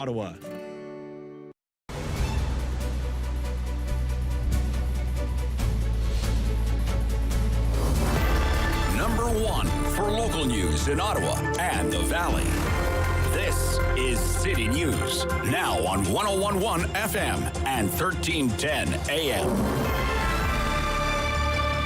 Ottawa. Number one for local news in Ottawa and the Valley. This is City News, now on 101.1 FM and 1310 AM.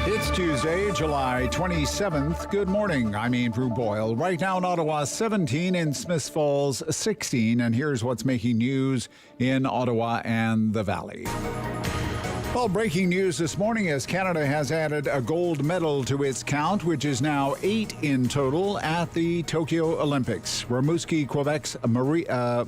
It's Tuesday, July 27th. Good morning. I'm Andrew Boyle. Right now in Ottawa, 17, in Smiths Falls, 16. And here's what's making news in Ottawa and the Valley. Well, breaking news this morning as Canada has added a gold medal to its count, which is now 8 in total at the Tokyo Olympics. Rimouski, Quebec's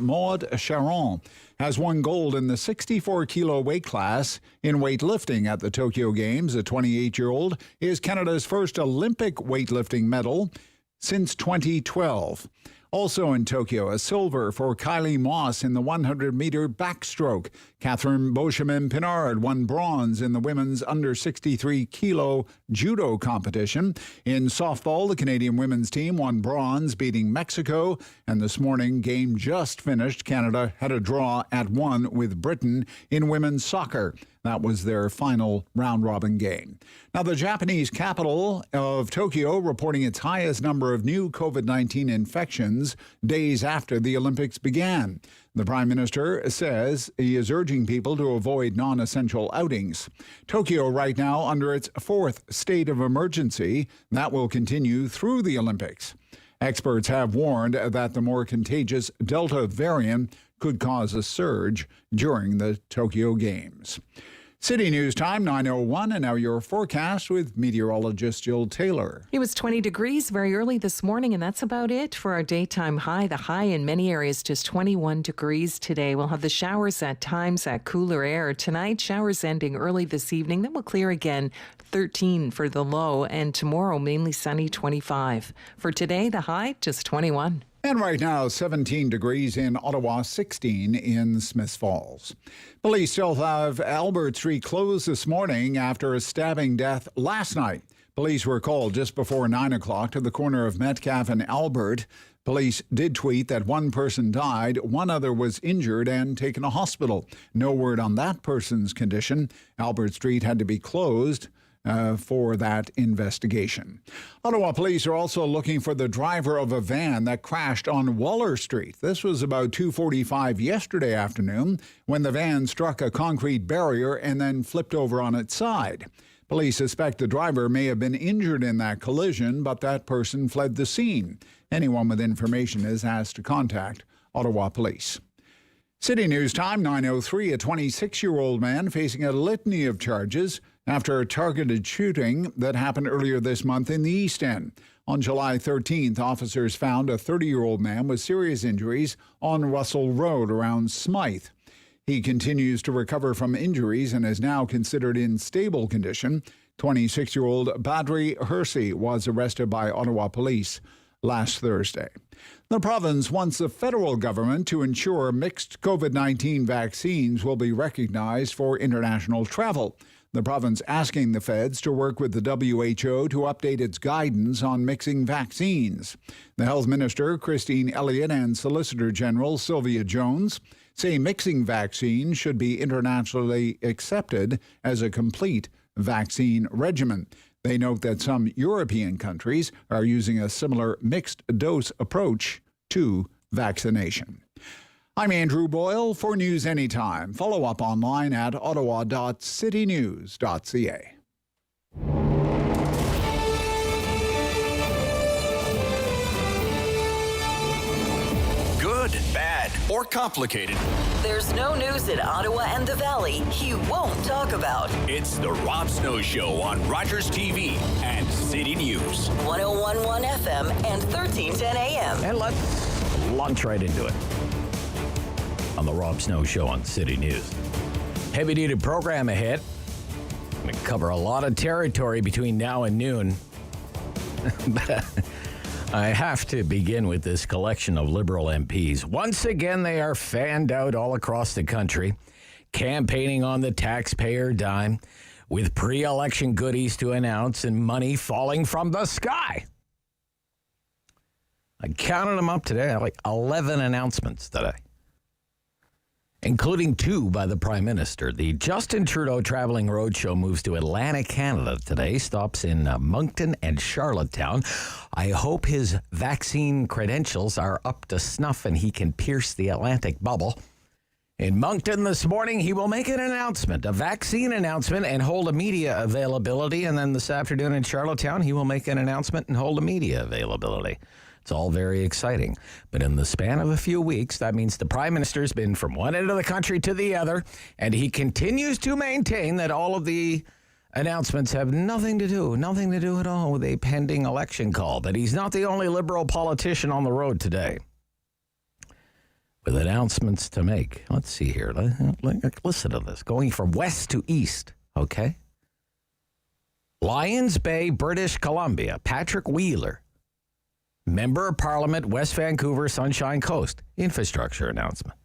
Maud Charon has won gold in the 64-kilo weight class in weightlifting at the Tokyo Games. The 28-year-old is Canada's first Olympic weightlifting medal since 2012. Also in Tokyo, a silver for Kylie Moss in the 100-meter backstroke. Catherine Beauchemin-Pinard won bronze in the women's under 63-kilo judo competition. In softball, the Canadian women's team won bronze, beating Mexico. And this morning, game just finished. Canada had a draw at 1 with Britain in women's soccer. That was their final round-robin game. Now, the Japanese capital of Tokyo reporting its highest number of new COVID-19 infections days after the Olympics began. The Prime Minister says he is urging people to avoid non-essential outings. Tokyo right now under its 4th state of emergency. That will continue through the Olympics. Experts have warned that the more contagious Delta variant could cause a surge during the Tokyo Games. City News Time, 9:01, and now your forecast with meteorologist Jill Taylor. It was 20 degrees very early this morning, and that's about it for our daytime high. The high in many areas just 21 degrees today. We'll have the showers at times, that cooler air. Tonight, showers ending early this evening. Then we'll clear again, 13 for the low, and tomorrow mainly sunny, 25. For today, the high just 21. And right now, 17 degrees in Ottawa, 16 in Smiths Falls. Police still have Albert Street closed this morning after a stabbing death last night. Police were called just before 9 o'clock to the corner of Metcalfe and Albert. Police did tweet that one person died, one other was injured and taken to hospital. No word on that person's condition. Albert Street had to be closed for that investigation. Ottawa police are also looking for the driver of a van that crashed on Waller Street. This was about 2:45 yesterday afternoon when the van struck a concrete barrier and then flipped over on its side. Police suspect the driver may have been injured in that collision, but that person fled the scene. Anyone with information is asked to contact Ottawa police. City News Time, 9:03, a 26-year-old man facing a litany of charges after a targeted shooting that happened earlier this month in the East End. On July 13th, officers found a 30-year-old man with serious injuries on Russell Road around Smythe. He continues to recover from injuries and is now considered in stable condition. 26-year-old Badri Hersey was arrested by Ottawa police last Thursday. The province wants the federal government to ensure mixed COVID-19 vaccines will be recognized for international travel. The province asking the feds to work with the WHO to update its guidance on mixing vaccines. The Health Minister, Christine Elliott, and Solicitor General Sylvia Jones say mixing vaccines should be internationally accepted as a complete vaccine regimen. They note that some European countries are using a similar mixed-dose approach to vaccination. I'm Andrew Boyle for News Anytime. Follow up online at ottawa.citynews.ca. Good, bad, or complicated. There's no news in Ottawa and the Valley he won't talk about. It's the Rob Snow Show on Rogers TV and City News. 101.1 FM and 1310 AM. And let's launch right into it on the Rob Snow Show on City News. Heavy-duty program ahead. Going to cover a lot of territory between now and noon. I have to begin with this collection of Liberal MPs. Once again, they are fanned out all across the country, campaigning on the taxpayer dime, with pre-election goodies to announce and money falling from the sky. I counted them up today, like 11 announcements today. including 2 by the Prime Minister. The Justin Trudeau Traveling Roadshow moves to Atlanta, Canada today, stops in Moncton and Charlottetown. I hope his vaccine credentials are up to snuff and he can pierce the Atlantic bubble. In Moncton this morning, he will make an announcement, a vaccine announcement, and hold a media availability. And then this afternoon in Charlottetown, he will make an announcement and hold a media availability. It's all very exciting. But in the span of a few weeks, that means the Prime Minister's been from one end of the country to the other, and he continues to maintain that all of the announcements have nothing to do at all with a pending election call. But he's not the only Liberal politician on the road today with announcements to make. Let's see here. Listen to this. Going from west to east, okay? Lions Bay, British Columbia, Patrick Wheeler, Member of Parliament, West Vancouver, Sunshine Coast, infrastructure announcement.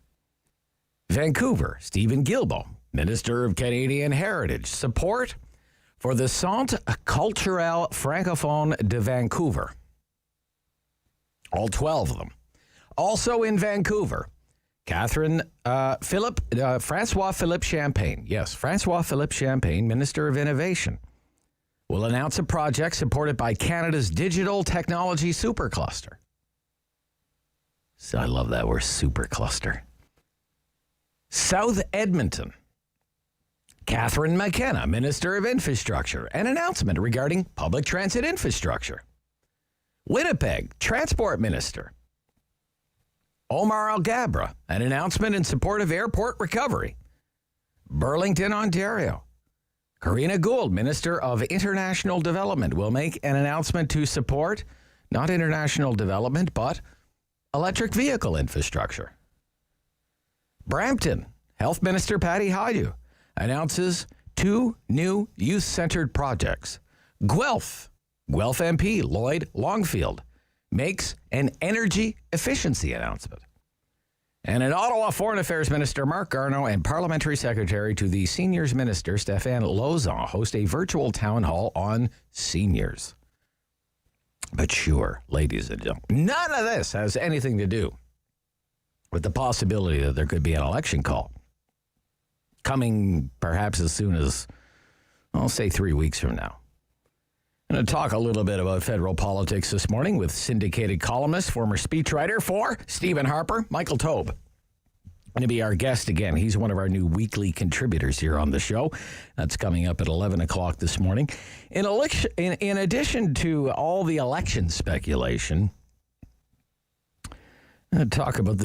Vancouver, Stephen Guilbeault, Minister of Canadian Heritage, support for the Centre Culturel Francophone de Vancouver. All 12 of them. Also in Vancouver, Francois Philippe Champagne. Yes, Francois Philippe Champagne, Minister of Innovation, will announce a project supported by Canada's digital technology supercluster. So I love that word, supercluster. South Edmonton, Catherine McKenna, Minister of Infrastructure, an announcement regarding public transit infrastructure. Winnipeg, Transport Minister Omar Alghabra, an announcement in support of airport recovery. Burlington, Ontario, Karina Gould, Minister of International Development, will make an announcement to support not international development, but electric vehicle infrastructure. Brampton, Health Minister Patty Hajdu announces 2 new youth-centered projects. Guelph MP Lloyd Longfield makes an energy efficiency announcement. And in Ottawa, Foreign Affairs Minister Mark Garneau and Parliamentary Secretary to the Seniors Minister Stéphane Lauzon host a virtual town hall on seniors. But sure, ladies and gentlemen, none of this has anything to do with the possibility that there could be an election call coming perhaps as soon as, I'll say 3 weeks from now. I'm going to talk a little bit about federal politics this morning with syndicated columnist, former speechwriter for Stephen Harper, Michael Taube. Going to be our guest again. He's one of our new weekly contributors here on the show. That's coming up at 11 o'clock this morning. In addition to all the election speculation, I'm going to talk about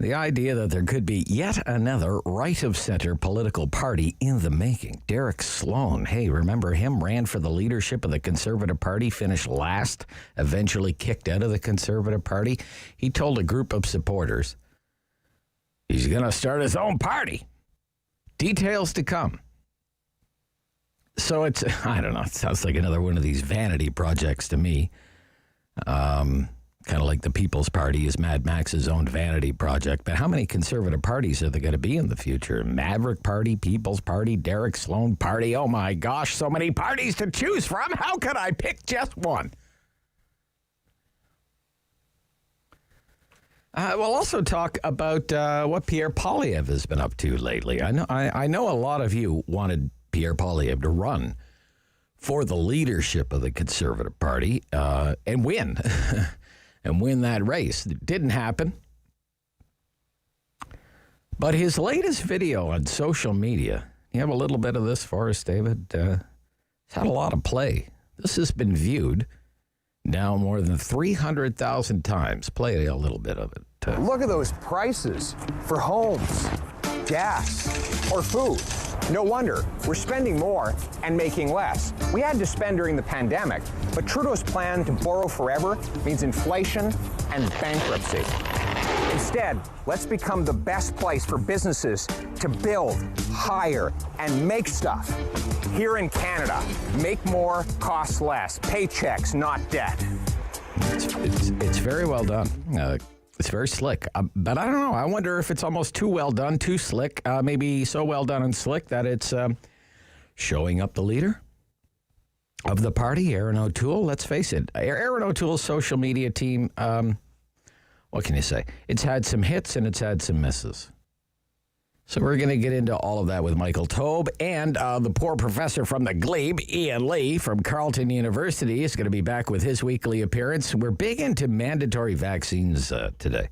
the idea that there could be yet another right-of-center political party in the making. Derek Sloan, hey, remember him? Ran for the leadership of the Conservative Party, finished last, eventually kicked out of the Conservative Party. He told a group of supporters he's going to start his own party. Details to come. So it's, I don't know, it sounds like another one of these vanity projects to me. Kind of like the People's Party is Mad Max's own vanity project. But how many conservative parties are there going to be in the future? Maverick Party, People's Party, Derek Sloan Party. Oh my gosh, so many parties to choose from. How could I pick just one? We'll also talk about what Pierre Poilievre has been up to lately. I know a lot of you wanted Pierre Poilievre to run for the leadership of the Conservative Party and win. And win that race. It didn't happen. But his latest video on social media, you have a little bit of this for us, David? It's had a lot of play. This has been viewed now more than 300,000 times. Play a little bit of it. Look at those prices for homes, gas, or food. No wonder we're spending more and making less. We had to spend during the pandemic, but Trudeau's plan to borrow forever means inflation and bankruptcy. Instead, let's become the best place for businesses to build, hire, and make stuff. Here in Canada, make more, cost less. Paychecks, not debt. It's very well done. It's very slick, but I don't know. I wonder if it's almost too well done, too slick, maybe so well done and slick that it's showing up the leader of the party, Aaron O'Toole. Let's face it, Aaron O'Toole's social media team, what can you say? It's had some hits and it's had some misses. So we're going to get into all of that with Michael Taube, and the poor professor from the Glebe, Ian Lee from Carleton University, is going to be back with his weekly appearance. We're big into mandatory vaccines today,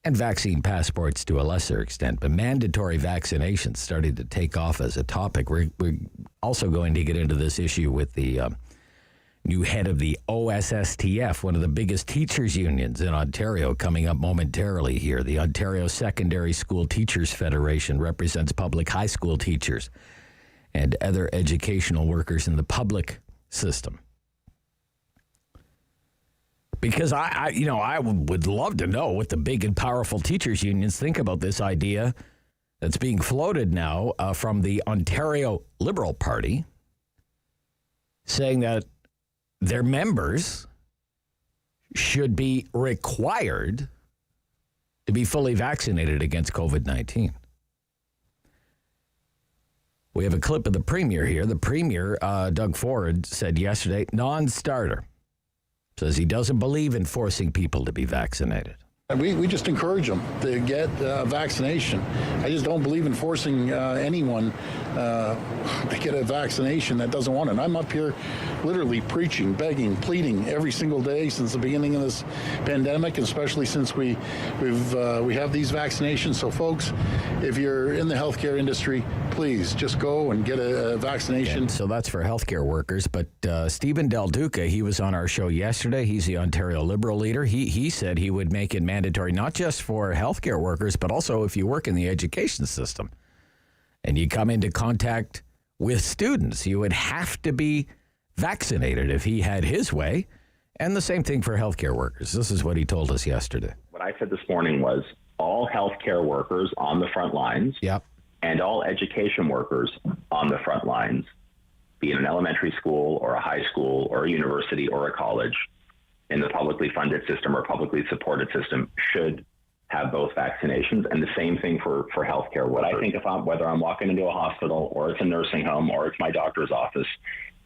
and vaccine passports to a lesser extent, but mandatory vaccinations started to take off as a topic. We're also going to get into this issue with the new head of the OSSTF, one of the biggest teachers' unions in Ontario, coming up momentarily here. The Ontario Secondary School Teachers Federation represents public high school teachers and other educational workers in the public system. Because I would love to know what the big and powerful teachers' unions think about this idea that's being floated now from the Ontario Liberal Party, saying that their members should be required to be fully vaccinated against COVID-19. We have a clip of the Premier here. The Premier, Doug Ford, said yesterday, non-starter. Says he doesn't believe in forcing people to be vaccinated. We just encourage them to get vaccination. I just don't believe in forcing anyone to get a vaccination that doesn't want it. I'm up here literally preaching, begging, pleading every single day since the beginning of this pandemic, especially since we have these vaccinations. So folks, if you're in the healthcare industry, please just go and get a vaccination. Yeah, so that's for healthcare workers. But Stephen Del Duca, he was on our show yesterday. He's the Ontario Liberal leader. He said he would make it mandatory, not just for healthcare workers, but also if you work in the education system and you come into contact with students, you would have to be vaccinated if he had his way. And the same thing for healthcare workers. This is what he told us yesterday. What I said this morning was all healthcare workers on the front lines and all education workers on the front lines, be it an elementary school or a high school or a university or a college, in the publicly funded system or publicly supported system, should have both vaccinations, and the same thing for healthcare workers. But I think whether I'm walking into a hospital or it's a nursing home or it's my doctor's office,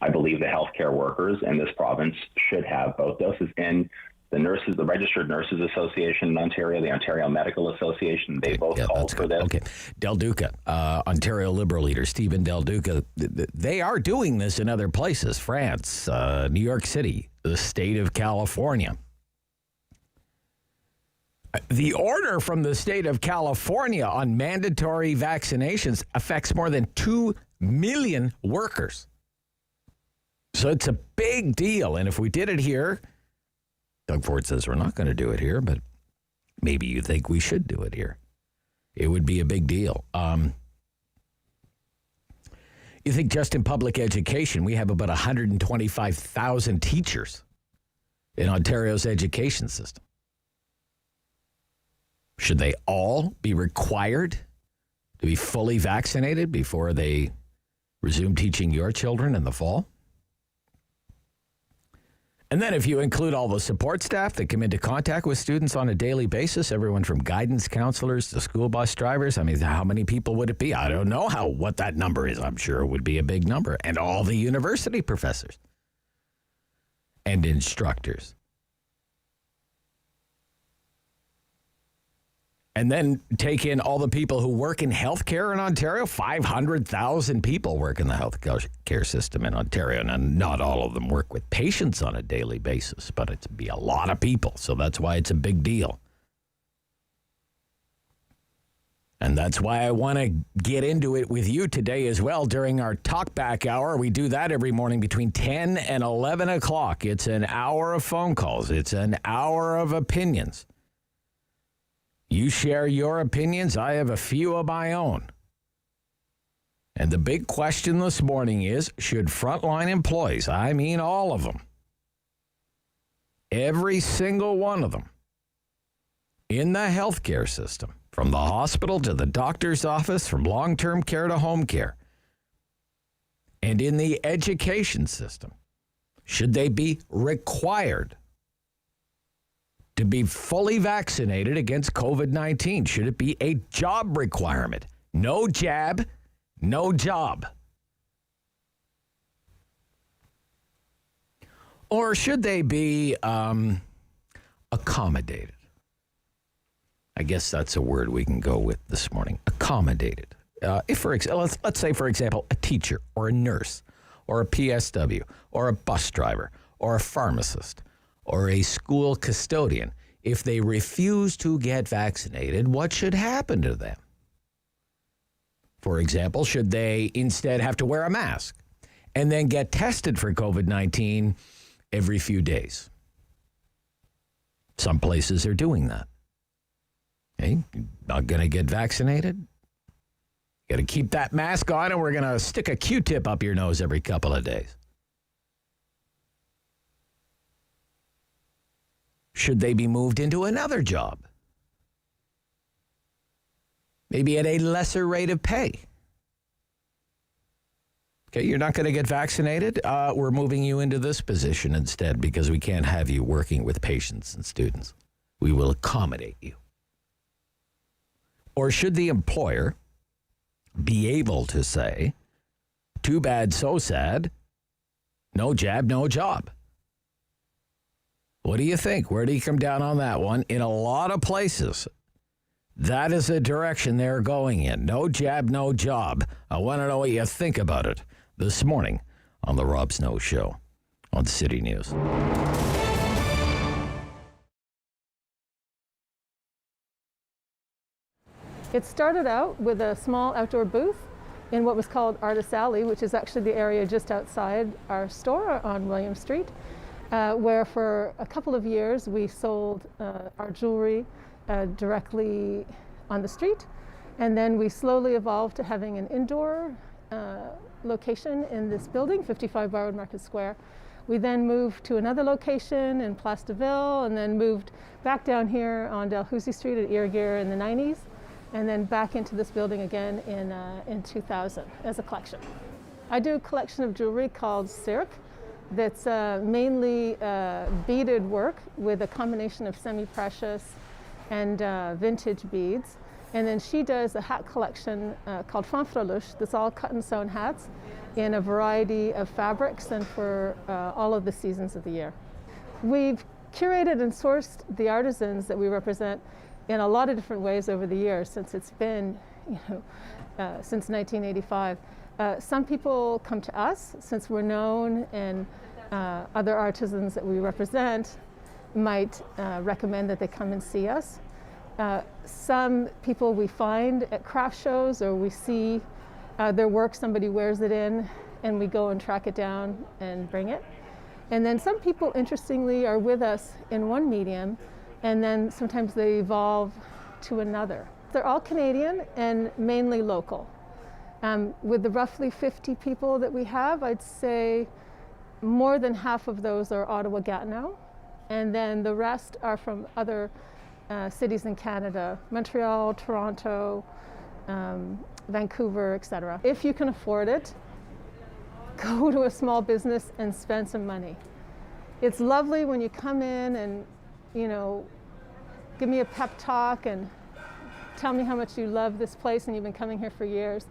I believe the healthcare workers in this province should have both doses. And the nurses, the Registered Nurses Association in Ontario, the Ontario Medical Association, they both called for this. Okay. Del Duca, Ontario Liberal leader, Stephen Del Duca, they are doing this in other places, France, New York City, the state of California. The order from the state of California on mandatory vaccinations affects more than 2 million workers. So it's a big deal. And if we did it here, Doug Ford says we're not going to do it here, but maybe you think we should do it here. It would be a big deal. You think just in public education, we have about 125,000 teachers in Ontario's education system. Should they all be required to be fully vaccinated before they resume teaching your children in the fall? And then if you include all the support staff that come into contact with students on a daily basis, everyone from guidance counselors to school bus drivers, I mean, how many people would it be? I don't know what that number is. I'm sure it would be a big number. And all the university professors and instructors. And then take in all the people who work in healthcare in Ontario. 500,000 people work in the healthcare system in Ontario. And not all of them work with patients on a daily basis, but it'd be a lot of people. So that's why it's a big deal. And that's why I want to get into it with you today as well during our talkback hour. We do that every morning between 10 and 11 o'clock. It's an hour of phone calls. It's an hour of opinions. You share your opinions. I have a few of my own. And the big question this morning is, should frontline employees, I mean all of them, every single one of them, in the healthcare system, from the hospital to the doctor's office, from long-term care to home care, and in the education system, should they be required to be fully vaccinated against COVID-19? Should it be a job requirement? No jab, no job. Or should they be accommodated? I guess that's a word we can go with this morning. Accommodated. If, let's say, for example, a teacher or a nurse or a PSW or a bus driver or a pharmacist or a school custodian, if they refuse to get vaccinated, what should happen to them? For example, should they instead have to wear a mask and then get tested for COVID-19 every few days? Some places are doing that. Okay, not going to get vaccinated? Got to keep that mask on, and we're going to stick a Q-tip up your nose every couple of days. Should they be moved into another job? Maybe at a lesser rate of pay. Okay, you're not going to get vaccinated? We're moving you into this position instead because we can't have you working with patients and students. We will accommodate you. Or should the employer be able to say, too bad, so sad, no jab, no job? What do you think? Where do you come down on that one? In a lot of places, that is the direction they're going in. No jab, no job. I want to know what you think about it this morning on The Rob Snow Show on City News. It started out with a small outdoor booth in what was called Artist Alley, which is actually the area just outside our store on William Street, where for a couple of years we sold our jewelry directly on the street. And then we slowly evolved to having an indoor location in this building, 55 Barwood Market Square. We then moved to another location in Place de Ville, and then moved back down here on Dalhousie Street at Irrigere in the 90s, and then back into this building again in 2000 as a collection. I do a collection of jewelry called Cirque that's mainly beaded work with a combination of semi-precious and vintage beads. And then she does a hat collection called Fanfreluche that's all cut and sewn hats in a variety of fabrics and for all of the seasons of the year. We've curated and sourced the artisans that we represent in a lot of different ways over the years since it's been, since 1985. Some people come to us since we're known, and other artisans that we represent might recommend that they come and see us. Some people we find at craft shows, or we see their work, somebody wears it in, and we go and track it down and bring it. And then some people, interestingly, are with us in one medium, and then sometimes they evolve to another. They're all Canadian and mainly local. With the roughly 50 people that we have, I'd say more than half of those are Ottawa-Gatineau, and then the rest are from other cities in Canada, Montreal, Toronto, Vancouver, etc. If you can afford it, go to a small business and spend some money. It's lovely when you come in and, give me a pep talk and tell me how much you love this place and you've been coming here for years.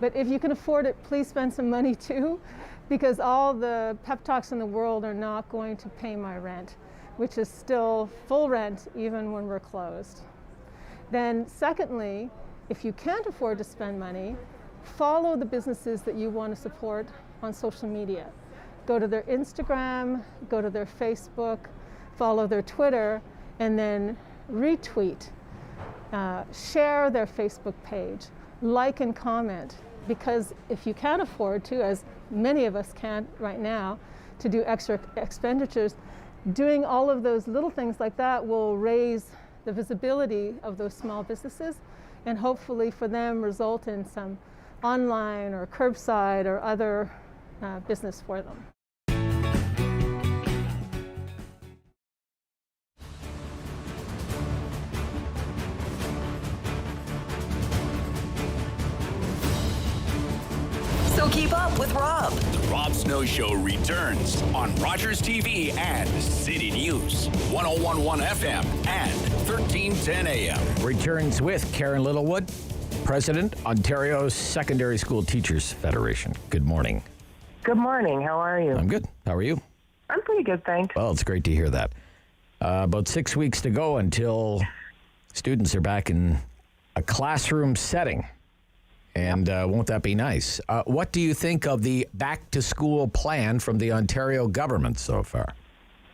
But if you can afford it, please spend some money too, because all the pep talks in the world are not going to pay my rent, which is still full rent even when we're closed. Then secondly, if you can't afford to spend money, follow the businesses that you want to support on social media. Go to their Instagram, go to their Facebook, follow their Twitter, and then retweet, share their Facebook page, like and comment, because if you can't afford to, as many of us can't right now, to do extra expenditures, doing all of those little things like that will raise the visibility of those small businesses, and hopefully for them result in some online or curbside or other business for them. So keep up with Rob. The Rob Snow Show returns on Rogers TV and City News, 101.1 FM and 1310 AM. Returns with Karen Littlewood, President, Ontario's Secondary School Teachers Federation. Good morning. Good morning. How are you? I'm good. How are you? I'm pretty good, thanks. Well, it's great to hear that. About 6 weeks to go until students are back in a classroom setting. And won't that be nice? What do you think of the back-to-school plan from the Ontario government so far?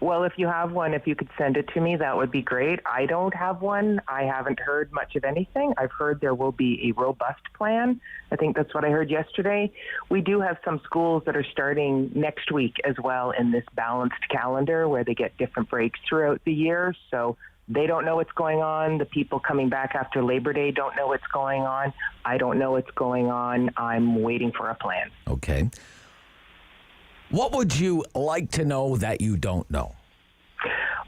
Well, if you have one, if you could send it to me, that would be great. I don't have one. I haven't heard much of anything. I've heard there will be a robust plan. I think that's what I heard yesterday. We do have some schools that are starting next week as well in this balanced calendar where they get different breaks throughout the year. So they don't know what's going on. The people coming back after Labor Day don't know what's going on. I don't know what's going on. I'm waiting for a plan. Okay. What would you like to know that you don't know?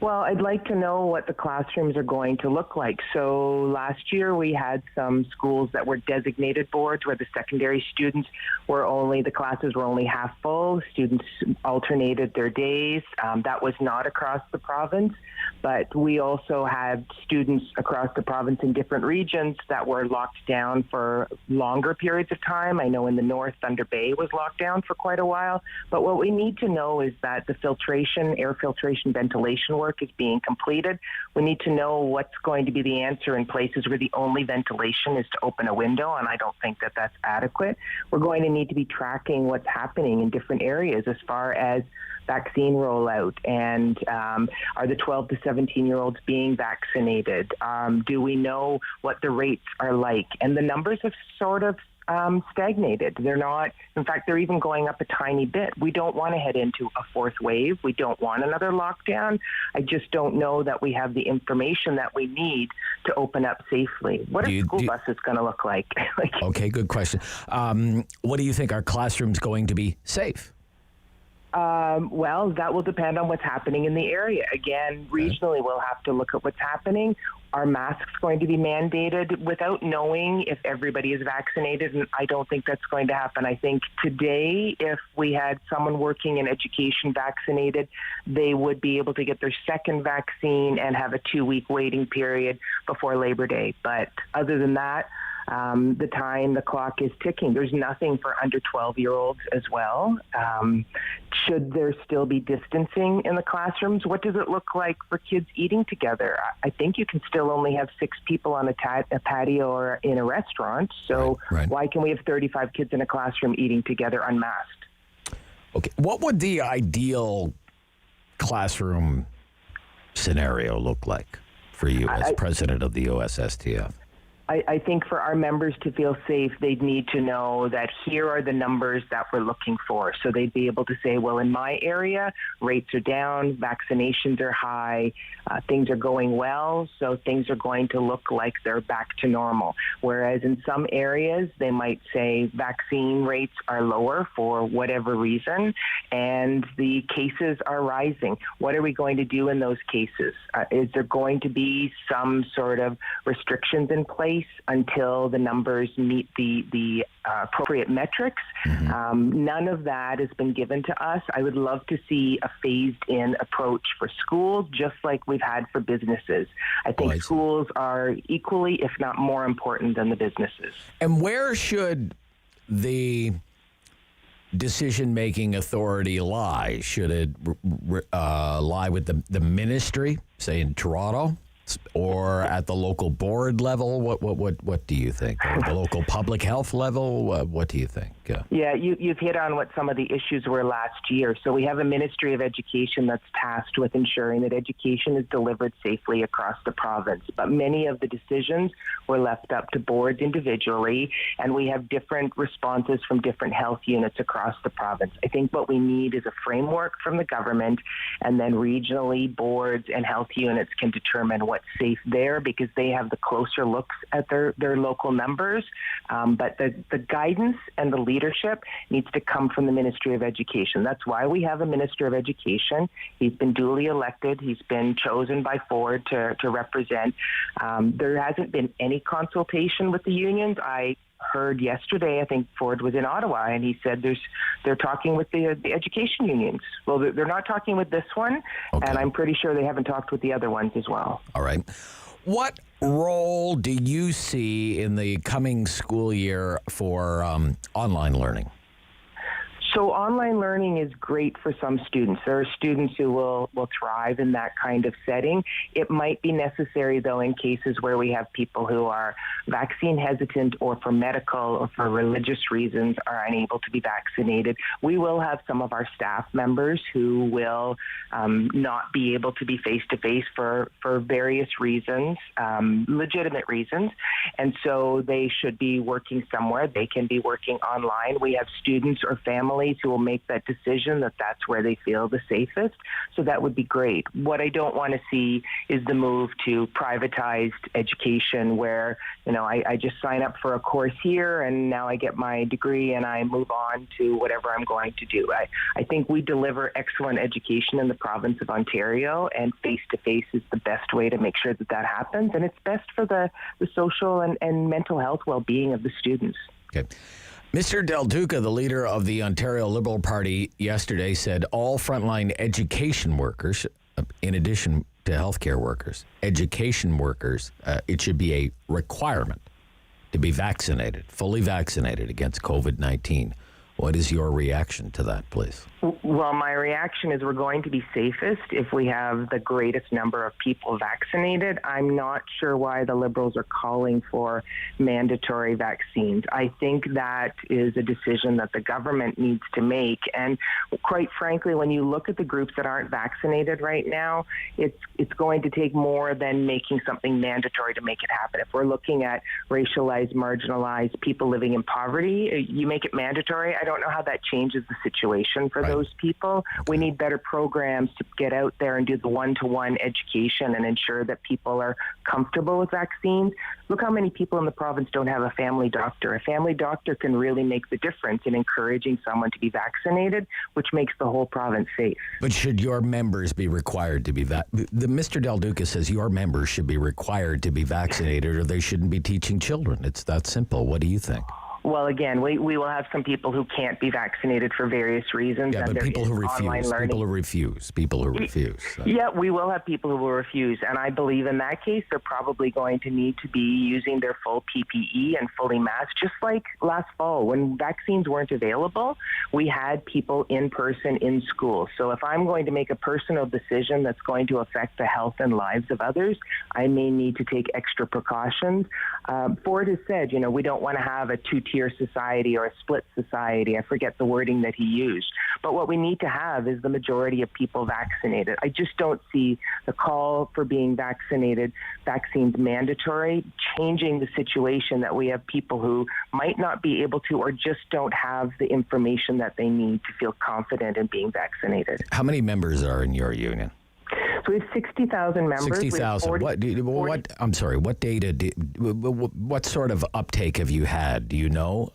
Well, I'd like to know what the classrooms are going to look like. So last year we had some schools that were designated boards where the secondary students the classes were only half full. Students alternated their days. That was not across the province, but we also had students across the province in different regions that were locked down for longer periods of time. I know in the north, Thunder Bay was locked down for quite a while. But what we need to know is that the air filtration, ventilation work is being completed. We need to know what's going to be the answer in places where the only ventilation is to open a window, and I don't think that that's adequate. We're going to need to be tracking what's happening in different areas as far as vaccine rollout, and are the 12 to 17-year-olds being vaccinated? Do we know what the rates are like? And the numbers have sort of stagnated. They're not, in fact, they're even going up a tiny bit. We don't want to head into a fourth wave. We don't want another lockdown. I just don't know that we have the information that we need to open up safely. What are school buses going to look like? Okay, good question. What do you think? Are classrooms going to be safe? Well, that will depend on what's happening in the area. Again, regionally, we'll have to look at what's happening. Are masks going to be mandated without knowing if everybody is vaccinated? And I don't think that's going to happen. I think today, if we had someone working in education vaccinated, they would be able to get their second vaccine and have a 2-week waiting period before Labor Day. But other than that, the clock is ticking. There's nothing for under 12-year-olds as well. Should there still be distancing in the classrooms? What does it look like for kids eating together? I think you can still only have 6 people on a patio or in a restaurant. So why can we have 35 kids in a classroom eating together unmasked? Okay. What would the ideal classroom scenario look like for you as president of the OSSTF? I think for our members to feel safe, they'd need to know that here are the numbers that we're looking for. So they'd be able to say, well, in my area, rates are down, vaccinations are high, things are going well, so things are going to look like they're back to normal. Whereas in some areas, they might say vaccine rates are lower for whatever reason, and the cases are rising. What are we going to do in those cases? Is there going to be some sort of restrictions in place until the numbers meet the appropriate metrics? None of that has been given to us. I would love to see a phased-in approach for schools, just like we've had for businesses. I think schools are equally, if not more important than the businesses. And where should the decision-making authority lie? Should it lie with the ministry, say in Toronto? Or at the local board level? What do you think? Or the local public health level? What do you think? Yeah, you've hit on what some of the issues were last year. So we have a Ministry of Education that's tasked with ensuring that education is delivered safely across the province. But many of the decisions were left up to boards individually, and we have different responses from different health units across the province. I think what we need is a framework from the government, and then regionally boards and health units can determine what's safe there because they have the closer looks at their local numbers. But the guidance and the leadership needs to come from the Ministry of Education. That's why we have a Minister of Education. He's been duly elected. He's been chosen by Ford to represent. There hasn't been any consultation with the unions. I heard yesterday, I think Ford was in Ottawa, and he said they're talking with the education unions. Well, they're not talking with this one, and I'm pretty sure they haven't talked with the other ones as well. All right. What role do you see in the coming school year for online learning? So online learning is great for some students. There are students who will thrive in that kind of setting. It might be necessary, though, in cases where we have people who are vaccine hesitant or for medical or for religious reasons are unable to be vaccinated. We will have some of our staff members who will not be able to be face-to-face for various reasons, legitimate reasons, and so they should be working somewhere. They can be working online. We have students or families who will make that decision that that's where they feel the safest, so that would be great. What I don't want to see is the move to privatized education where, I just sign up for a course here and now I get my degree and I move on to whatever I'm going to do. I think we deliver excellent education in the province of Ontario, and face-to-face is the best way to make sure that happens, and it's best for the social and mental health well-being of the students. Okay. Mr. Del Duca, the leader of the Ontario Liberal Party, yesterday said all frontline education workers, in addition to healthcare workers, education workers, it should be a requirement to be vaccinated, fully vaccinated against COVID-19. What is your reaction to that, please? Well, my reaction is we're going to be safest if we have the greatest number of people vaccinated. I'm not sure why the Liberals are calling for mandatory vaccines. I think that is a decision that the government needs to make. And quite frankly, when you look at the groups that aren't vaccinated right now, it's going to take more than making something mandatory to make it happen. If we're looking at racialized, marginalized people living in poverty, you make it mandatory. I don't know how that changes the situation for those people. We need better programs to get out there and do the one-to-one education and ensure that people are comfortable with vaccines. Look how many people in the province don't have a family doctor. A family doctor can really make the difference in encouraging someone to be vaccinated, which makes the whole province safe. But should your members be required to be Mr. Del Duca says your members should be required to be vaccinated or they shouldn't be teaching children. It's that simple. What do you think? Well, again, we will have some people who can't be vaccinated for various reasons. Yeah, but people who refuse. People who refuse. So. Yeah, we will have people who will refuse. And I believe in that case, they're probably going to need to be using their full PPE and fully masked, just like last fall. When vaccines weren't available, we had people in person in school. So if I'm going to make a personal decision that's going to affect the health and lives of others, I may need to take extra precautions. Ford has said, we don't want to have a two-tier society or a split society. I forget the wording that he used. But what we need to have is the majority of people vaccinated. I just don't see the call for being vaccinated, vaccines mandatory, changing the situation that we have people who might not be able to or just don't have the information that they need to feel confident in being vaccinated. How many members are in your union? So we have 60,000 members. 60,000. I'm sorry. What data? What sort of uptake have you had? Do you know?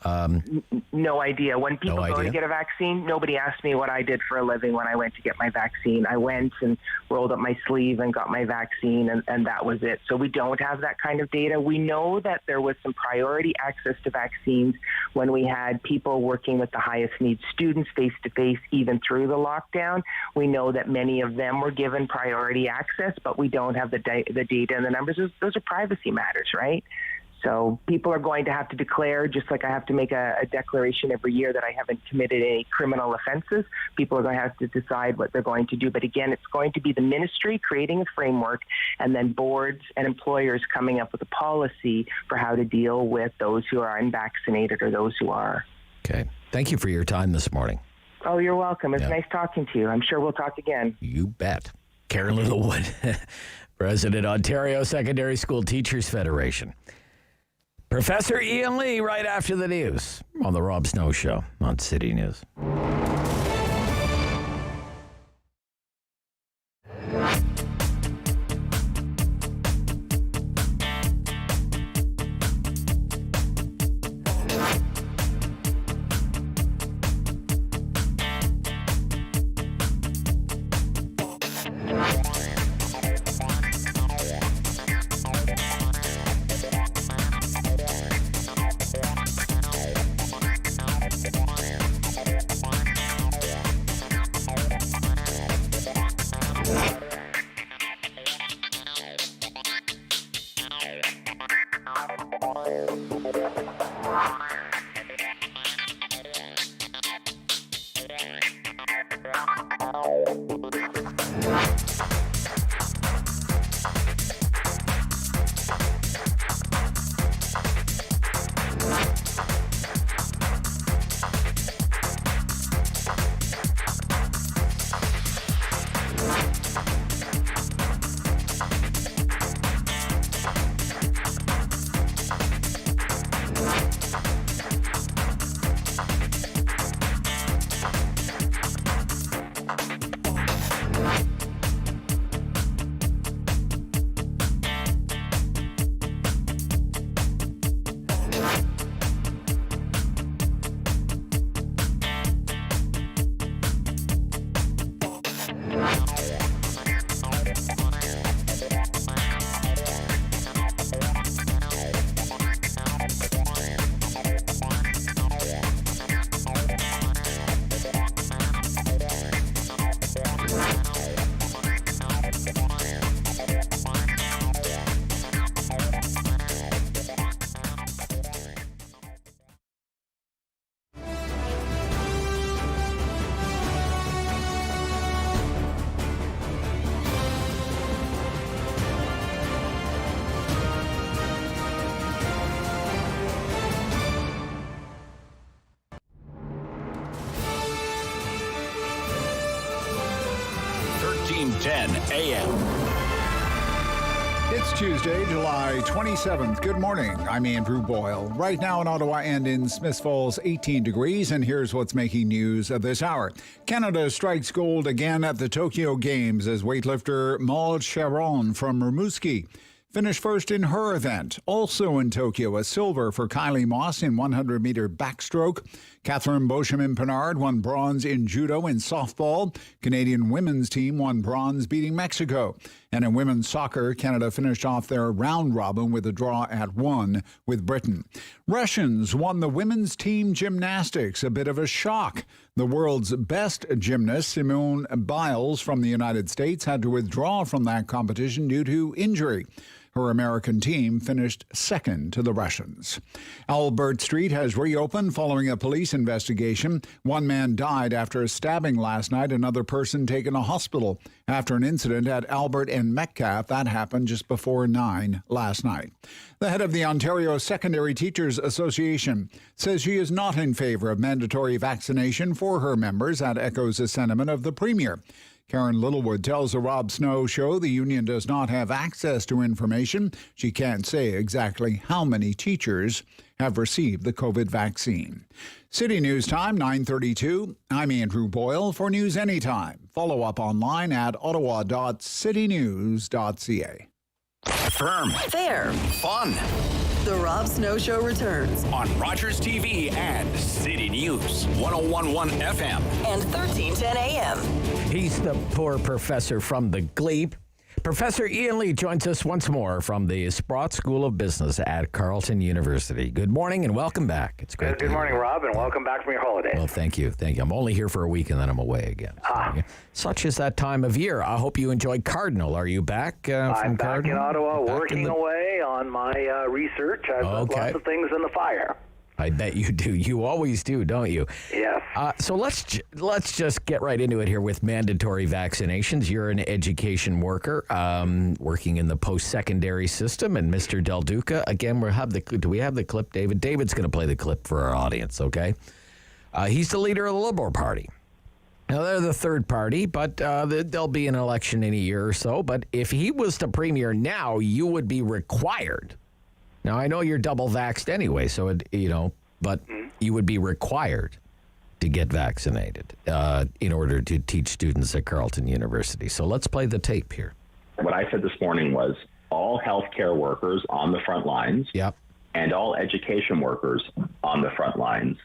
No idea. When people go to get a vaccine, nobody asked me what I did for a living when I went to get my vaccine. I went and rolled up my sleeve and got my vaccine, and that was it. So we don't have that kind of data. We know that there was some priority access to vaccines when we had people working with the highest needs students face-to-face even through the lockdown. We know that many of them were given priority access, but we don't have the data and the numbers. Those are privacy matters, right? So people are going to have to declare, just like I have to make a declaration every year that I haven't committed any criminal offenses. People are going to have to decide what they're going to do. But again, it's going to be the ministry creating a framework and then boards and employers coming up with a policy for how to deal with those who are unvaccinated or those who are. Okay. Thank you for your time this morning. Oh, you're welcome. It's nice talking to you. I'm sure we'll talk again. You bet. Karen Littlewood, President, Ontario Secondary School Teachers Federation. Professor Ian Lee right after the news on The Rob Snow Show on City News. 1310 a.m. It's Tuesday, July 27th. Good morning. I'm Andrew Boyle. Right now in Ottawa and in Smiths Falls, 18 degrees, and here's what's making news at this hour. Canada strikes gold again at the Tokyo Games as weightlifter Maud Sharon from Rimouski finished first in her event. Also in Tokyo, a silver for Kylie Moss in 100-meter backstroke. Catherine Beauchemin-Pinard won bronze in judo and softball. Canadian women's team won bronze, beating Mexico. And in women's soccer, Canada finished off their round robin with a draw at 1 with Britain. Russians won the women's team gymnastics, a bit of a shock. The world's best gymnast, Simone Biles from the United States, had to withdraw from that competition due to injury. Her American team finished second to the Russians. Albert Street has reopened following a police investigation. One man died after a stabbing last night, another person taken to hospital after an incident at Albert and Metcalfe. That happened just before 9 last night. The head of the Ontario Secondary Teachers Association says she is not in favor of mandatory vaccination for her members. That echoes the sentiment of the Premier. Karen Littlewood tells the Rob Snow Show the union does not have access to information. She can't say exactly how many teachers have received the COVID vaccine. City News Time, 9:32. I'm Andrew Boyle. For News Anytime, follow up online at ottawa.citynews.ca. Firm. Fair. Fun. The Rob Snow Show returns On Rogers TV and City News 101.1 FM. and 1310 a.m. He's the poor professor from the Glebe. Professor Ian Lee joins us once more from the Sprott School of Business at Carleton University. Good morning and welcome back. It's great. Good morning, Rob, and welcome back from your holiday. Well, thank you. Thank you. I'm only here for a week and then I'm away again. Such is that time of year. I hope you enjoyed Cardinal. Are you back from I'm back Cardinal? in Ottawa working away on my research. I've got lots of things in the fire. I bet you do. You always do, don't you? Yes. So let's just get right into it here with mandatory vaccinations. You're an education worker working in the post-secondary system, and Mr. Del Duca, again, do we have the clip, David? David's going to play the clip for our audience, okay? He's the leader of the Liberal Party. Now, they're the third party, but there'll be an election in a year or so. But if he was the premier now, you would be required. Now, I know you're double vaxxed anyway, so, but you would be required to get vaccinated in order to teach students at Carleton University. So let's play the tape here. What I said this morning was all healthcare workers on the front lines and all education workers on the front lines,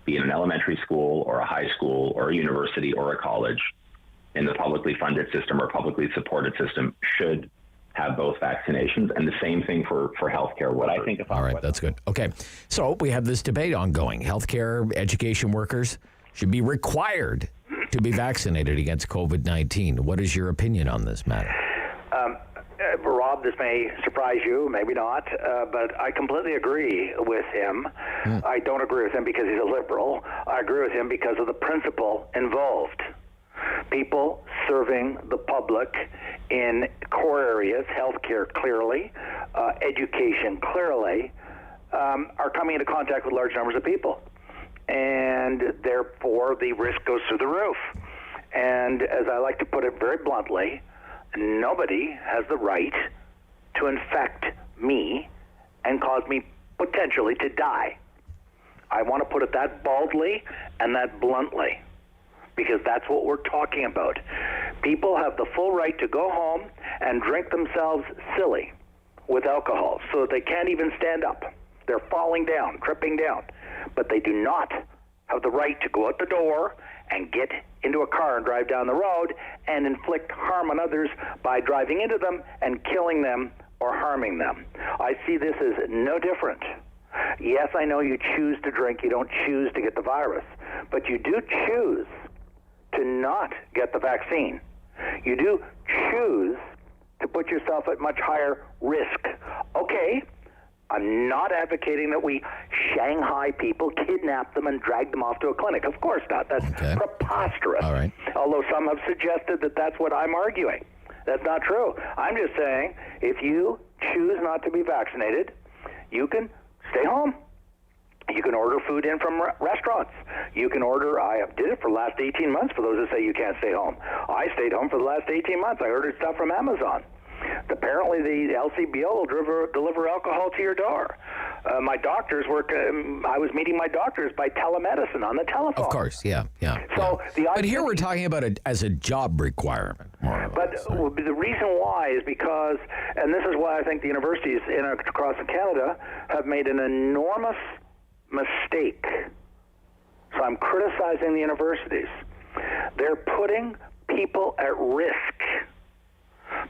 be it an elementary school or a high school or a university or a college, in the publicly funded system or publicly supported system, should have both vaccinations, and the same thing for healthcare workers. I think All right, that's good. Okay, so we have this debate ongoing. Healthcare, education workers should be required to be vaccinated against COVID-19. What is your opinion on this matter? Rob, this may surprise you, maybe not, but I completely agree with him. I don't agree with him because he's a liberal. I agree with him because of the principle involved. People serving the public in core areas, healthcare clearly, education clearly, are coming into contact with large numbers of people. And therefore, the risk goes through the roof. And as I like to put it very bluntly, nobody has the right to infect me and cause me potentially to die. I want to put it that baldly and that bluntly, because that's what we're talking about. People have the full right to go home and drink themselves silly with alcohol so that they can't even stand up. They're falling down, tripping down. But they do not have the right to go out the door and get into a car and drive down the road and inflict harm on others by driving into them and killing them or harming them. I see this as no different. Yes, I know you choose to drink, you don't choose to get the virus, but you do choose to not get the vaccine. You do choose to put yourself at much higher risk. Okay, I'm not advocating that we Shanghai people, kidnap them, and drag them off to a clinic. Of course not. That's preposterous. All right. Although some have suggested that that's what I'm arguing. That's not true. I'm just saying if you choose not to be vaccinated, you can stay home. You can order food in from restaurants. You can order, I did it for the last 18 months for those who say you can't stay home. I stayed home for the last 18 months. I ordered stuff from Amazon. Apparently the LCBO will deliver alcohol to your door. My doctors I was meeting my doctors by telemedicine on the telephone. Of course, yeah. So but here we're talking about it as a job requirement. But the reason why is because, and this is why I think the universities across Canada have made an enormous mistake. So I'm criticizing the universities. They're putting people at risk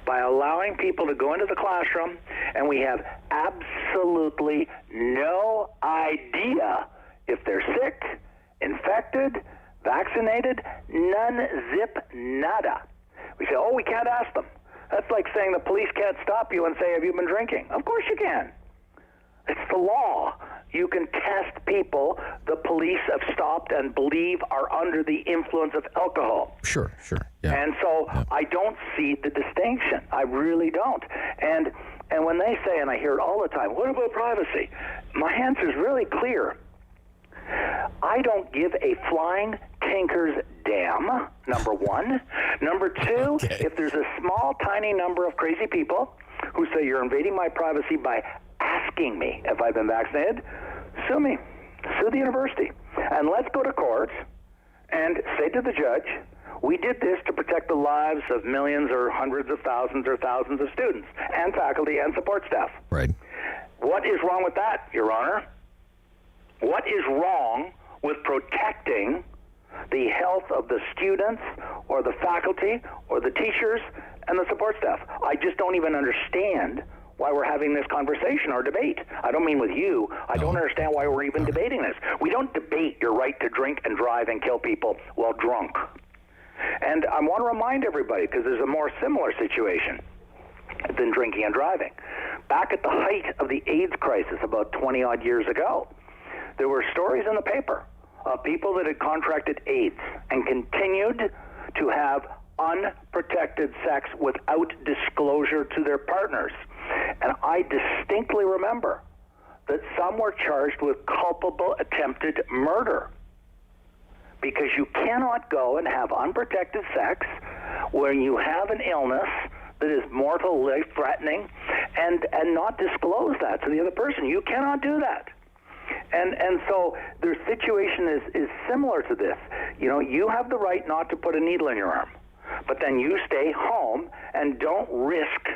by allowing people to go into the classroom, and we have absolutely no idea if they're sick, infected, vaccinated, none, zip, nada. We say, oh, we can't ask them. That's like saying the police can't stop you and say, have you been drinking? Of course you can. It's the law. You can test people the police have stopped and believe are under the influence of alcohol. Sure. Yeah. And so I don't see the distinction. I really don't. And when they say, and I hear it all the time, what about privacy? My answer is really clear. I don't give a flying tinker's damn, number one. Number two, if there's a small, tiny number of crazy people who say you're invading my privacy by asking me if I've been vaccinated, sue me. Sue the university. And let's go to court and say to the judge, we did this to protect the lives of millions or hundreds of thousands or thousands of students and faculty and support staff. Right. What is wrong with that, Your Honor? What is wrong with protecting the health of the students or the faculty or the teachers and the support staff? I just don't even understand why we're having this conversation or debate. I don't mean with you. I don't understand why we're even debating this. We don't debate your right to drink and drive and kill people while drunk. And I want to remind everybody, because there's a more similar situation than drinking and driving. Back at the height of the AIDS crisis about 20-odd years ago, there were stories in the paper of people that had contracted AIDS and continued to have unprotected sex without disclosure to their partners. And I distinctly remember that some were charged with culpable attempted murder, because you cannot go and have unprotected sex when you have an illness that is mortal, life-threatening, and not disclose that to the other person. You cannot do that. And so their situation is similar to this. You know, you have the right not to put a needle in your arm, but then you stay home and don't risk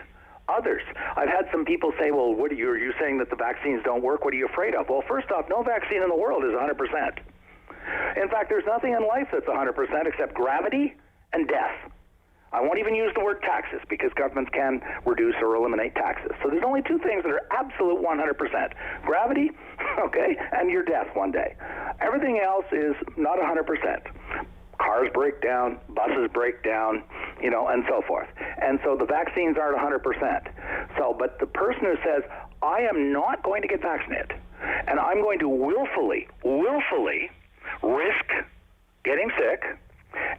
others. I've had some people say, well, what are you saying that the vaccines don't work? What are you afraid of? Well, first off, no vaccine in the world is 100%. In fact, there's nothing in life that's 100% except gravity and death. I won't even use the word taxes, because governments can reduce or eliminate taxes. So there's only two things that are absolute 100%. Gravity, okay, and your death one day. Everything else is not 100%. Cars break down, buses break down, you know, and so forth. And so the vaccines aren't 100%. So, but the person who says, I am not going to get vaccinated, and I'm going to willfully risk getting sick,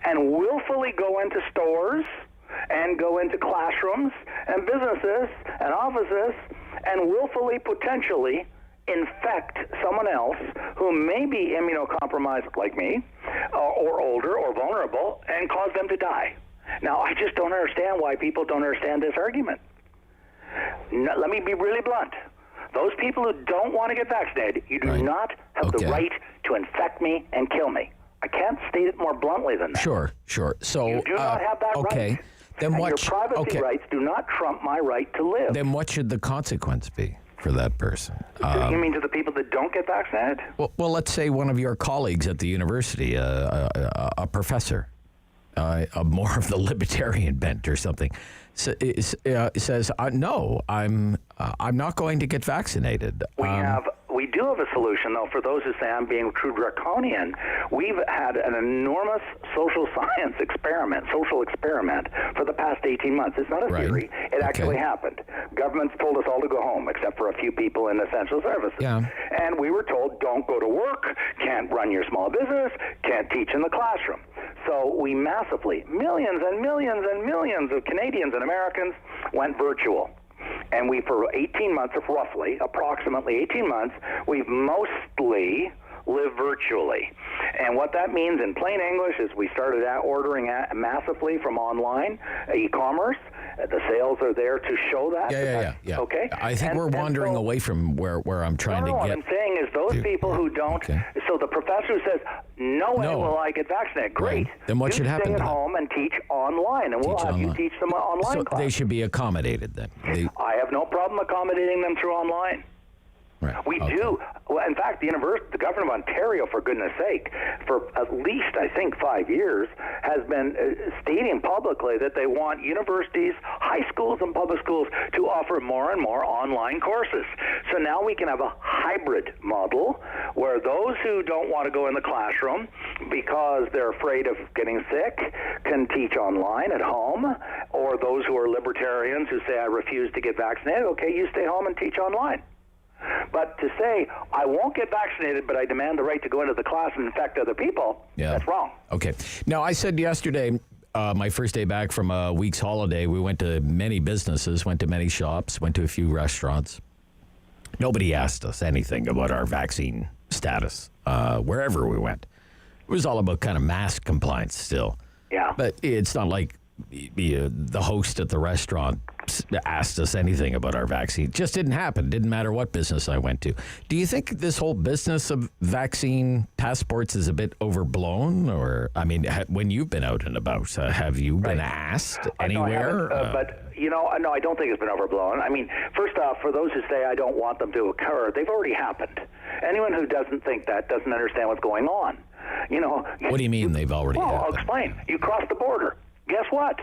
and willfully go into stores and go into classrooms and businesses and offices and willfully, potentially infect someone else who may be immunocompromised like me, or older or vulnerable, and cause them to die. Now, I just don't understand why people don't understand this argument. Let me be really blunt. Those people who don't want to get vaccinated, you do not have the right to infect me and kill me. I can't state it more bluntly than that. Sure. So you do not have that right. Then and what? Your privacy rights do not trump my right to live. Then what should the consequence be for that person? You mean to the people that don't get vaccinated? Well, let's say one of your colleagues at the university, a professor, more of the libertarian bent or something, says, "No, I'm not going to get vaccinated." We do have a solution, though, for those who say I'm being true draconian. We've had an enormous social experiment for the past 18 months. It's not a theory. It actually happened. Governments told us all to go home, except for a few people in essential services. Yeah. And we were told, don't go to work, can't run your small business, can't teach in the classroom. So we massively, millions and millions and millions of Canadians and Americans went virtual. And we, for 18 months, roughly, approximately 18 months, we've mostly live virtually. And what that means in plain English is we started ordering massively from online, e-commerce. The sales are there to show that. Yeah. Okay? I think we're wandering away from where I'm trying to get. What I'm saying is those people who don't, so the professor who says, no way will I get vaccinated. Great. Right. Then what should happen? Stay at home and teach online, and we'll have you teach them online so class. They should be accommodated then. I have no problem accommodating them through online. Right. We do. Well, in fact, the government of Ontario, for goodness sake, for at least, I think, 5 years, has been stating publicly that they want universities, high schools, and public schools to offer more and more online courses. So now we can have a hybrid model where those who don't want to go in the classroom because they're afraid of getting sick can teach online at home, or those who are libertarians who say, I refuse to get vaccinated, okay, you stay home and teach online. But to say, I won't get vaccinated, but I demand the right to go into the class and infect other people, that's wrong. Okay. Now, I said yesterday, my first day back from a week's holiday, we went to many businesses, went to many shops, went to a few restaurants. Nobody asked us anything about our vaccine status wherever we went. It was all about kind of mask compliance still. Yeah. But it's not like the host at the restaurant asked us anything about our vaccine. It just didn't happen. Didn't matter what business I went to. Do you think this whole business of vaccine passports is a bit overblown? Or, I mean, when you've been out and about, have you been asked anywhere? But, no, I don't think it's been overblown. I mean, first off, for those who say I don't want them to occur, they've already happened. Anyone who doesn't think that doesn't understand what's going on. What do you mean they've already happened? I'll explain. You cross the border. Guess what?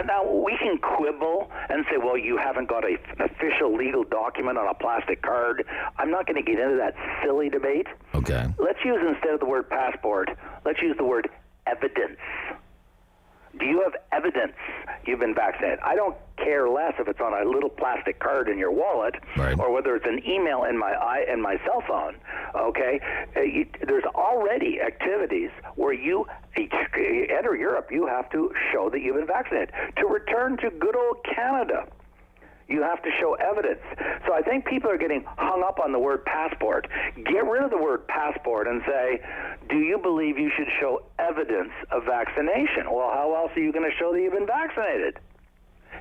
Now, we can quibble and say, well, you haven't got an official legal document on a plastic card. I'm not going to get into that silly debate. Okay. Let's use, instead of the word passport, let's use the word evidence. Do you have evidence you've been vaccinated? I don't care less if it's on a little plastic card in your wallet, or whether it's an email in my cell phone. Okay, there's already activities where you enter Europe. You have to show that you've been vaccinated to return to good old Canada. You have to show evidence. So I think people are getting hung up on the word passport. Get rid of the word passport and say, do you believe you should show evidence of vaccination? Well, how else are you going to show that you've been vaccinated?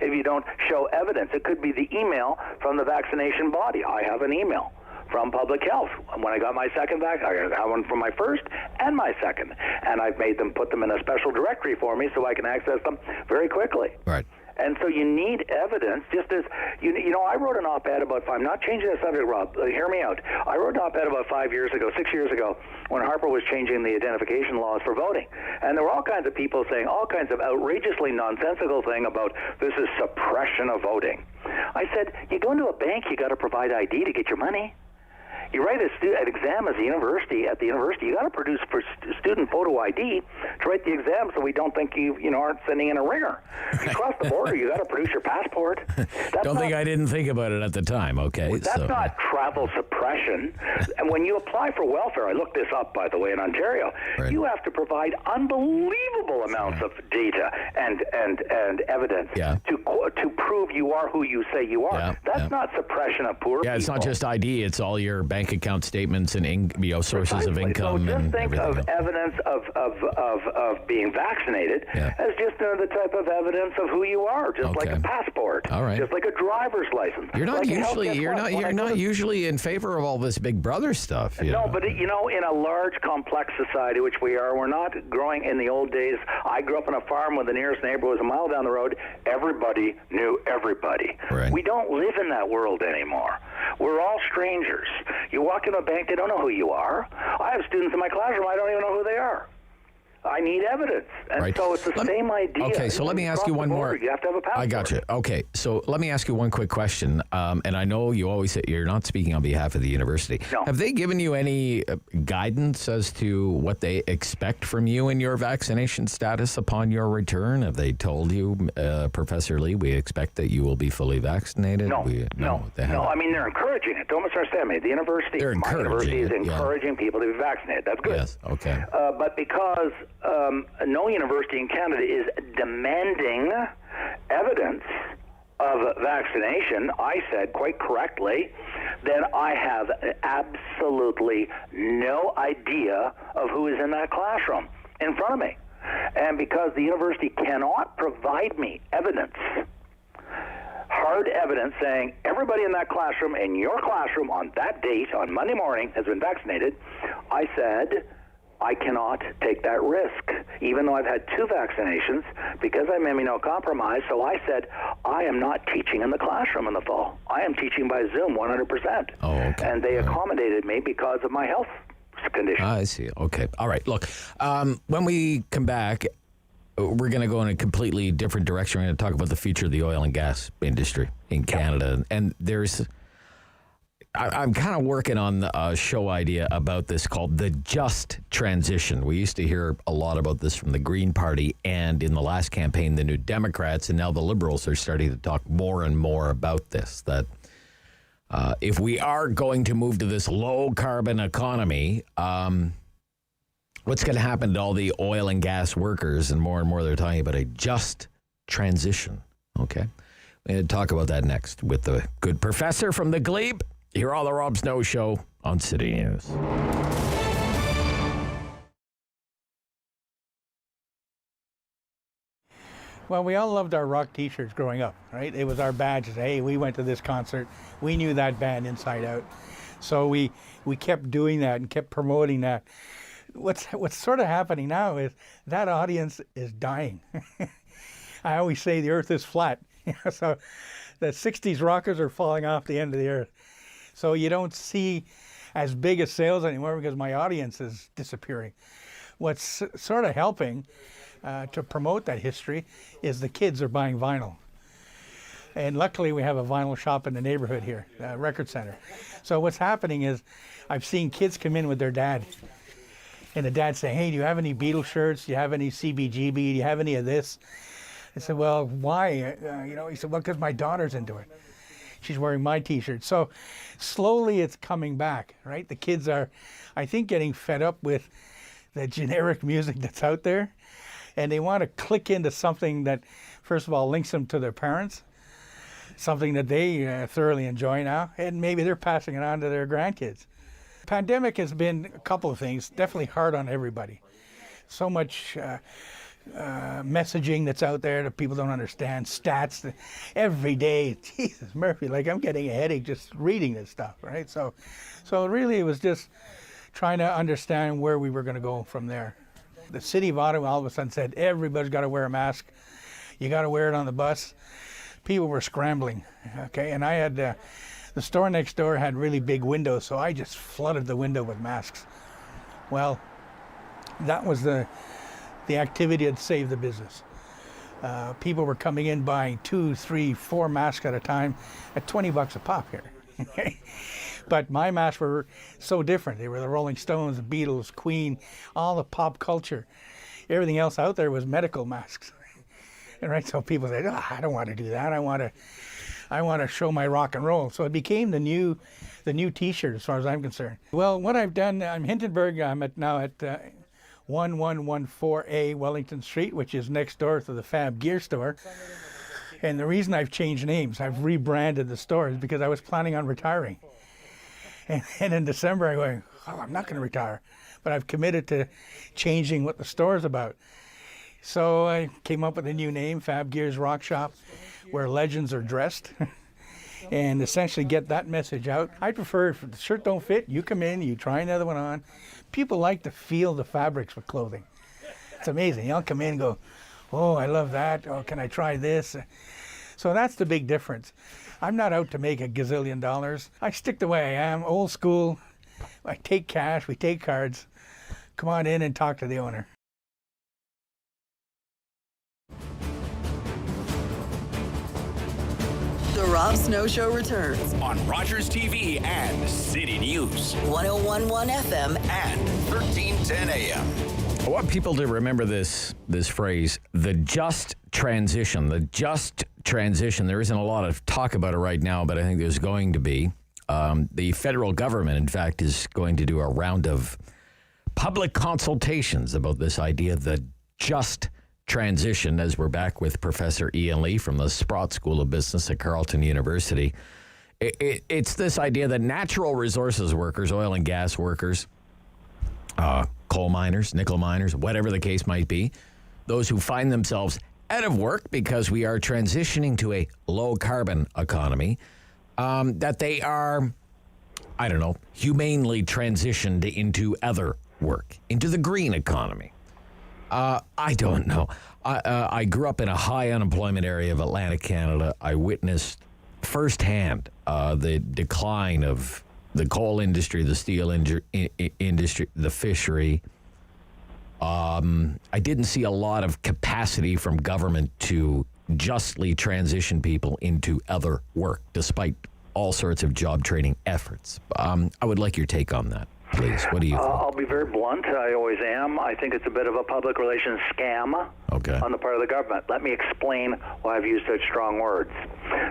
If you don't show evidence, it could be the email from the vaccination body. I have an email from Public Health. When I got my second vaccine, I got one from my first and my second. And I've made them put them in a special directory for me so I can access them very quickly. Right. And so you need evidence, just as, I wrote an op-ed about, I'm not changing the subject, Rob, hear me out. I wrote an op-ed about 6 years ago, when Harper was changing the identification laws for voting. And there were all kinds of people saying all kinds of outrageously nonsensical thing about this is suppression of voting. I said, you go into a bank, you got to provide ID to get your money. You write an exam at the university, you got to produce for student photo ID to write the exam, so we don't think you aren't sending in a ringer. You cross the border, you got to produce your passport. I didn't think about it at the time. Okay, that's not travel suppression. And when you apply for welfare, I looked this up, by the way, in Ontario, you have to provide unbelievable amounts of data and evidence to prove you are who you say you are. That's not suppression of poor people. It's not just ID; it's all your bank account statements and sources of income. So just think of else. Evidence of being vaccinated as just the type of evidence of who you are, just like a passport, all right, just like a driver's license. You're not usually in favor of all this Big Brother stuff. No, but in a large, complex society, which we are, we're not growing. In the old days, I grew up on a farm where the nearest neighbor was a mile down the road. Everybody knew everybody. Right. We don't live in that world anymore. We're all strangers. You walk in a bank, they don't know who you are. I have students in my classroom, I don't even know who they are. I need evidence. And so it's the same idea. Okay, so let me ask you one more. You have to have a passport. I got you. Okay, so let me ask you one quick question. And I know you always say you're not speaking on behalf of the university. No. Have they given you any guidance as to what they expect from you in your vaccination status upon your return? Have they told you, Professor Lee, we expect that you will be fully vaccinated? No. I mean, they're encouraging it. Don't misunderstand me. The university, my university is encouraging people to be vaccinated. That's good. Yes, okay. But because no university in Canada is demanding evidence of vaccination, I said quite correctly, then I have absolutely no idea of who is in that classroom in front of me. And because the university cannot provide me evidence, hard evidence saying everybody in that classroom, in your classroom on that date, on Monday morning, has been vaccinated, I said, I cannot take that risk, even though I've had 2 vaccinations, because I'm immunocompromised. So I said, I am not teaching in the classroom in the fall. I am teaching by Zoom 100%. Oh, okay. And they accommodated me because of my health condition. I see. Okay. All right. Look, when we come back, we're going to go in a completely different direction. We're going to talk about the future of the oil and gas industry in Canada. And I'm kind of working on a show idea about this called the just transition. We used to hear a lot about this from the Green Party, and in the last campaign, the New Democrats, and now the Liberals are starting to talk more and more about this, that if we are going to move to this low-carbon economy, what's going to happen to all the oil and gas workers? And more they're talking about a just transition. Okay? We're going to talk about that next with the good professor from the Glebe. Here on the Rob Snow Show on City News. Well, we all loved our rock T-shirts growing up, right? It was our badge. Hey, we went to this concert. We knew that band inside out. So we kept doing that and kept promoting that. What's sort of happening now is that audience is dying. I always say the earth is flat. So the 60s rockers are falling off the end of the earth. So you don't see as big a sales anymore because my audience is disappearing. What's sort of helping to promote that history is the kids are buying vinyl. And luckily we have a vinyl shop in the neighborhood here, a record center. So what's happening is I've seen kids come in with their dad. And the dad say, hey, do you have any Beatles shirts? Do you have any CBGB? Do you have any of this? I said, well, why? He said, well, because my daughter's into it. She's wearing my T-shirt. So slowly it's coming back, right? The kids are, I think, getting fed up with the generic music that's out there. And they want to click into something that, first of all, links them to their parents, something that they thoroughly enjoy now, and maybe they're passing it on to their grandkids. Pandemic has been a couple of things, definitely hard on everybody. So much messaging that's out there that people don't understand, stats every day. Jesus, Murphy, like I'm getting a headache just reading this stuff, right? So really it was just trying to understand where we were going to go from there. The city of Ottawa all of a sudden said, everybody's got to wear a mask. You got to wear it on the bus. People were scrambling, okay? And I had, the store next door had really big windows, so I just flooded the window with masks. Well, that was the activity that saved the business. People were coming in buying 2, 3, 4 masks at a time at $20 a pop here. But my masks were so different. They were the Rolling Stones, the Beatles, Queen, all the pop culture. Everything else out there was medical masks. And right, so people said, oh, I don't want to do that. I want to show my rock and roll. So it became the new T-shirt as far as I'm concerned. Well, what I've done, I'm Hindenburg. I'm now at 1114A Wellington Street, which is next door to the Fab Gear store. And the reason I've changed names, I've rebranded the store, is because I was planning on retiring. And in December, I go, oh, I'm not going to retire. But I've committed to changing what the store is about. So I came up with a new name, Fab Gear's Rock Shop, where legends are dressed. And essentially get that message out. I prefer, if the shirt don't fit, you come in, you try another one on. People like to feel the fabrics with clothing. It's amazing. You'll come in and go, oh, I love that. Oh, can I try this? So that's the big difference. I'm not out to make a gazillion dollars. I stick the way I am, old school. I take cash, we take cards. Come on in and talk to the owner. The Rob Snow Show returns on Rogers TV and City News. 101.1 FM and 1310 AM. I want people to remember this phrase, the just transition. The just transition. There isn't a lot of talk about it right now, but I think there's going to be. The federal government, in fact, is going to do a round of public consultations about this idea, the just transition, as we're back with Professor Ian Lee from the Sprott School of Business at Carleton University. It's this idea that natural resources workers, oil and gas workers, coal miners, nickel miners, whatever the case might be, those who find themselves out of work because we are transitioning to a low-carbon economy, that they are, I don't know, humanely transitioned into other work, into the green economy. I don't know. I grew up in a high unemployment area of Atlantic Canada. I witnessed firsthand the decline of the coal industry, the steel industry, the fishery. I didn't see a lot of capacity from government to justly transition people into other work, despite all sorts of job training efforts. I would like your take on that, please. What do you think? I'll be very blunt. I always am. I think it's a bit of a public relations scam on the part of the government. Let me explain why I've used such strong words.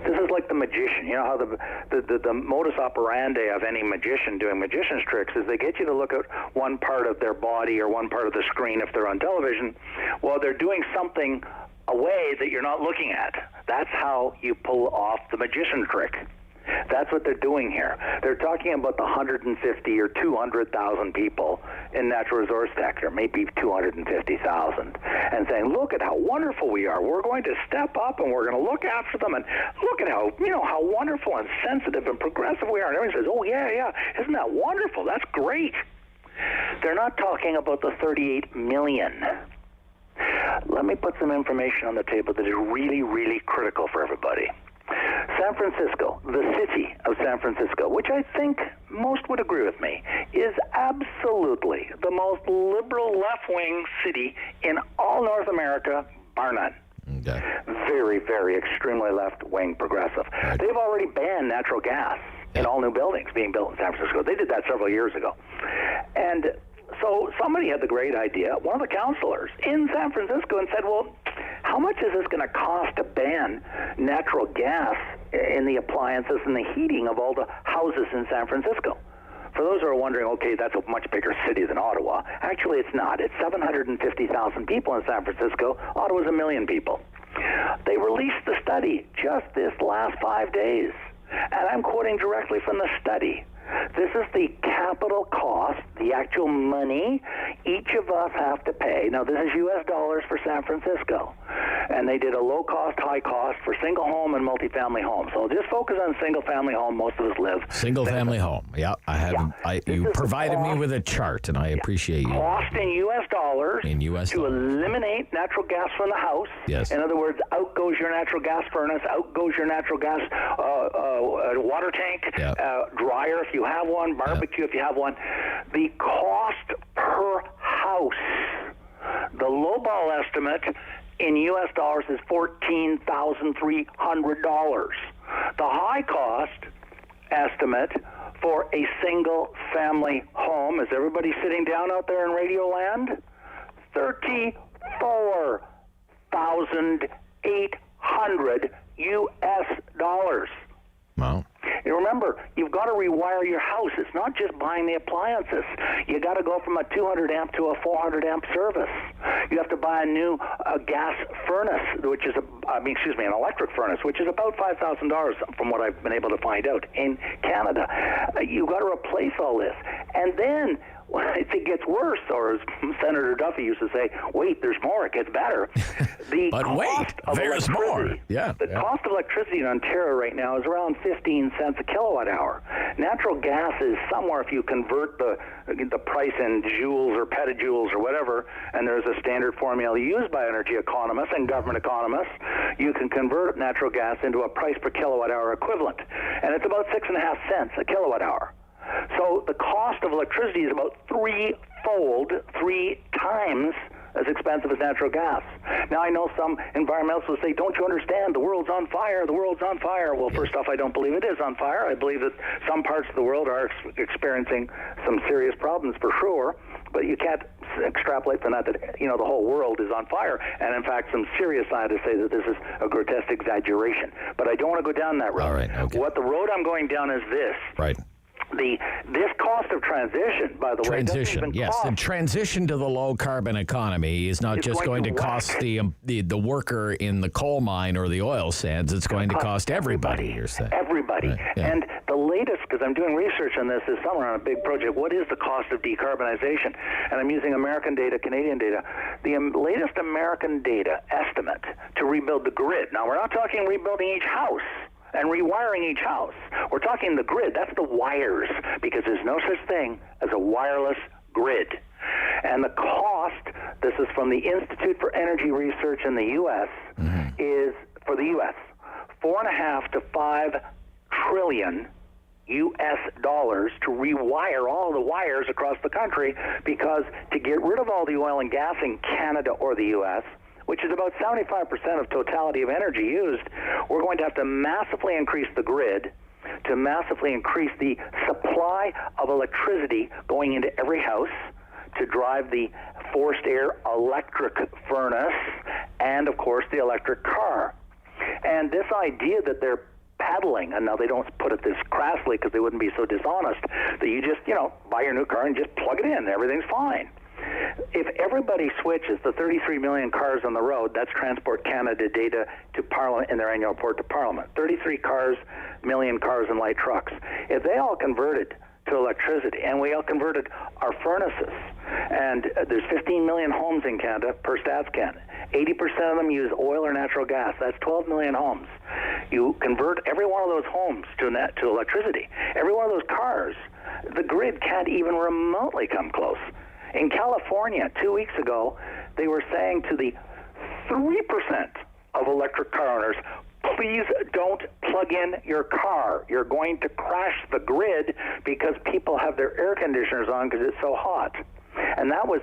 This is like the magician. You know how the modus operandi of any magician doing magician's tricks is they get you to look at one part of their body or one part of the screen if they're on television while they're doing something away that you're not looking at. That's how you pull off the magician trick. That's what they're doing here. They're talking about the 150 or 200,000 people in natural resource sector, maybe 250,000, and saying, look at how wonderful we are. We're going to step up and we're going to look after them, and look at how, how wonderful and sensitive and progressive we are. And everyone says, oh, yeah, isn't that wonderful? That's great. They're not talking about the 38 million. Let me put some information on the table that is really, really critical for everybody. San Francisco, the city of San Francisco, which I think most would agree with me, is absolutely the most liberal left-wing city in all North America, bar none. Okay. Very, very extremely left-wing progressive. Right. They've already banned natural gas in all new buildings being built in San Francisco. They did that several years ago. And so somebody had the great idea, one of the councillors in San Francisco, and said, well, how much is this going to cost to ban natural gas in the appliances and the heating of all the houses in San Francisco? For those who are wondering, okay, that's a much bigger city than Ottawa. Actually, it's not. It's 750,000 people in San Francisco. Ottawa's 1 million people. They released the study just this last 5 days. And I'm quoting directly from the study. This is the capital cost, the actual money each of us have to pay. Now, this is U.S. dollars for San Francisco. And they did a low-cost, high-cost for single-home and multifamily homes. So just focus on single-family home. Most of us live. Single-family home. Yeah, I have. You provided me with a chart, and I appreciate you. Cost in U.S. dollars to eliminate natural gas from the house. Yes. In other words, out goes your natural gas furnace, out goes your natural gas water tank, dryer if you have one, barbecue if you have one. The cost per house, the lowball estimate in U.S. dollars is $14,300. The high cost estimate for a single family home, is everybody sitting down out there in Radio Land? $34,800 U.S. dollars. Wow. And remember, you've got to rewire your house. It's not just buying the appliances. You got to go from a 200 amp to a 400 amp service. You have to buy a new gas furnace, which is an electric furnace, which is about $5,000 from what I've been able to find out in Canada. You've got to replace all this. And then it gets worse, or as Senator Duffy used to say, wait, there's more, it gets better. But wait, there's more. The cost of electricity in Ontario right now is around 15 cents a kilowatt hour. Natural gas is somewhere, if you convert the price in joules or petajoules or whatever, and there's a standard formula used by energy economists and government economists, you can convert natural gas into a price per kilowatt hour equivalent. And it's about 6.5 cents a kilowatt hour. So the cost of electricity is about 3 times as expensive as natural gas. Now, I know some environmentalists will say, don't you understand, the world's on fire, the world's on fire. Well, first off, I don't believe it is on fire. I believe that some parts of the world are experiencing some serious problems for sure, but you can't extrapolate from that the whole world is on fire. And in fact, some serious scientists say that this is a grotesque exaggeration. But I don't want to go down that road. All right, okay. What the road I'm going down is this. Right. This cost of transition, by the way, doesn't even cost. The transition to the low carbon economy is not just going to cost the worker in the coal mine or the oil sands. It's going to cost everybody. You're saying everybody. Right, yeah. And the latest, because I'm doing research on this summer on a big project. What is the cost of decarbonization? And I'm using American data, Canadian data. The latest American data estimate to rebuild the grid. Now, we're not talking rebuilding each house and rewiring each house. We're talking the grid. That's the wires, because there's no such thing as a wireless grid. And the cost, this is from the Institute for Energy Research in the U.S., is, for the U.S., $4.5 to $5 trillion U.S. dollars to rewire all the wires across the country, because to get rid of all the oil and gas in Canada or the U.S., which is about 75% of totality of energy used, we're going to have to massively increase the grid to massively increase the supply of electricity going into every house to drive the forced air electric furnace and, of course, the electric car. And this idea that they're peddling, and now they don't put it this crassly because they wouldn't be so dishonest, that you just, buy your new car and just plug it in, everything's fine. If everybody switches the 33 million cars on the road, that's Transport Canada data to Parliament in their annual report to Parliament, 33 million cars and light trucks. If they all converted to electricity, and we all converted our furnaces, and there's 15 million homes in Canada per StatsCan. 80% of them use oil or natural gas. That's 12 million homes. You convert every one of those homes to electricity. Every one of those cars, the grid can't even remotely come close. In California, 2 weeks ago, they were saying to the 3% of electric car owners, please don't plug in your car. You're going to crash the grid because people have their air conditioners on because it's so hot. And that was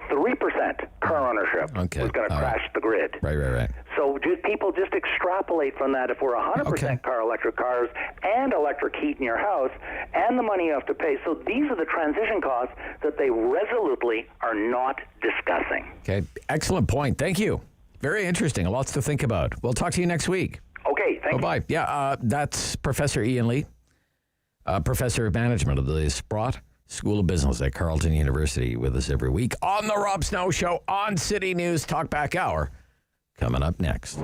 3% car ownership was going to crash the grid. Right. So people just extrapolate from that. If we're 100% electric cars and electric heat in your house and the money you have to pay. So these are the transition costs that they resolutely are not discussing. Okay, excellent point. Thank you. Very interesting. Lots to think about. We'll talk to you next week. Okay, thank you. Bye-bye. Yeah, that's Professor Ian Lee, Professor of Management of the Sprott School of Business at Carleton University, with us every week on The Rob Snow Show on City News Talkback Hour. Coming up next.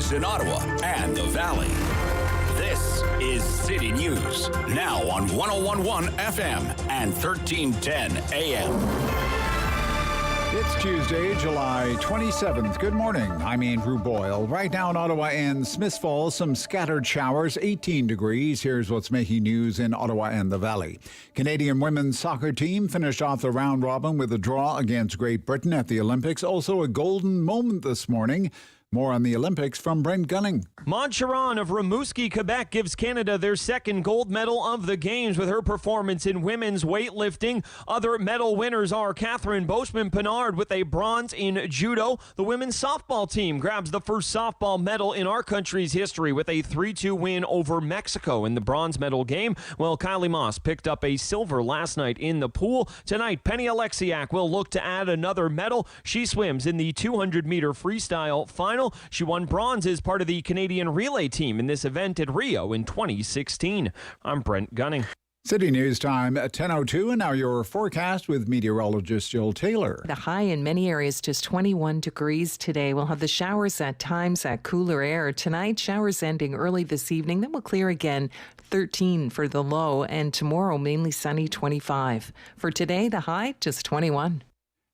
news in Ottawa and the Valley. This is City News, now on 101.1 FM and 1310 AM. It's Tuesday, July 27th. Good morning. I'm Andrew Boyle. Right now in Ottawa and Smiths Falls, some scattered showers, 18 degrees. Here's what's making news in Ottawa and the Valley. Canadian women's soccer team finished off the round robin with a draw against Great Britain at the Olympics. Also a golden moment this morning. More on the Olympics from Brent Gunning. Montcheron of Rimouski, Quebec gives Canada their second gold medal of the Games with her performance in women's weightlifting. Other medal winners are Catherine Boschman-Pinard with a bronze in judo. The women's softball team grabs the first softball medal in our country's history with a 3-2 win over Mexico in the bronze medal game. Well, Kylie Moss picked up a silver last night in the pool. Tonight, Penny Alexiak will look to add another medal. She swims in the 200-meter freestyle final. She won bronze as part of the Canadian relay team in this event at Rio in 2016. I'm Brent Gunning. City News time at 10:02, and now your forecast with meteorologist Jill Taylor. The high in many areas just 21 degrees today. We'll have the showers at times, at cooler air. Tonight, showers ending early this evening. Then we'll clear again, 13 for the low, and tomorrow mainly sunny, 25. For today, the high just 21.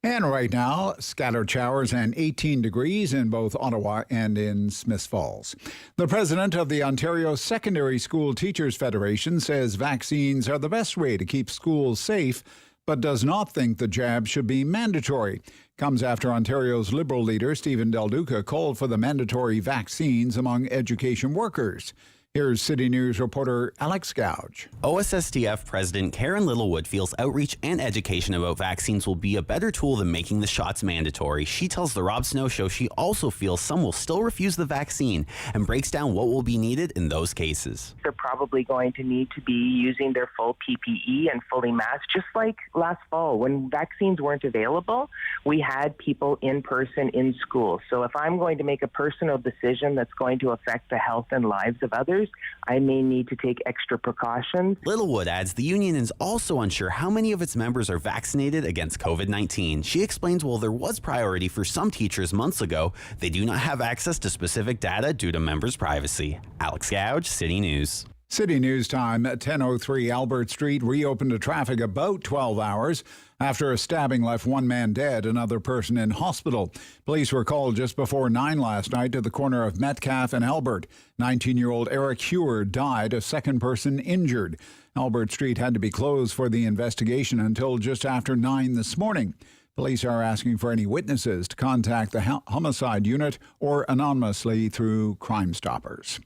And right now, scattered showers and 18 degrees in both Ottawa and in Smiths Falls. The president of the Ontario Secondary School Teachers Federation says vaccines are the best way to keep schools safe, but does not think the jab should be mandatory. Comes after Ontario's Liberal leader, Stephen Del Duca, called for the mandatory vaccines among education workers. Here's City News reporter Alex Gouge. OSSTF President Karen Littlewood feels outreach and education about vaccines will be a better tool than making the shots mandatory. She tells the Rob Snow Show she also feels some will still refuse the vaccine and breaks down what will be needed in those cases. They're probably going to need to be using their full PPE and fully masked, just like last fall when vaccines weren't available. We had people in person in school. So if I'm going to make a personal decision that's going to affect the health and lives of others, I may need to take extra precautions. Littlewood adds the union is also unsure how many of its members are vaccinated against COVID-19. She explains while there was priority for some teachers months ago, they do not have access to specific data due to members' privacy. Alex Gouge, City News. City News time at 10:03. Albert Street reopened to traffic about 12 hours after a stabbing left one man dead, another person in hospital. Police were called just before 9 last night to the corner of Metcalfe and Albert. 19-year-old Eric Hewer died, a second person injured. Albert Street had to be closed for the investigation until just after 9 this morning. Police are asking for any witnesses to contact the homicide unit or anonymously through Crime Stoppers.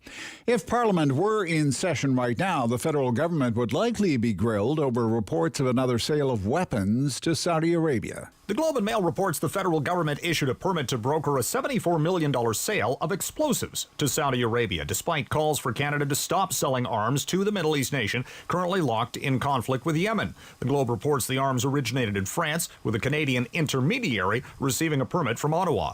If Parliament were in session right now, the federal government would likely be grilled over reports of another sale of weapons to Saudi Arabia. The Globe and Mail reports the federal government issued a permit to broker a $74 million sale of explosives to Saudi Arabia, despite calls for Canada to stop selling arms to the Middle East nation currently locked in conflict with Yemen. The Globe reports the arms originated in France, with a Canadian intermediary receiving a permit from Ottawa.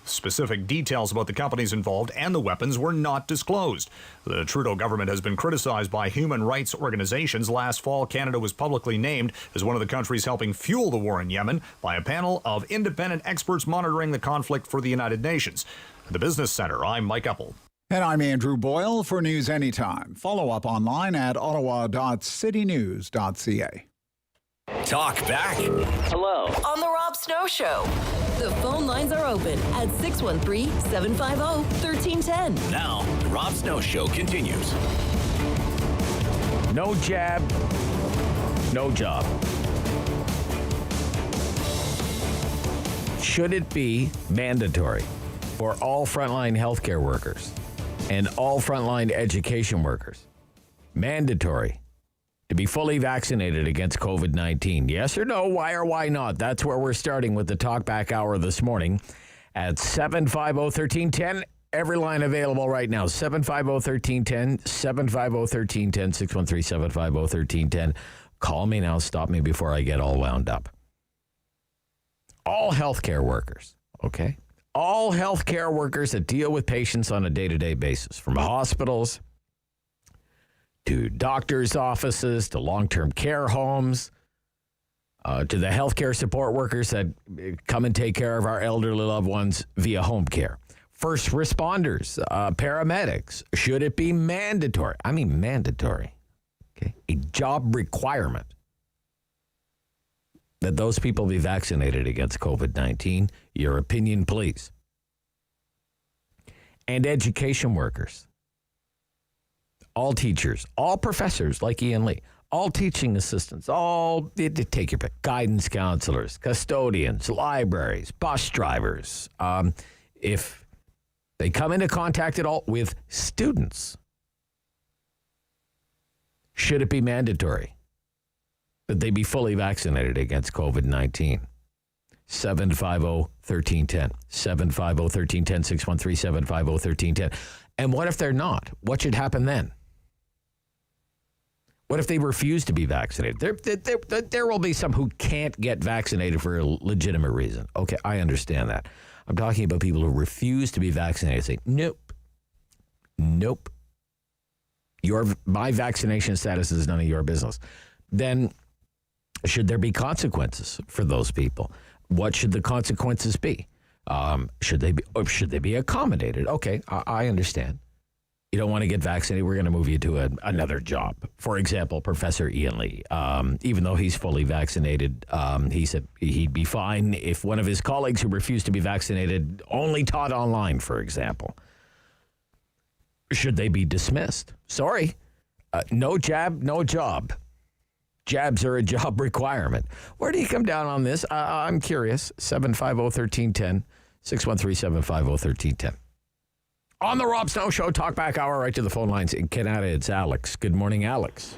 Specific details about the companies involved and the weapons were not disclosed. The Trudeau government has been criticized by human rights organizations. Last fall, Canada was publicly named as one of the countries helping fuel the war in Yemen by a panel of independent experts monitoring the conflict for the United Nations. At the Business Center, I'm Mike Eppel. And I'm Andrew Boyle for News Anytime. Follow up online at ottawa.citynews.ca. Talk back. Hello. On the Rob Snow Show. The phone lines are open at 613-750-1310. Now, the Rob Snow Show continues. No jab, no job. Should it be mandatory for all frontline healthcare workers and all frontline education workers? Mandatory to be fully vaccinated against COVID-19. Yes or no? Why or why not? That's where we're starting with the Talkback Hour this morning at 750-1310. Every line available right now. 750-1310, 750-1310, 613-750-1310. Call me now. Stop me before I get all wound up. All healthcare workers, okay? All healthcare workers that deal with patients on a day-to-day basis, from hospitals to doctors' offices, to long-term care homes, to the healthcare support workers that come and take care of our elderly loved ones via home care. First responders, paramedics, should it be mandatory? I mean mandatory. Okay, a job requirement that those people be vaccinated against COVID-19. Your opinion, please. And education workers, all teachers, all professors like Ian Lee, all teaching assistants, all, take your pick, guidance counselors, custodians, libraries, bus drivers. If they come into contact at all with students, should it be mandatory that they be fully vaccinated against COVID-19? 750-1310. 750-1310, 613-750-1310. And what if they're not? What should happen then? What if they refuse to be vaccinated? There will be some who can't get vaccinated for a legitimate reason. Okay, I understand that. I'm talking about people who refuse to be vaccinated. Say, nope. My vaccination status is none of your business. Then should there be consequences for those people? What should the consequences be? Should they be accommodated? Okay, I understand. You don't want to get vaccinated, we're going to move you to another job. For example, Professor Ian Lee, even though he's fully vaccinated, he said he'd be fine if one of his colleagues who refused to be vaccinated only taught online, for example. Should they be dismissed? Sorry, no jab, no job. Jabs are a job requirement. Where do you come down on this? I'm curious. 750-1310, 613-750-1310. On the Rob Snow Show, Talkback Hour, right to the phone lines in Canada. It's Alex. Good morning, Alex.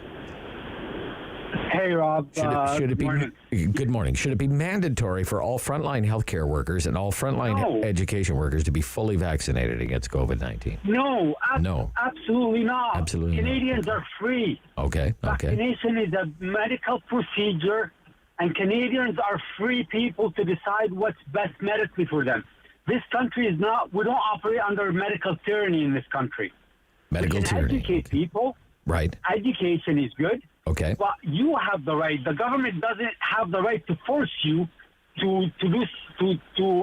Hey, Rob. Should it be? Morning. Good morning. Should it be mandatory for all frontline healthcare workers and all frontline education workers to be fully vaccinated against COVID-19? No. No. Absolutely not. Absolutely Canadians not. are free. Okay. Vaccination is a medical procedure, and Canadians are free people to decide what's best medically for them. This country is not, we don't operate under medical tyranny in this country. Medical we can tyranny. Educate people. Right. Education is good. Okay. But you have the right. The government doesn't have the right to force you to go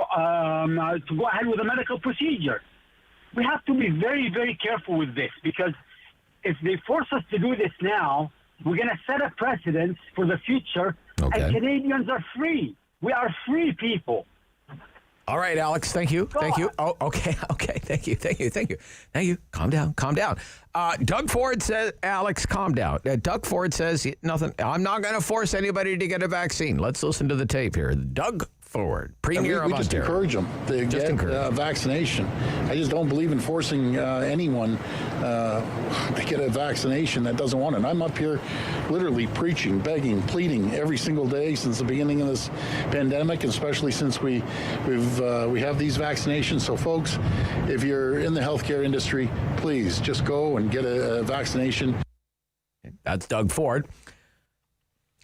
ahead with a medical procedure. We have to be very, very careful with this, because if they force us to do this now, we're going to set a precedent for the future. Okay. And Canadians are free. We are free people. All right, Alex. Thank you. Thank you. Oh, okay. Thank you. Calm down. Doug Ford says, Alex, calm down. Doug Ford says nothing. I'm not going to force anybody to get a vaccine. Let's listen to the tape here. Doug Ford, Premier of Ontario. We just encourage them to get vaccination. I just don't believe in forcing anyone to get a vaccination that doesn't want it. And I'm up here literally preaching, begging, pleading every single day since the beginning of this pandemic, especially since we have these vaccinations. So, folks, if you're in the healthcare industry, please just go and get a vaccination. That's Doug Ford.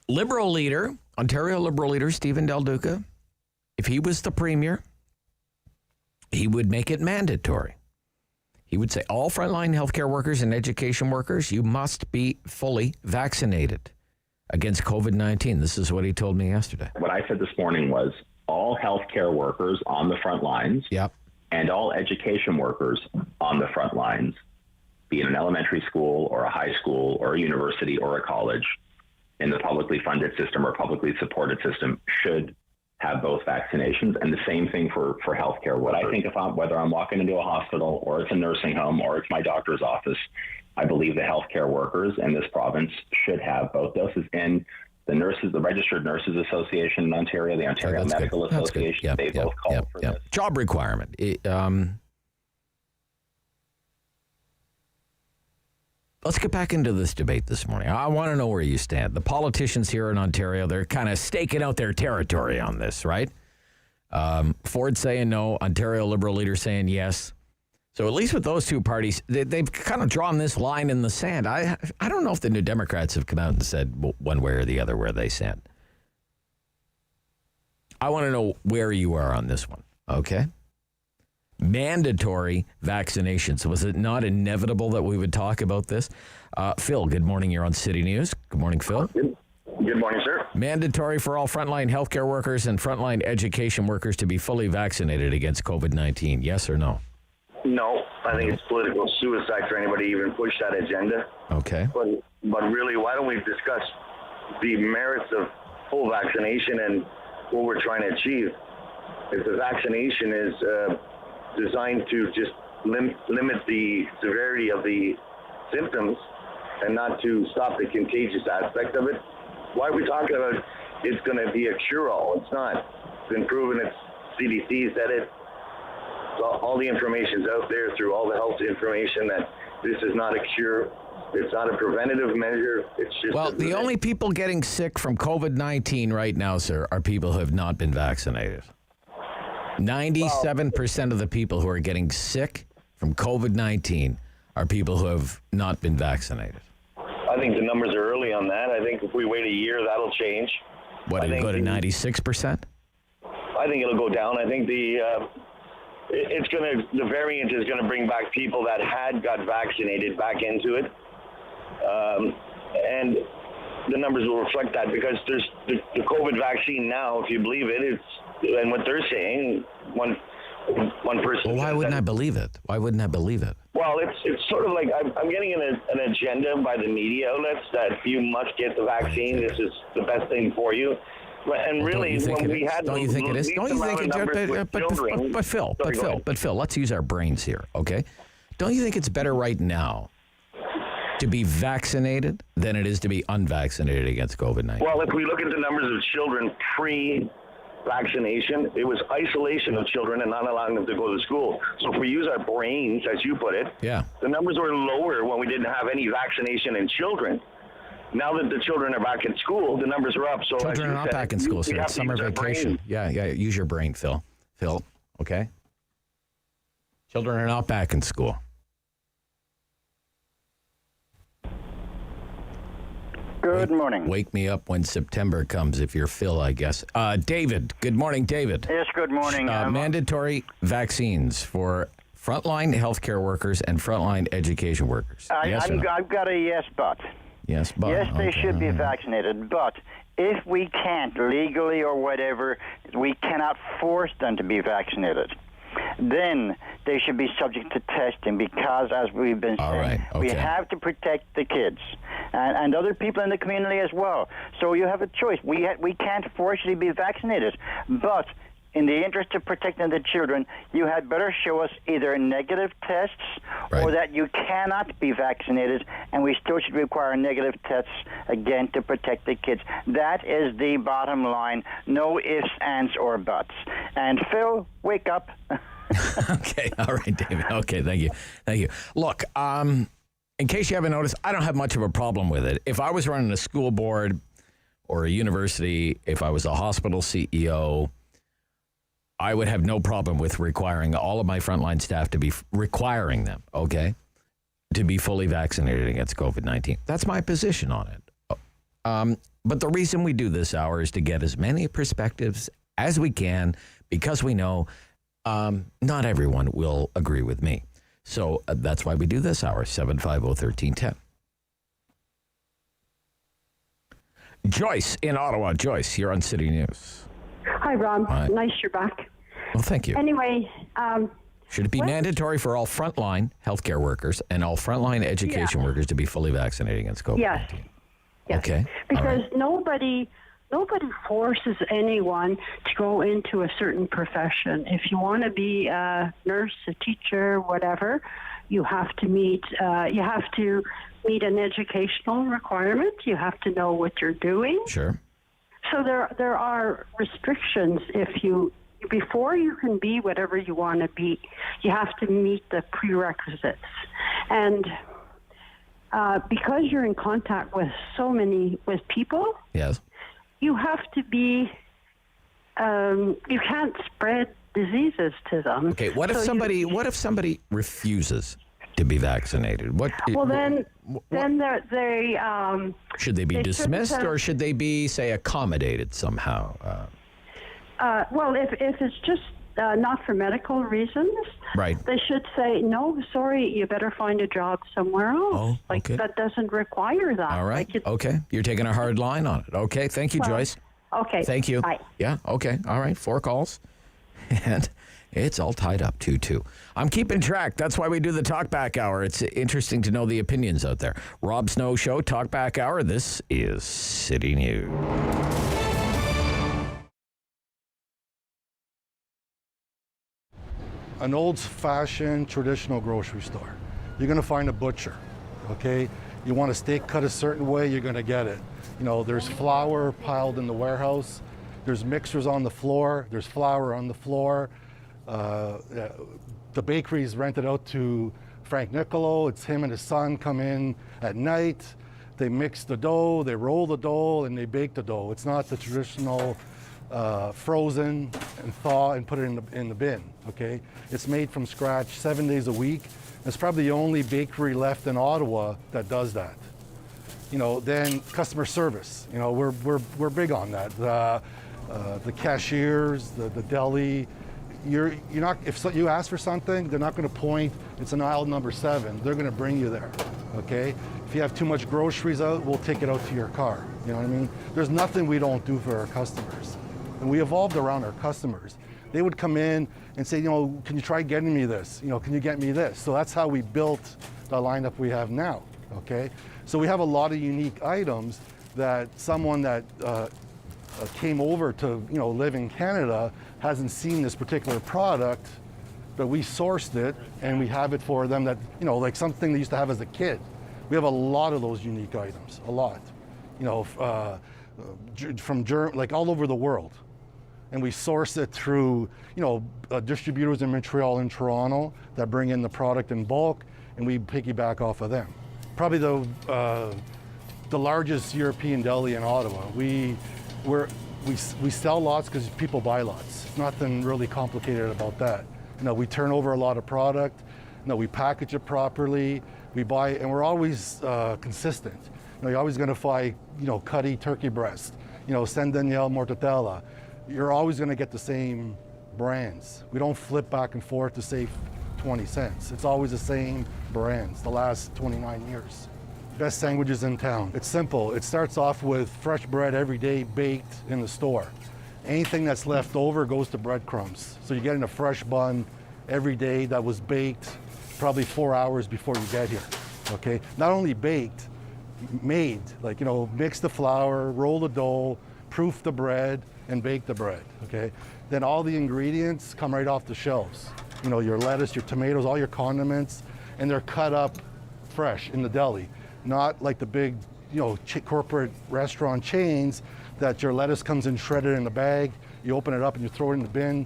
Liberal leader, Ontario Liberal leader Stephen Del Duca, if he was the premier, he would make it mandatory. He would say, all frontline healthcare workers and education workers, you must be fully vaccinated against COVID-19. This is what he told me yesterday. What I said this morning was all healthcare workers on the front lines and all education workers on the front lines, be it an elementary school or a high school or a university or a college in the publicly funded system or publicly supported system, should have both vaccinations. And the same thing for healthcare. What I think, whether I'm walking into a hospital or it's a nursing home or it's my doctor's office, I believe the healthcare workers in this province should have both doses. And the Registered Nurses Association in Ontario, the Ontario Medical Association, they both called for this. Job requirement. Let's get back into this debate this morning. I want to know where you stand. The politicians here in Ontario, they're kind of staking out their territory on this, right? Ford saying no, Ontario Liberal leader saying yes. So at least with those two parties, they've kind of drawn this line in the sand. I don't know if the New Democrats have come out and said one way or the other where they stand. I want to know where you are on this one, okay? Mandatory vaccinations. Was it not inevitable that we would talk about this? Phil, good morning. You're on City News. Good morning, Phil. Good morning, sir. Mandatory for all frontline healthcare workers and frontline education workers to be fully vaccinated against COVID-19. Yes or no? No, I think it's political suicide for anybody to even push that agenda. Okay. But really, why don't we discuss the merits of full vaccination and what we're trying to achieve? If the vaccination is designed to just limit the severity of the symptoms and not to stop the contagious aspect of it, why are we talking about it's going to be a cure-all? It's not. It's been proven. It's CDC said it. So all the information's out there through all the health information that this is not a cure. It's not a preventative measure. It's just... Well, the only people getting sick from COVID-19 right now, sir, are people who have not been vaccinated. 97% of the people who are getting sick from COVID-19 are people who have not been vaccinated. I think the numbers are early on that. I think if we wait a year, that'll change. What, it'll go to 96%? I think it'll go down. I think the variant is going to bring back people that had got vaccinated back into it. And the numbers will reflect that because there's the COVID vaccine now, if you believe it, and what they're saying, one person. Well, why wouldn't I believe it? Why wouldn't I believe it? Well, it's sort of like I'm getting an agenda by the media outlets that you must get the vaccine. This is the best thing for you. And really, when we had don't you think it is? Don't you think it? But Phil, let's use our brains here, okay? Don't you think it's better right now to be vaccinated than it is to be unvaccinated against COVID-19? Well, if we look at the numbers of children pre-vaccination, it was isolation of children and not allowing them to go to school. So if we use our brains, as you put it, the numbers were lower when we didn't have any vaccination in children. Now that the children are back in school, the numbers are up. So children are not back in school, sir. It's summer vacation. Yeah. Use your brain, Phil. Okay? Children are not back in school. Good morning. Wake me up when September comes if you're Phil, I guess. David. Good morning, David. Yes, good morning. Mandatory vaccines for frontline healthcare workers and frontline education workers. Yes or no? I've got a yes, but. Yes, but. Yes, they should be vaccinated, but if we can't legally or whatever, we cannot force them to be vaccinated. Then they should be subject to testing because, as we've been saying, we have to protect the kids and other people in the community as well. So you have a choice. We can't force you to be vaccinated, but in the interest of protecting the children, you had better show us either negative tests or that you cannot be vaccinated, and we still should require negative tests, again, to protect the kids. That is the bottom line. No ifs, ands, or buts. And Phil, wake up. Okay, all right, David. Okay, thank you. Look, in case you haven't noticed, I don't have much of a problem with it. If I was running a school board or a university, if I was a hospital CEO, I would have no problem with requiring all of my frontline staff to be requiring them, to be fully vaccinated against COVID-19. That's my position on it. But the reason we do this hour is to get as many perspectives as we can because we know not everyone will agree with me. So that's why we do this hour, 750-1310. Joyce in Ottawa. Joyce, you're on City News. Hi, Rob. Hi. Nice you're back. Well, thank you. Anyway, should it be mandatory for all frontline healthcare workers and all frontline education workers to be fully vaccinated against COVID-19? Yes. Okay. Because nobody forces anyone to go into a certain profession. If you want to be a nurse, a teacher, whatever, you have to meet an educational requirement. You have to know what you're doing. Sure. So there are restrictions. Before you can be whatever you want to be, you have to meet the prerequisites. And because you're in contact with with people, yes, you have to be. You can't spread diseases to them. Okay. What if somebody refuses to be vaccinated? Then they should they be dismissed or should they be, say, accommodated somehow? Well, if it's just not for medical reasons, they should say, no, sorry, you better find a job somewhere else. That doesn't require that. All right. Okay. You're taking a hard line on it. Okay. Thank you, Joyce. Okay. Thank you. Bye. Yeah. Okay. All right. 4 calls. It's all tied up, too. I'm keeping track. That's why we do the Talkback Hour. It's interesting to know the opinions out there. Rob Snow Show, Talkback Hour. This is City News. An old-fashioned traditional grocery store. You're going to find a butcher, okay? You want a steak cut a certain way, you're going to get it. You know, there's flour piled in the warehouse. There's mixers on the floor. There's flour on the floor. The bakery's rented out to Frank Nicolo. It's him and his son come in at night. They mix the dough, they roll the dough, and they bake the dough. It's not the traditional frozen and thaw and put it in the bin, okay? It's made from scratch 7 days a week. It's probably the only bakery left in Ottawa that does that. You know, then customer service. You know, we're big on that. The cashiers, the deli. You're not, if you ask for something, they're not going to point, it's an aisle number 7. They're going to bring you there, okay? If you have too much groceries out, we'll take it out to your car. You know what I mean? There's nothing we don't do for our customers. And we evolved around our customers. They would come in and say, you know, can you try getting me this? You know, can you get me this? So that's how we built the lineup we have now, okay? So we have a lot of unique items that someone that came over to, you know, live in Canada hasn't seen this particular product, but we sourced it and we have it for them that, you know, like something they used to have as a kid. We have a lot of those unique items, a lot, you know, from like all over the world. And we source it through, you know, distributors in Montreal and Toronto that bring in the product in bulk, and we piggyback off of them. Probably the largest European deli in Ottawa. We sell lots because people buy lots. Nothing really complicated about that. You know, we turn over a lot of product. You know, we package it properly. We buy, and we're always consistent. You know, you're always going to find, you know, Cuddy turkey breast, you know, San Daniel mortadella. You're always going to get the same brands. We don't flip back and forth to save 20 cents. It's always the same brands, the last 29 years. Best sandwiches in town. It's simple. It starts off with fresh bread every day baked in the store. Anything that's left over goes to breadcrumbs. So you're getting a fresh bun every day that was baked probably 4 hours before you get here, okay? Not only baked, made, like, you know, mix the flour, roll the dough, proof the bread, and bake the bread, okay? Then all the ingredients come right off the shelves. You know, your lettuce, your tomatoes, all your condiments, and they're cut up fresh in the deli. Not like the big, you know, corporate restaurant chains that your lettuce comes in shredded in a bag, you open it up and you throw it in the bin.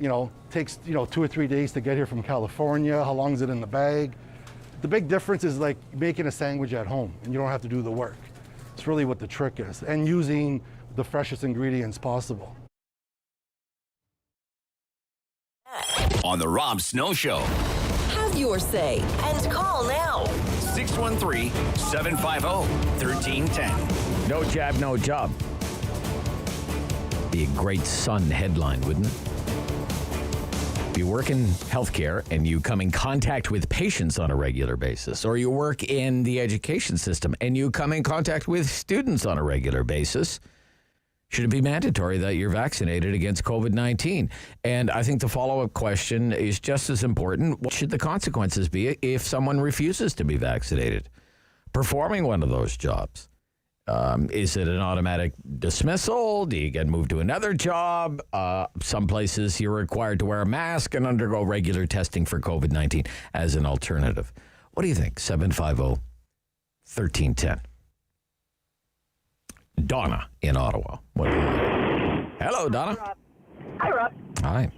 You know, takes, you know, 2 or 3 days to get here from California. How long is it in the bag? The big difference is like making a sandwich at home and you don't have to do the work. It's really what the trick is, and using the freshest ingredients possible. On the Rob Snow Show. Have your say and call now. 613-750-1310. No jab, no job. Be a great Sun headline, wouldn't it? If you work in healthcare and you come in contact with patients on a regular basis, or you work in the education system and you come in contact with students on a regular basis, should it be mandatory that you're vaccinated against COVID-19? And I think the follow-up question is just as important. What should the consequences be if someone refuses to be vaccinated performing one of those jobs? Is it an automatic dismissal? Do you get moved to another job? Some places you're required to wear a mask and undergo regular testing for COVID-19 as an alternative. What do you think? 750-1310. Donna in Ottawa. What do you think? Hello, Donna. Hi, Rob. Hi.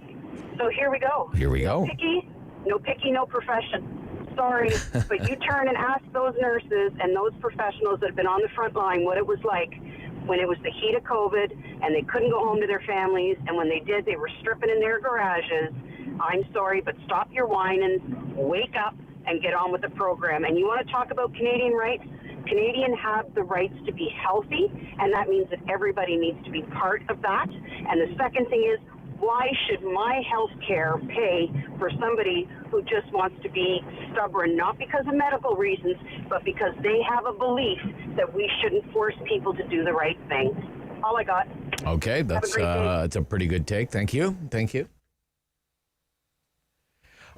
So here we go. Here we go. No picky, no profession. Sorry, but you turn and ask those nurses and those professionals that have been on the front line what it was like when it was the heat of COVID and they couldn't go home to their families, and when they did, they were stripping in their garages. I'm sorry, but stop your whining, wake up, and get on with the program. And you want to talk about Canadian rights? Canadians have the rights to be healthy, and that means that everybody needs to be part of that. And the second thing is, why should my health care pay for somebody who just wants to be stubborn, not because of medical reasons, but because they have a belief that we shouldn't force people to do the right thing? All I got. Okay, that's a pretty good take. Thank you. Thank you.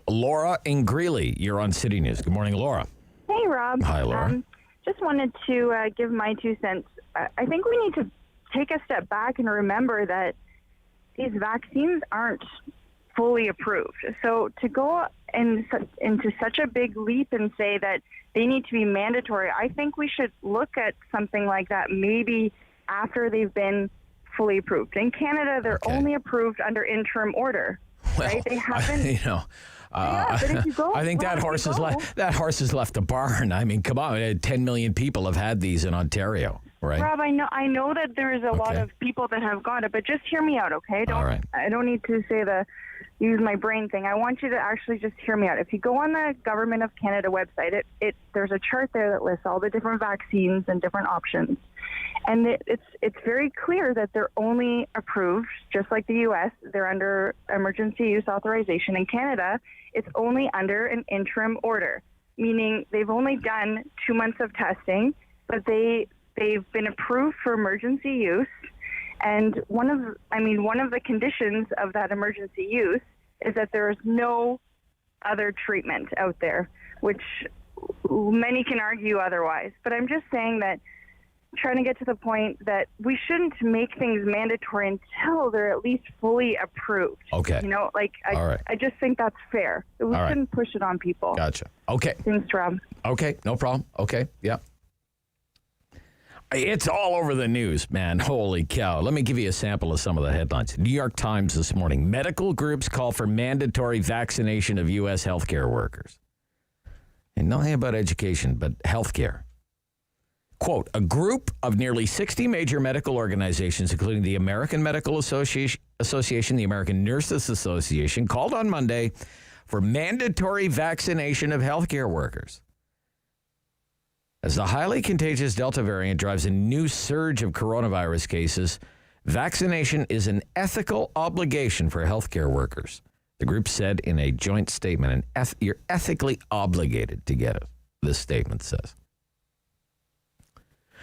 Laura in Greeley, you're on City News. Good morning, Laura. Hey, Rob. Hi, Laura. Just wanted to give my 2 cents. I think we need to take a step back and remember that these vaccines aren't fully approved. So to go into such a big leap and say that they need to be mandatory, I think we should look at something like that maybe after they've been fully approved. In Canada, they're only approved under interim order. Right? They haven't. But if you go, I think that horse has left the barn. I mean, come on, 10 million people have had these in Ontario, right? Rob, I know that there is a lot of people that have got it, but just hear me out, okay? I don't need to say use my brain thing. I want you to actually just hear me out. If you go on the Government of Canada website, there's a chart there that lists all the different vaccines and different options. And it's very clear that they're only approved, just like the U.S., they're under emergency use authorization. In Canada, it's only under an interim order, meaning they've only done 2 months of testing, but they've been approved for emergency use. And one of the conditions of that emergency use is that there is no other treatment out there, which many can argue otherwise. But I'm just saying that trying to get to the point that we shouldn't make things mandatory until they're at least fully approved. Okay. I just think that's fair. We shouldn't push it on people. Gotcha. Okay. Thanks, Rob. Okay, no problem. Okay, yeah. It's all over the news, man. Holy cow. Let me give you a sample of some of the headlines. New York Times this morning. Medical groups call for mandatory vaccination of U.S. healthcare workers. And nothing about education, but healthcare. Quote, a group of nearly 60 major medical organizations, including the American Medical Association, the American Nurses Association, called on Monday for mandatory vaccination of healthcare workers. As the highly contagious Delta variant drives a new surge of coronavirus cases, vaccination is an ethical obligation for healthcare workers. The group said in a joint statement, you're ethically obligated to get it, this statement says.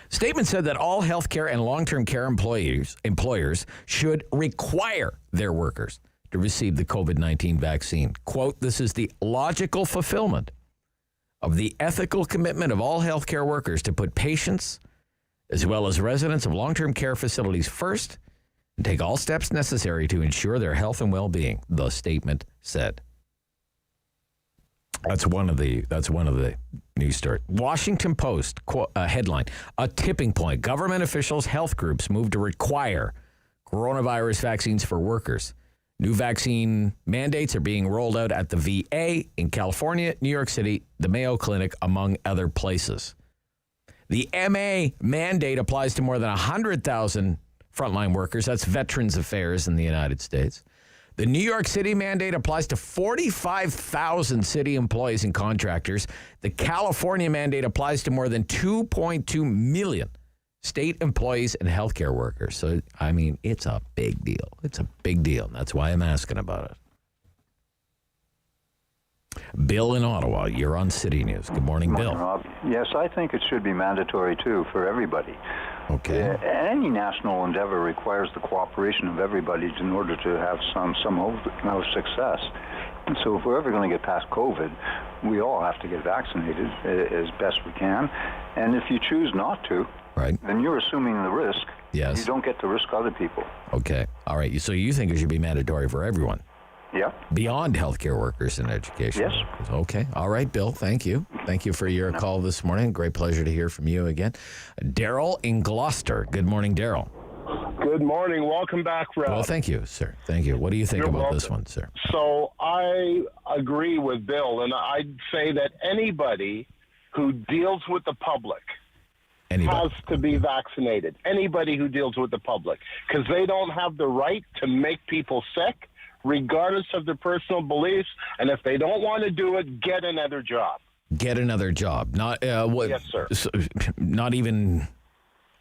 Statement said that all healthcare and long-term care employers should require their workers to receive the COVID-19 vaccine. Quote, this is the logical fulfillment of the ethical commitment of all healthcare workers to put patients as well as residents of long-term care facilities first and take all steps necessary to ensure their health and well-being, the statement said. That's one of the news stories. Washington Post headline: a tipping point. Government officials, health groups move to require coronavirus vaccines for workers. New vaccine mandates are being rolled out at the VA in California, New York City, the Mayo Clinic, among other places. The MA mandate applies to more than 100,000 frontline workers. That's Veterans Affairs in the United States. The New York City mandate applies to 45,000 city employees and contractors. The California mandate applies to more than 2.2 million state employees and healthcare workers. So, I mean, it's a big deal. It's a big deal. And that's why I'm asking about it. Bill in Ottawa, you're on City News. Good morning, Bill. Rob. Yes, I think it should be mandatory, too, for everybody. Okay. Any national endeavor requires the cooperation of everybody in order to have some hope of success. And so if we're ever going to get past COVID, we all have to get vaccinated as best we can. And if you choose not to, then you're assuming the risk. Yes. You don't get to risk other people. Okay. All right. So you think it should be mandatory for everyone? Yeah. Beyond healthcare workers and education. Yes. Okay. All right, Bill. Thank you. Thank you for your call this morning. Great pleasure to hear from you again. Daryl in Gloucester. Good morning, Daryl. Good morning. Welcome back, Rob. Well, thank you, sir. Thank you. What do you think about this one, sir? So I agree with Bill, and I'd say that anybody who deals with the public has to be vaccinated. Anybody who deals with the public, because they don't have the right to make people sick, regardless of their personal beliefs. And if they don't want to do it, get another job. Get another job. Not yes, sir. Not even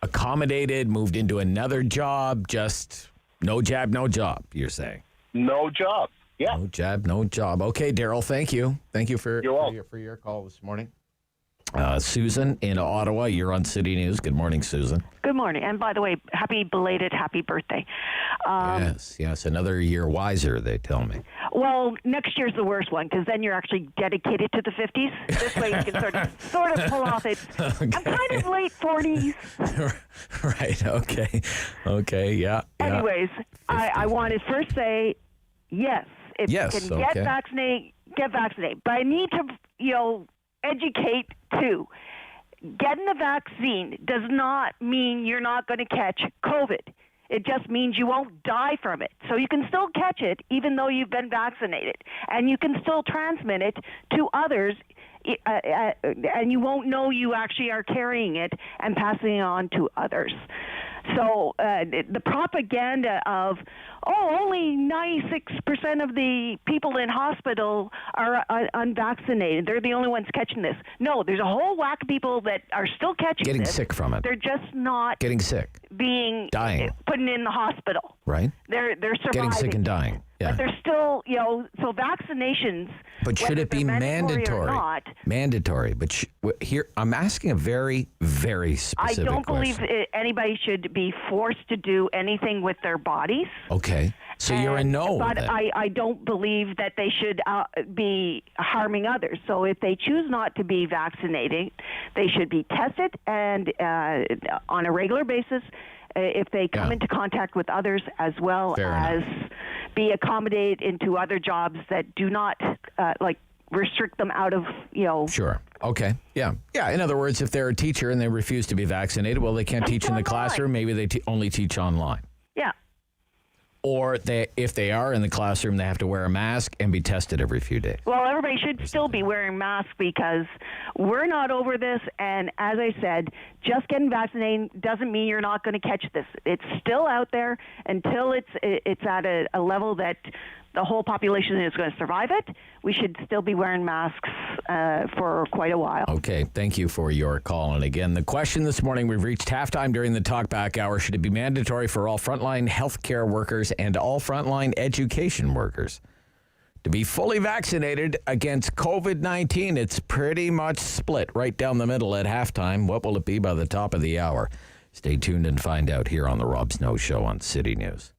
accommodated, moved into another job, just no jab, no job, you're saying? No job, yeah. No jab, no job. Okay, Daryl, thank you. Thank you for your call this morning. Susan in Ottawa, you're on City News. Good morning, Susan. Good morning. And by the way, happy birthday. Yes. Another year wiser, they tell me. Well, next year's the worst one because then you're actually dedicated to the 50s. This way you can sort of pull off it. Okay. I'm kind of late 40s. Right. Okay. Yeah. Anyways, I want to first say yes. If you can get vaccinated, get vaccinated. But I need to, educate too. Getting the vaccine does not mean you're not going to catch COVID. It just means you won't die from it. So you can still catch it even though you've been vaccinated. And you can still transmit it to others, and you won't know you actually are carrying it and passing it on to others. So the propaganda of, only 96% of the people in hospital are unvaccinated. They're the only ones catching this. No, there's a whole whack of people that are still catching Getting sick from it. They're just not getting sick. Dying. Put in the hospital. Right. They're surviving. Getting sick and dying. Yeah. But they're still, so vaccinations. But should it be mandatory? Mandatory. But here, I'm asking a very, very specific question. I don't believe anybody should be forced to do anything with their bodies. Okay. So you're a no. But I don't believe that they should be harming others. So if they choose not to be vaccinated, they should be tested and on a regular basis. If they come into contact with others, as well as be accommodated into other jobs that do not restrict them out of, Sure. Okay. Yeah. In other words, if they're a teacher and they refuse to be vaccinated, well, they can't teach in the classroom. Maybe they only teach online. Yeah. Or if they are in the classroom, they have to wear a mask and be tested every few days. Well, everybody should still be wearing masks because we're not over this. And as I said, just getting vaccinated doesn't mean you're not going to catch this. It's still out there until it's at a level that the whole population is going to survive it. We should still be wearing masks for quite a while. Okay, thank you for your call. And again, the question this morning, we've reached halftime during the talkback hour. Should it be mandatory for all frontline healthcare workers and all frontline education workers to be fully vaccinated against COVID-19? It's pretty much split right down the middle at halftime. What will it be by the top of the hour? Stay tuned and find out here on the Rob Snow Show on City News.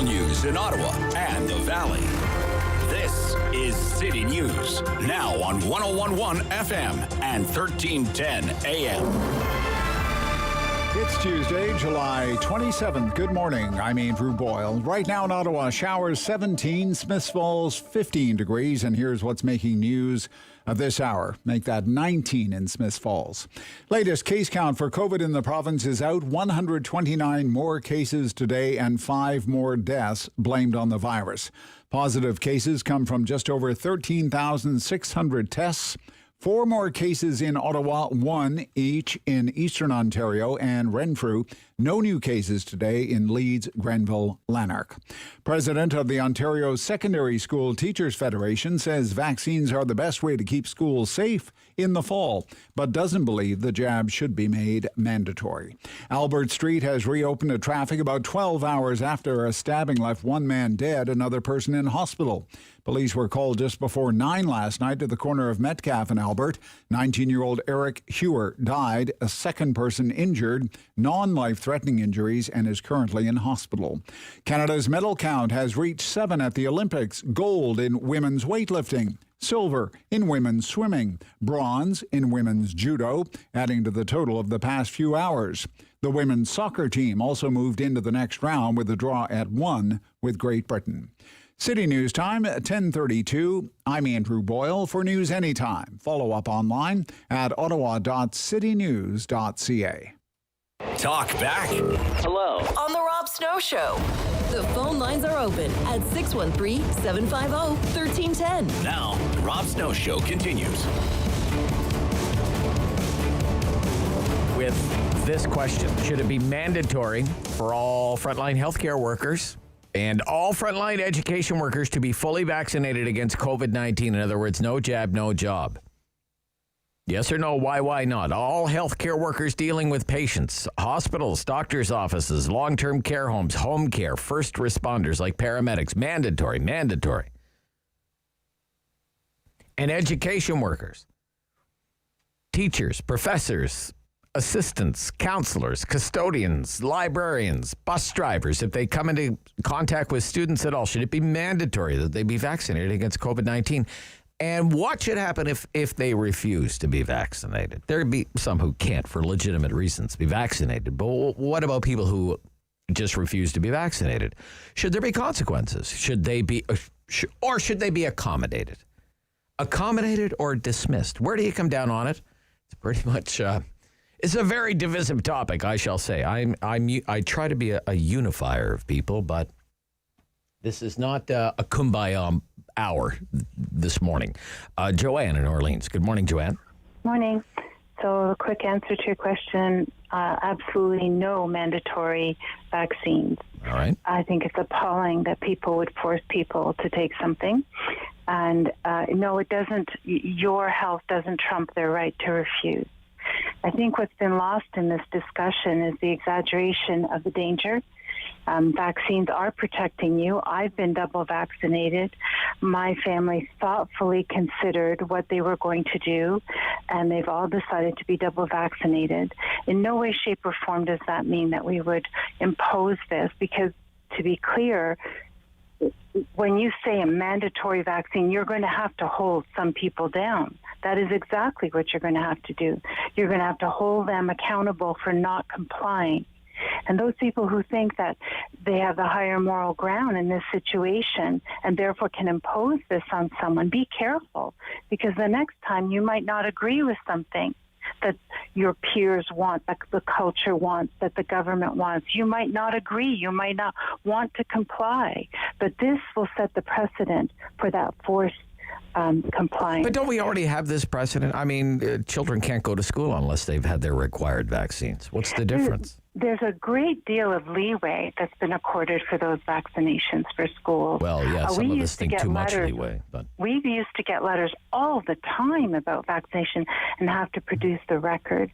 News in Ottawa and the Valley. This is City News, now on 101.1 FM and 1310 AM. It's Tuesday, July 27th. Good morning. I'm Andrew Boyle. Right now in Ottawa, showers 17, Smiths Falls 15 degrees, and here's what's making news of this hour. Make that 19 in Smiths Falls. Latest case count for COVID in the province is out. 129 more cases today and 5 more deaths blamed on the virus. Positive cases come from just over 13,600 tests. 4 more cases in Ottawa, 1 each in Eastern Ontario and Renfrew. No new cases today in Leeds, Grenville, Lanark. President of the Ontario Secondary School Teachers Federation says vaccines are the best way to keep schools safe in the fall, but doesn't believe the jab should be made mandatory. Albert Street has reopened to traffic about 12 hours after a stabbing left one man dead, another person in hospital. Police were called just before 9 last night to the corner of Metcalfe and Albert. 19-year-old Eric Hewer died, a second person injured, non-life-threatening injuries, and is currently in hospital. Canada's medal count has reached 7 at the Olympics. Gold in women's weightlifting, silver in women's swimming, bronze in women's judo, adding to the total of the past few hours. The women's soccer team also moved into the next round with a draw at 1 with Great Britain. City News Time at 10:32. I'm Andrew Boyle. For news anytime, follow up online at ottawa.citynews.ca. Talk back. Hello. On the Rob Snow Show. The phone lines are open at 613-750-1310. Now, the Rob Snow Show continues. With this question, should it be mandatory for all frontline healthcare workers and all frontline education workers to be fully vaccinated against COVID-19? In other words, no jab, no job. Yes or no? Why not? All healthcare workers dealing with patients, hospitals, doctors' offices, long-term care homes, home care, first responders like paramedics, mandatory. And education workers, teachers, professors, assistants, counselors, custodians, librarians, bus drivers, if they come into contact with students at all, should it be mandatory that they be vaccinated against COVID-19? And what should happen if they refuse to be vaccinated? There'd be some who can't, for legitimate reasons, be vaccinated. But what about people who just refuse to be vaccinated? Should there be consequences? Should they be accommodated? Accommodated or dismissed? Where do you come down on it? It's pretty much... It's a very divisive topic, I shall say. I try to be a unifier of people, but this is not a kumbaya hour this morning. Joanne in Orleans. Good morning, Joanne. Morning. So a quick answer to your question, absolutely no mandatory vaccines. All right. I think it's appalling that people would force people to take something. And no, it doesn't. Your health doesn't trump their right to refuse. I think what's been lost in this discussion is the exaggeration of the danger. Vaccines are protecting you. I've been double vaccinated. My family thoughtfully considered what they were going to do, and they've all decided to be double vaccinated. In no way, shape, or form does that mean that we would impose this, because, to be clear, when you say a mandatory vaccine, you're going to have to hold some people down. That is exactly what you're going to have to do. You're going to have to hold them accountable for not complying. And those people who think that they have the higher moral ground in this situation and therefore can impose this on someone, be careful, because the next time you might not agree with something that your peers want, that the culture wants, that the government wants. You might not agree. You might not want to comply. But this will set the precedent for that forced compliance. But don't we already have this precedent? I mean, children can't go to school unless they've had their required vaccines. What's the difference? There's a great deal of leeway that's been accorded for those vaccinations for schools. Well, yeah, some of us think too much leeway. But we used to get letters all the time about vaccination and have to produce the records.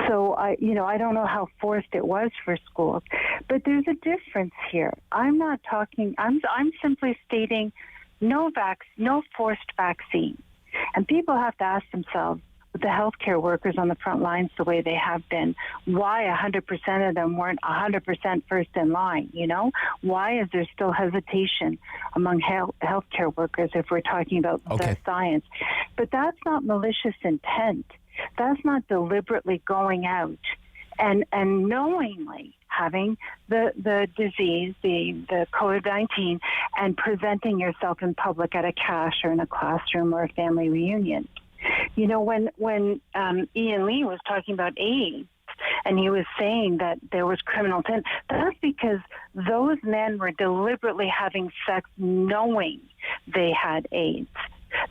So, I don't know how forced it was for schools. But there's a difference here. I'm simply stating no forced vaccine. And people have to ask themselves, with the healthcare workers on the front lines the way they have been, why 100% of them weren't 100% first in line, Why is there still hesitation among healthcare workers if we're talking about the science? But that's not malicious intent. That's not deliberately going out and knowingly having the disease, the COVID-19, and presenting yourself in public at a cash or in a classroom or a family reunion. You know, when Ian Lee was talking about AIDS, and he was saying that there was criminal intent, that's because those men were deliberately having sex knowing they had AIDS.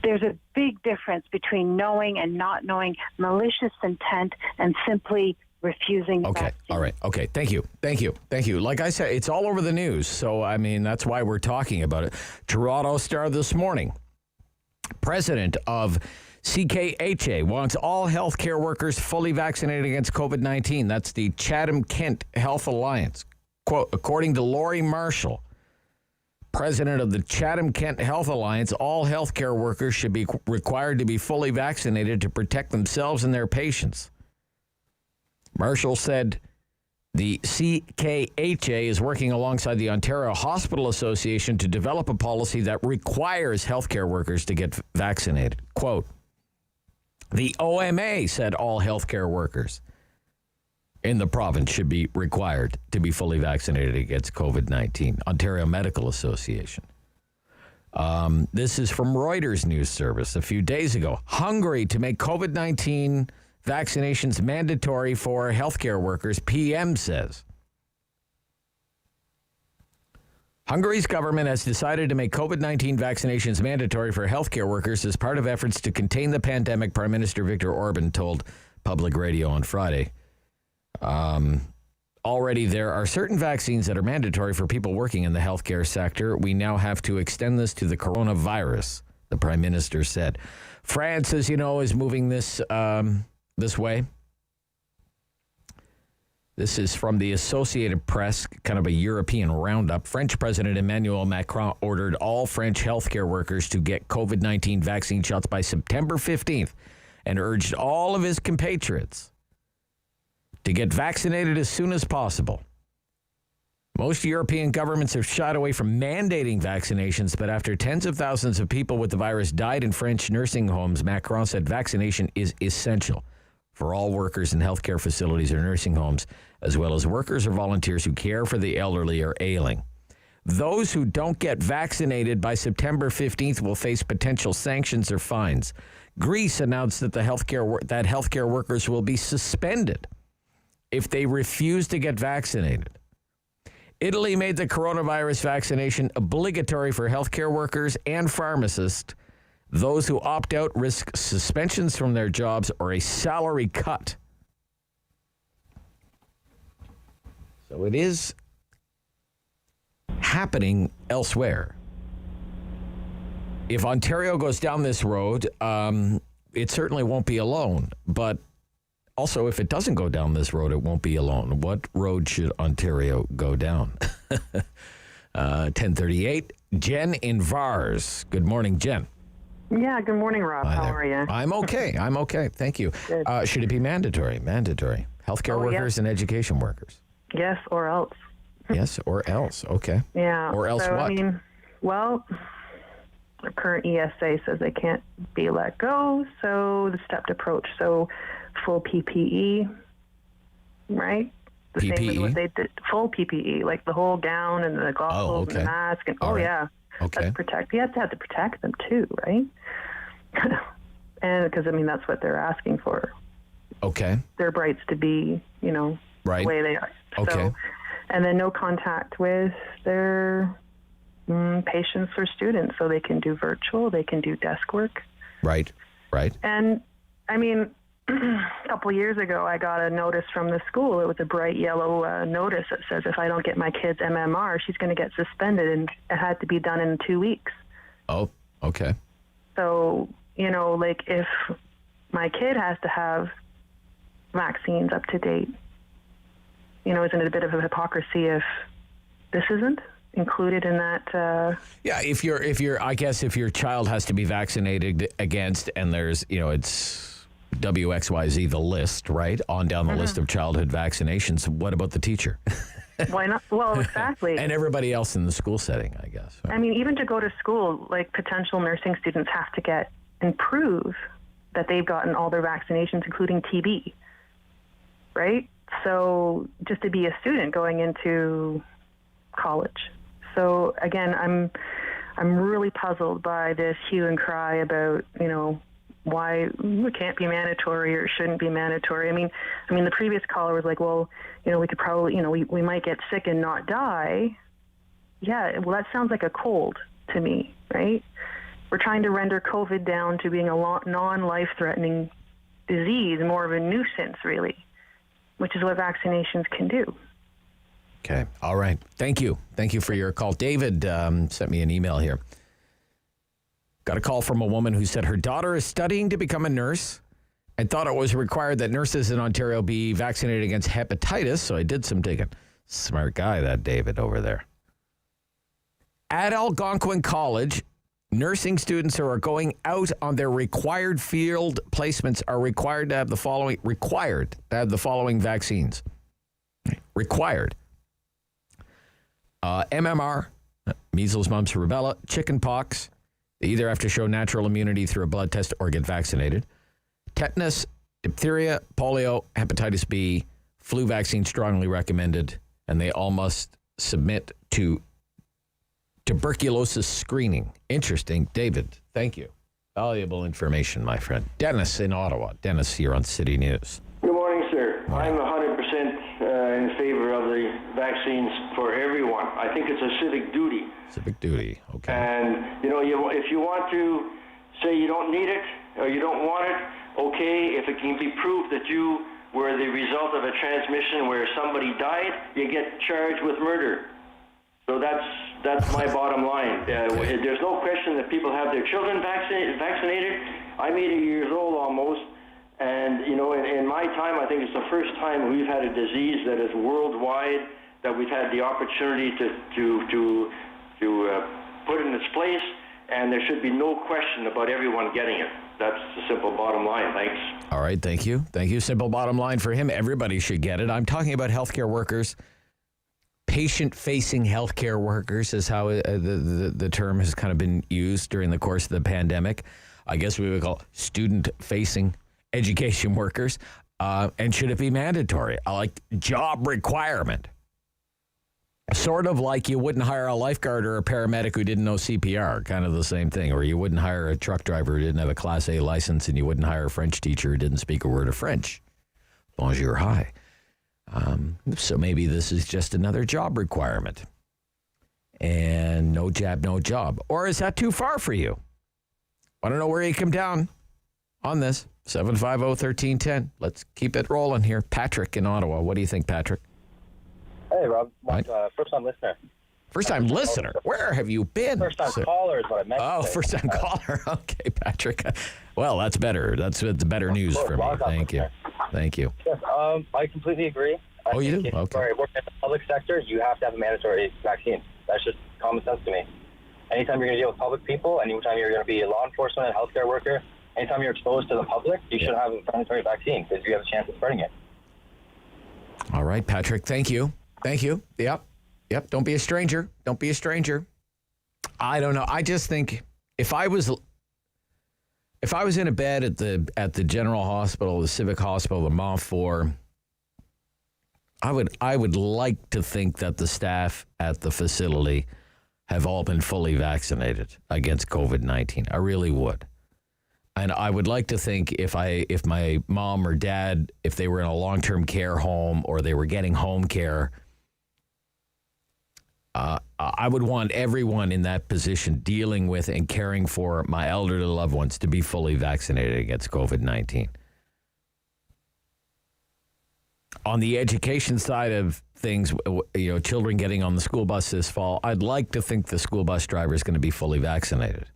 There's a big difference between knowing and not knowing, malicious intent, and simply refusing. Okay. All right. Okay. Thank you. Like I said, it's all over the news. So, I mean, that's why we're talking about it. Toronto Star this morning. President of CKHA wants all healthcare workers fully vaccinated against COVID-19. That's the Chatham-Kent Health Alliance. Quote, according to Laurie Marshall, president of the Chatham-Kent Health Alliance, all healthcare workers should be required to be fully vaccinated to protect themselves and their patients. Marshall said the CKHA is working alongside the Ontario Hospital Association to develop a policy that requires healthcare workers to get vaccinated. Quote, the OMA said all healthcare workers in the province should be required to be fully vaccinated against COVID-19. Ontario Medical Association. This is from Reuters News Service a few days ago. Hungary to make COVID-19 vaccinations mandatory for healthcare workers, PM says. Hungary's government has decided to make COVID-19 vaccinations mandatory for healthcare workers as part of efforts to contain the pandemic, Prime Minister Viktor Orban told Public Radio on Friday. Already there are certain vaccines that are mandatory for people working in the healthcare sector. We now have to extend this to the coronavirus, the Prime Minister said. France, as you know, is moving this way. This is from the Associated Press, kind of a European roundup. French President Emmanuel Macron ordered all French healthcare workers to get COVID-19 vaccine shots by September 15th and urged all of his compatriots to get vaccinated as soon as possible. Most European governments have shied away from mandating vaccinations, but after tens of thousands of people with the virus died in French nursing homes, Macron said vaccination is essential for all workers in healthcare facilities or nursing homes, as well as workers or volunteers who care for the elderly or ailing. Those who don't get vaccinated by September 15th will face potential sanctions or fines. Greece announced that healthcare workers will be suspended if they refuse to get vaccinated. Italy made the coronavirus vaccination obligatory for healthcare workers and pharmacists. Those who opt out risk suspensions from their jobs or a salary cut. So it is happening elsewhere. If Ontario goes down this road, it certainly won't be alone. But also, if it doesn't go down this road, it won't be alone. What road should Ontario go down? 10:38. Jen in Vars. Good morning, Jen. Yeah, good morning, Rob. How are you? I'm okay. Thank you. Should it be mandatory? Healthcare workers and education workers. Yes, or else. Yes, or else. Okay. Yeah. Or else what? I mean, well, the current ESA says they can't be let go, so the stepped approach. So full PPE, right? The PPE? same as what they did, full PPE, like the whole gown and the goggles and the mask. And, yeah. Okay. That's protect. You have to protect them too, right? And because, I mean, that's what they're asking for. Okay. Their rights to be, right. the way they are. Okay. So, and then no contact with their patients or students, so they can do virtual, they can do desk work. Right. And, I mean, a couple of years ago, I got a notice from the school. It was a bright yellow notice that says if I don't get my kid's MMR, she's going to get suspended, and it had to be done in 2 weeks. Oh, okay. So, like if my kid has to have vaccines up to date, isn't it a bit of a hypocrisy if this isn't included in that? Yeah, if your child has to be vaccinated against, and there's, it's WXYZ, the list, right? On down the list of childhood vaccinations. What about the teacher? Why not? Well, exactly. And everybody else in the school setting, I guess. I mean, even to go to school, like potential nursing students have to get and prove that they've gotten all their vaccinations, including TB, right? So just to be a student going into college. So again, I'm really puzzled by this hue and cry about, why it can't be mandatory or it shouldn't be mandatory. I mean, the previous caller was like, well, we could probably, we might get sick and not die. Yeah, well, that sounds like a cold to me, right? We're trying to render COVID down to being a non-life-threatening disease, more of a nuisance, really, which is what vaccinations can do. Okay. All right. Thank you. Thank you for your call. David sent me an email here. Got a call from a woman who said her daughter is studying to become a nurse and thought it was required that nurses in Ontario be vaccinated against hepatitis, so I did some digging. Smart guy, that David over there. At Algonquin College, nursing students who are going out on their required field placements are required to have the following vaccines. Required. MMR, measles, mumps, rubella, chickenpox. They either have to show natural immunity through a blood test or get vaccinated. Tetanus, diphtheria, polio, hepatitis B, flu vaccine strongly recommended, and they all must submit to tuberculosis screening. Interesting. David, thank you. Valuable information, my friend. Dennis in Ottawa. Dennis here on City News. Good morning, sir. Morning. I'm 100% in favor of the vaccines for everyone. I think it's a civic duty. Civic duty, okay. And, if you want to say you don't need it or you don't want it, okay. If it can be proved that you were the result of a transmission where somebody died, you get charged with murder. So that's my bottom line. There's no question that people have their children vaccinated. I'm 80 years old almost, and in my time, I think it's the first time we've had a disease that is worldwide that we've had the opportunity to put in its place, and there should be no question about everyone getting it. That's the simple bottom line. Thanks. All right, thank you. Thank you. Simple bottom line for him. Everybody should get it. I'm talking about healthcare workers. Patient-facing healthcare workers is how the term has kind of been used during the course of the pandemic. I guess we would call student-facing education workers. And should it be mandatory? Like job requirement. Sort of like you wouldn't hire a lifeguard or a paramedic who didn't know CPR, kind of the same thing. Or you wouldn't hire a truck driver who didn't have a Class A license, and you wouldn't hire a French teacher who didn't speak a word of French. Bonjour, hi. So maybe this is just another job requirement. And no jab, no job. Or is that too far for you? I don't know where you come down on this. 750-1310. Let's keep it rolling here. Patrick in Ottawa. What do you think, Patrick? Hey, Rob. Right. First-time listener. First-time listener? Where have you been? First-time caller is what I meant to say. First-time caller. Okay, Patrick. Well, that's better. That's better news for me. Thank you. Thank you. Yes, I completely agree. Oh, you do? Okay. If you're working in the public sector, you have to have a mandatory vaccine. That's just common sense to me. Anytime you're going to deal with public people, anytime you're going to be a law enforcement and healthcare worker, anytime you're exposed to the public, you should have a mandatory vaccine because you have a chance of spreading it. All right, Patrick. Thank you. Thank you. Yep. Don't be a stranger. Don't be a stranger. I don't know. I just think if I was in a bed at the General Hospital, the Civic Hospital, the Montfort, I would like to think that the staff at the facility have all been fully vaccinated against COVID-19. I really would. And I would like to think if my mom or dad, if they were in a long-term care home or they were getting home care, I would want everyone in that position dealing with and caring for my elderly loved ones to be fully vaccinated against COVID-19. On the education side of things, children getting on the school bus this fall, I'd like to think the school bus driver is going to be fully vaccinated.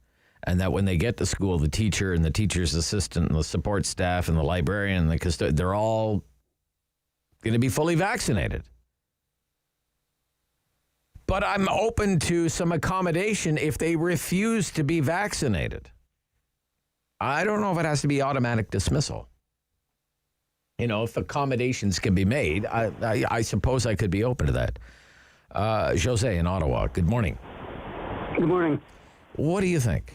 And that when they get to school, the teacher and the teacher's assistant and the support staff and the librarian and the custodian, they're all going to be fully vaccinated. But I'm open to some accommodation if they refuse to be vaccinated. I don't know if it has to be automatic dismissal. If accommodations can be made, I suppose I could be open to that. Jose in Ottawa, good morning. Good morning. What do you think?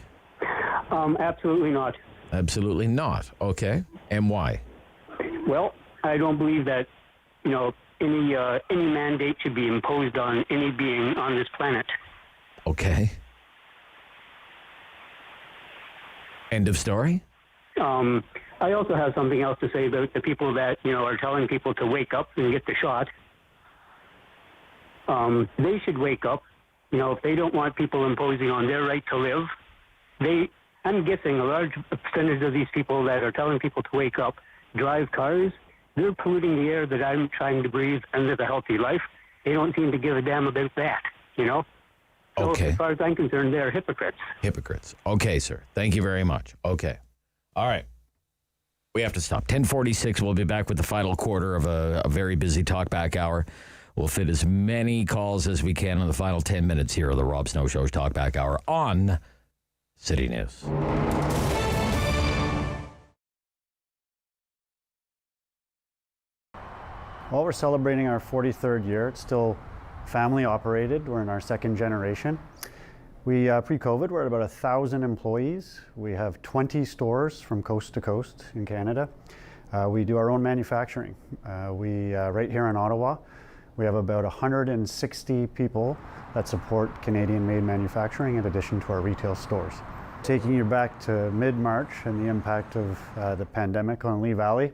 Absolutely not. Absolutely not. Okay. And why? Well, I don't believe that any mandate should be imposed on any being on this planet. Okay. End of story? I also have something else to say about the people that, are telling people to wake up and get the shot. They should wake up. If they don't want people imposing on their right to live, I'm guessing a large percentage of these people that are telling people to wake up drive cars. They're polluting the air that I'm trying to breathe and live a healthy life. They don't seem to give a damn about that, So Okay. as far as I'm concerned, they're hypocrites. Hypocrites. Okay, sir. Thank you very much. Okay. All right. We have to stop. 10:46. We'll be back with the final quarter of a very busy talkback hour. We'll fit as many calls as we can in the final 10 minutes here of the Rob Snow Show's talkback hour on City News. Well, we're celebrating our 43rd year. It's still family operated. We're in our second generation. We, pre-COVID, we're at about 1,000 employees. We have 20 stores from coast to coast in Canada. We do our own manufacturing. Right here in Ottawa, we have about 160 people that support Canadian-made manufacturing in addition to our retail stores. Taking you back to mid-March and the impact of the pandemic on Lee Valley.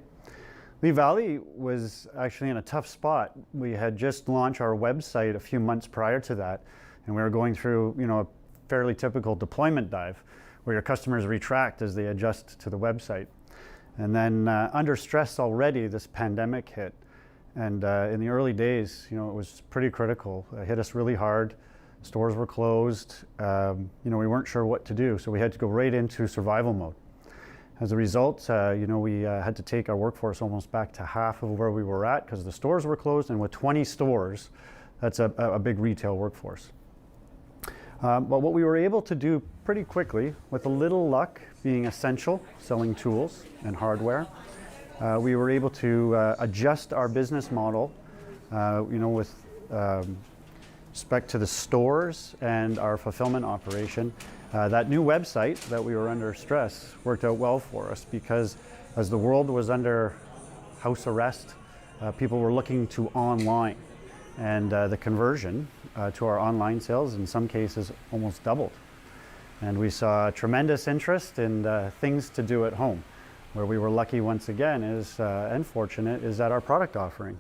Lee Valley was actually in a tough spot. We had just launched our website a few months prior to that, and we were going through, a fairly typical deployment dive where your customers retract as they adjust to the website. And then under stress already, this pandemic hit. And in the early days, it was pretty critical. It hit us really hard. Stores were closed. We weren't sure what to do, so we had to go right into survival mode. As a result, we had to take our workforce almost back to half of where we were at because the stores were closed, and with 20 stores, that's a big retail workforce. But what we were able to do pretty quickly, with a little luck, being essential, selling tools and hardware, we were able to adjust our business model, with respect to the stores and our fulfillment operation. That new website that we were under stress worked out well for us because as the world was under house arrest, people were looking to online, and the conversion to our online sales in some cases almost doubled. And we saw tremendous interest in things to do at home. Where we were lucky once again and fortunate is that our product offering.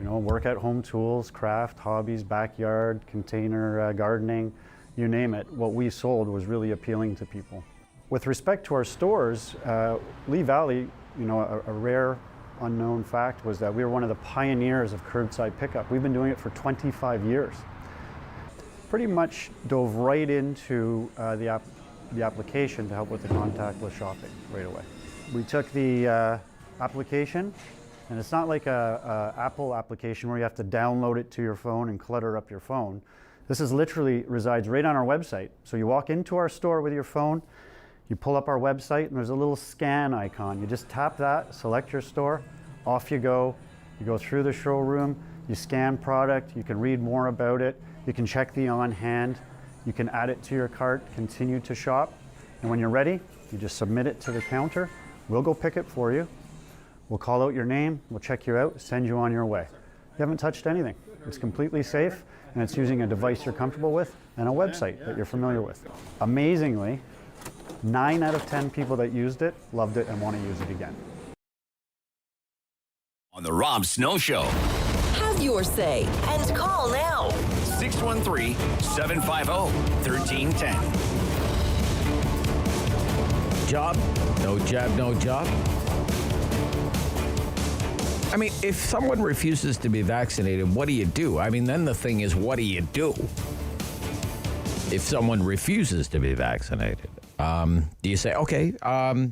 Work at home tools, craft, hobbies, backyard, container gardening, you name it. What we sold was really appealing to people. With respect to our stores, Lee Valley, a rare unknown fact was that we were one of the pioneers of curbside pickup. We've been doing it for 25 years. Pretty much dove right into the application to help with the contactless shopping right away. We took the application, and it's not like a Apple application where you have to download it to your phone and clutter up your phone. This is literally resides right on our website. So you walk into our store with your phone, you pull up our website, and there's a little scan icon. You just tap that, select your store, off you go. You go through the showroom, you scan product, you can read more about it, you can check the on hand, you can add it to your cart, continue to shop, and when you're ready, you just submit it to the counter. We'll go pick it for you. We'll call out your name, we'll check you out, send you on your way. You haven't touched anything. It's completely safe, and it's using a device you're comfortable with and a website that you're familiar with. Amazingly, 9 out of 10 people that used it loved it and want to use it again. On the Rob Snow Show. Have your say and call now. 613-750-1310. Job? No job, no job? I mean, if someone refuses to be vaccinated, what do you do? I mean, then the thing is, what do you do? If someone refuses to be vaccinated, do you say, okay,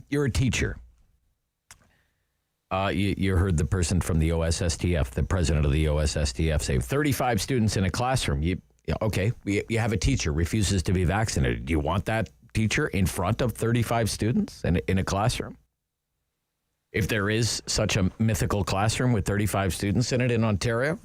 you're a teacher. You heard the person from the OSSTF, the president of the OSSTF, say 35 students in a classroom. You have a teacher refuses to be vaccinated. Do you want that teacher in front of 35 students in a classroom? If there is such a mythical classroom with 35 students in it in Ontario,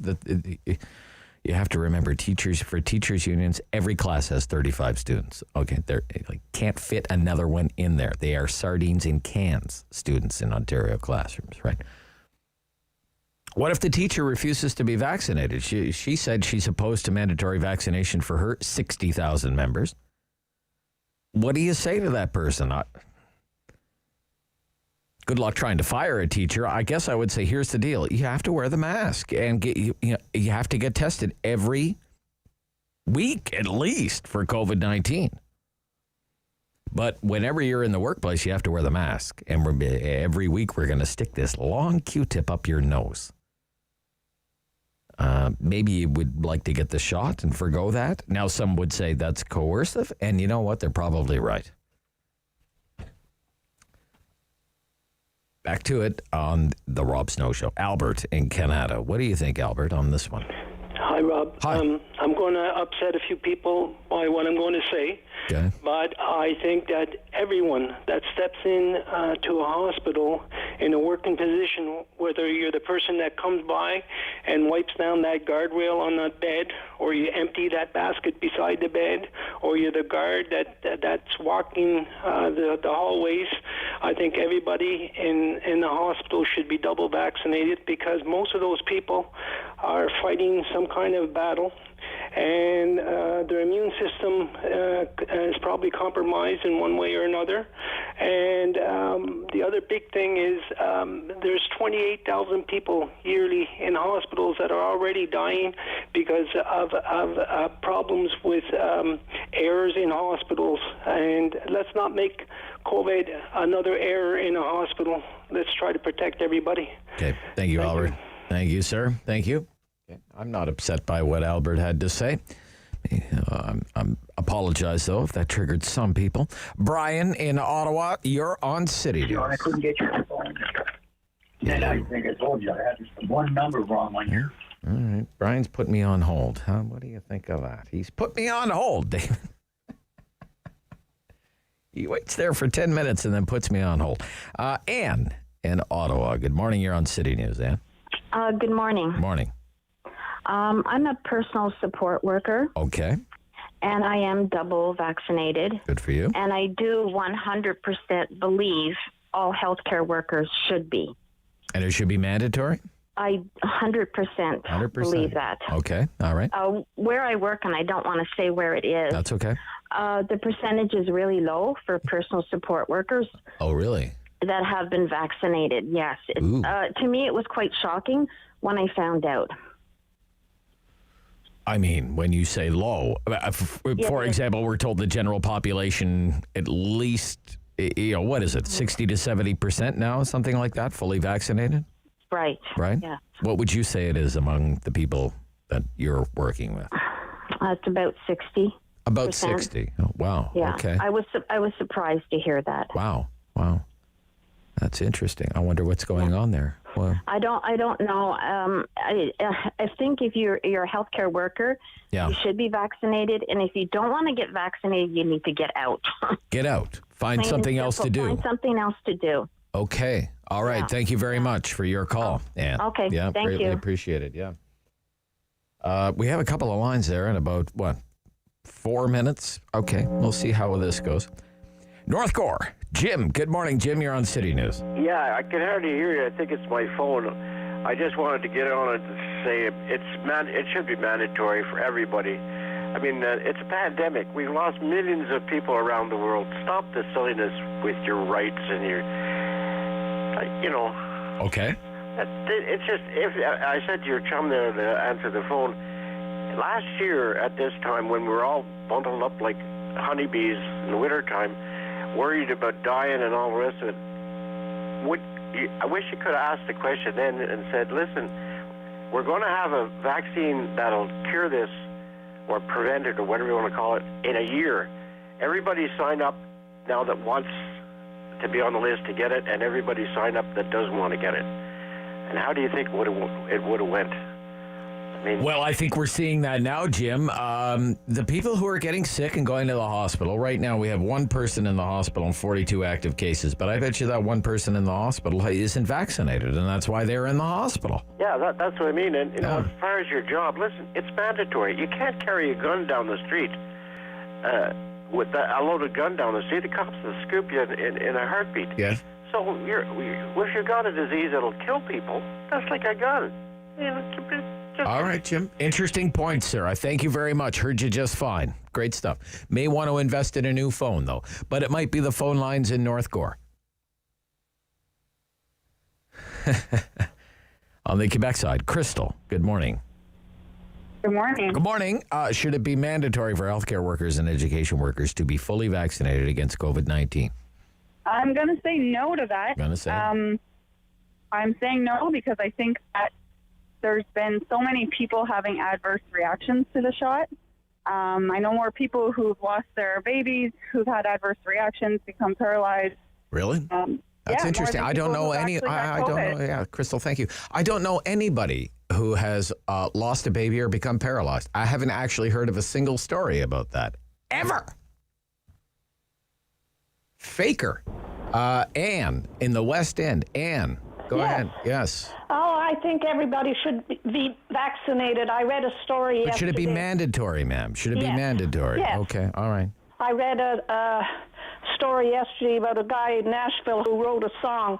you have to remember for teachers unions, every class has 35 students. Okay, they can't fit another one in there. They are sardines in cans, students in Ontario classrooms, right? What if the teacher refuses to be vaccinated? She said she's opposed to mandatory vaccination for her 60,000 members. What do you say to that person? Good luck trying to fire a teacher. I guess I would say, here's the deal. You have to wear the mask and you have to get tested every week at least for COVID-19. But whenever you're in the workplace, you have to wear the mask. And every week we're going to stick this long Q-tip up your nose. Maybe you would like to get the shot and forgo that. Now some would say that's coercive. And you know what? They're probably right. Back to it on the Rob Snow Show. Albert in Canada. What do you think, Albert, on this one? Hi, Rob. Hi. I'm going to upset a few people by what I'm going to say. Okay. But I think that everyone that steps in to a hospital in a working position, whether you're the person that comes by and wipes down that guardrail on that bed, or you empty that basket beside the bed, or you're the guard that's walking the hallways, I think everybody in the hospital should be double vaccinated, because most of those people are fighting some kind of battle, and their immune system is probably compromised in one way or another. And the other big thing is there's 28,000 people yearly in hospitals that are already dying because of problems with errors in hospitals. And let's not make COVID another error in a hospital. Let's try to protect everybody. Okay. Thank you, Albert. Thank you, sir. Thank you. Okay. I'm not upset by what Albert had to say. I'm apologize, though, if that triggered some people. Brian in Ottawa, you're on City News. I couldn't get your phone. And I think I told you I had just one number wrong on here. All right. Brian's put me on hold. Huh? What do you think of that? He's put me on hold, David. He waits there for 10 minutes and then puts me on hold. Anne in Ottawa. Good morning. You're on City News, Anne. Good morning. Morning. I'm a personal support worker. Okay. And I am double vaccinated. Good for you. And I do 100% believe all healthcare workers should be. And it should be mandatory? I 100% believe that. Okay. All right. Where I work, and I don't want to say where it is. That's okay. The percentage is really low for personal support workers. Oh, really? That have been vaccinated, yes. To me, it was quite shocking when I found out. I mean, when you say low, for example, we're told the general population, at least, what is it, 60 to 70% now, something like that, fully vaccinated? Right. Right? Yeah. What would you say it is among the people that you're working with? It's about 60. About 60. Oh, wow. Yeah. Okay. I was surprised to hear that. Wow. That's interesting. I wonder what's going on there. Well, I don't know. I think if you're a healthcare worker, you should be vaccinated, and if you don't want to get vaccinated, you need to get out. Get out. Find something else to do. Find something else to do. Okay. All right. Yeah. Thank you very much for your call, Anne. Okay. Yeah, thank greatly you. Appreciate it. Yeah. We have a couple of lines there in about 4 minutes. Okay. We'll see how this goes. North Gore. Jim, good morning, Jim. You're on City News. Yeah, I can hardly hear you. I think it's my phone. I just wanted to get on and say it should be mandatory for everybody. I mean, it's a pandemic. We've lost millions of people around the world. Stop the silliness with your rights and your, Okay. It's just, if I said to your chum there to answer the phone, last year at this time when we were all bundled up like honeybees in the wintertime, worried about dying and all the rest of it, I wish you could have asked the question then and said, listen, we're going to have a vaccine that'll cure this or prevent it or whatever you want to call it in a year. Everybody sign up now that wants to be on the list to get it, and everybody sign up that doesn't want to get it. And how do you think it would have went? Well, I think we're seeing that now, Jim. The people who are getting sick and going to the hospital, right now we have one person in the hospital and 42 active cases, but I bet you that one person in the hospital isn't vaccinated, and that's why they're in the hospital. Yeah, that's what I mean. And as far as your job, listen, it's mandatory. You can't carry a gun down the street with a loaded gun down the street. The cops will scoop you in a heartbeat. Yes. So if you got a disease that'll kill people, that's like I got it. All right, Jim. Interesting point, sir. I thank you very much. Heard you just fine. Great stuff. May want to invest in a new phone, though. But it might be the phone lines in North Gore. On the Quebec side, Crystal, good morning. Good morning. Good morning. Should it be mandatory for healthcare workers and education workers to be fully vaccinated against COVID-19? I'm going to say no to that. Going to say? I'm saying no because I think that there's been so many people having adverse reactions to the shot. I know more people who've lost their babies, who've had adverse reactions, become paralyzed. Really? That's interesting. I don't know any. I don't know. Yeah, Crystal, thank you. I don't know anybody who has lost a baby or become paralyzed. I haven't actually heard of a single story about that ever. Faker. Anne in the West End. Anne, go ahead. Yes. Oh, I think everybody should be vaccinated. I read a story yesterday. But should it be mandatory, ma'am? Should it be mandatory? Yes. Okay, all right. I read a story yesterday about a guy in Nashville who wrote a song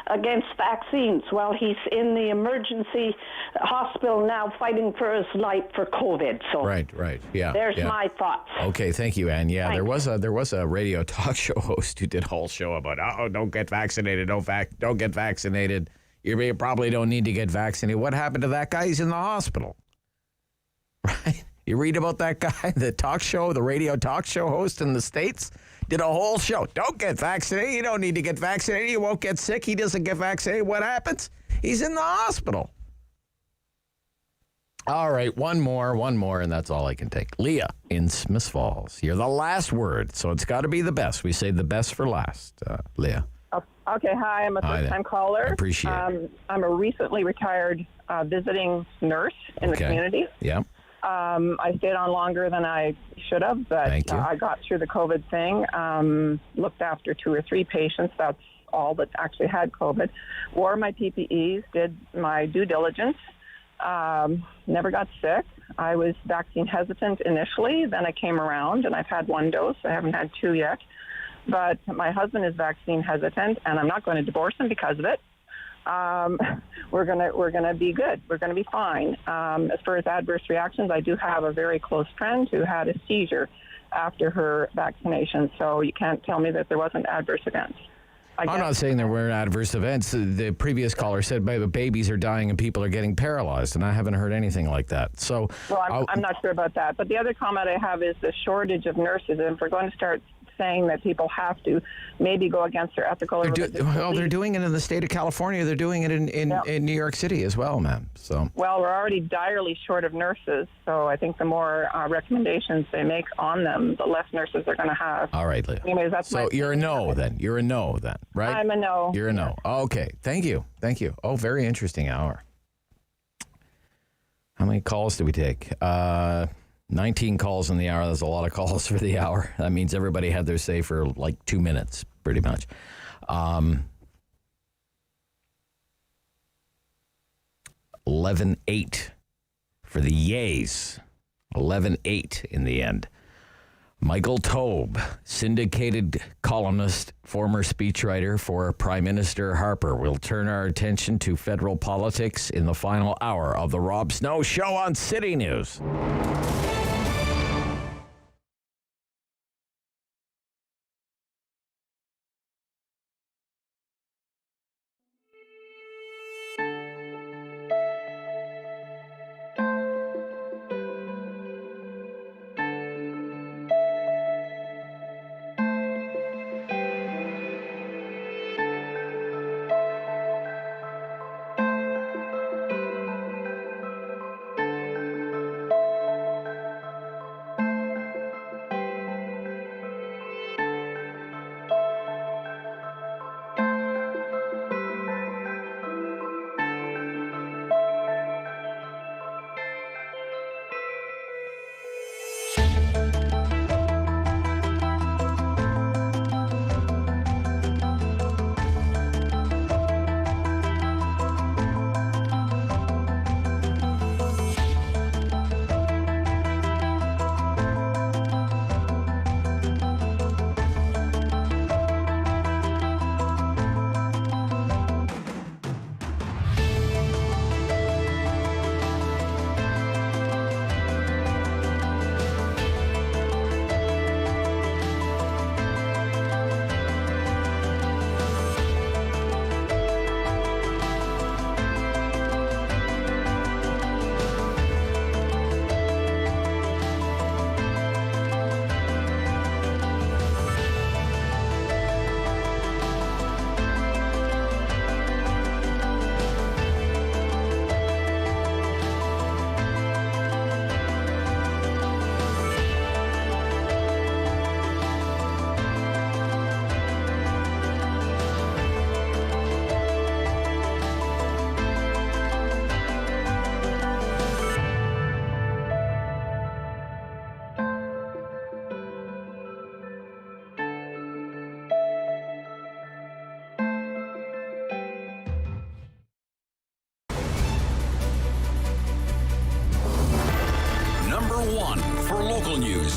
against vaccines. Well, he's in the emergency hospital now fighting for his life for COVID. So Right, yeah. There's my thoughts. Okay, thank you, Anne. Yeah, Thanks. there was a radio talk show host who did a whole show about, don't get vaccinated, don't get vaccinated. You probably don't need to get vaccinated. What happened to that guy? He's in the hospital. Right? You read about that guy, the radio talk show host in the States, did a whole show. Don't get vaccinated. You don't need to get vaccinated. You won't get sick. He doesn't get vaccinated. What happens? He's in the hospital. All right, one more, and that's all I can take. Leah in Smiths Falls. You're the last word, so it's got to be the best. We save the best for last, Leah. Okay, hi. I'm a first-time caller. I appreciate it. I'm a recently retired visiting nurse in the community. Yeah. I stayed on longer than I should have, but I got through the COVID thing, looked after 2 or 3 patients. That's all that actually had COVID. Wore my PPEs, did my due diligence, never got sick. I was vaccine hesitant initially, then I came around, and I've had 1 dose. I haven't had 2 yet. But my husband is vaccine hesitant, and I'm not going to divorce him because of it. We're gonna be good. We're gonna be fine. As far as adverse reactions, I do have a very close friend who had a seizure after her vaccination. So you can't tell me that there wasn't adverse events. I'm not saying there weren't adverse events. The previous caller said babies are dying and people are getting paralyzed, and I haven't heard anything like that. So, well, I'm not sure about that. But the other comment I have is the shortage of nurses. And if we're going to start saying that people have to maybe go against their ethical they're doing it in the state of California. They're doing it in New York City as well, ma'am. So well, we're already direly short of nurses, so I think the more recommendations they make on them, the less nurses they're going to have. All right, Leah. Anyways, that's so you're a no then. You're a no then, right? I'm a no. You're a no. Okay, thank you. Oh, very interesting hour. How many calls do we take? 19 calls in the hour. That's a lot of calls for the hour. That means everybody had their say for like 2 minutes, pretty much. 11-8 for the yays. 11-8 in the end. Michael Taube, syndicated columnist, former speechwriter for Prime Minister Harper. We'll turn our attention to federal politics in the final hour of the Rob Snow Show on City News.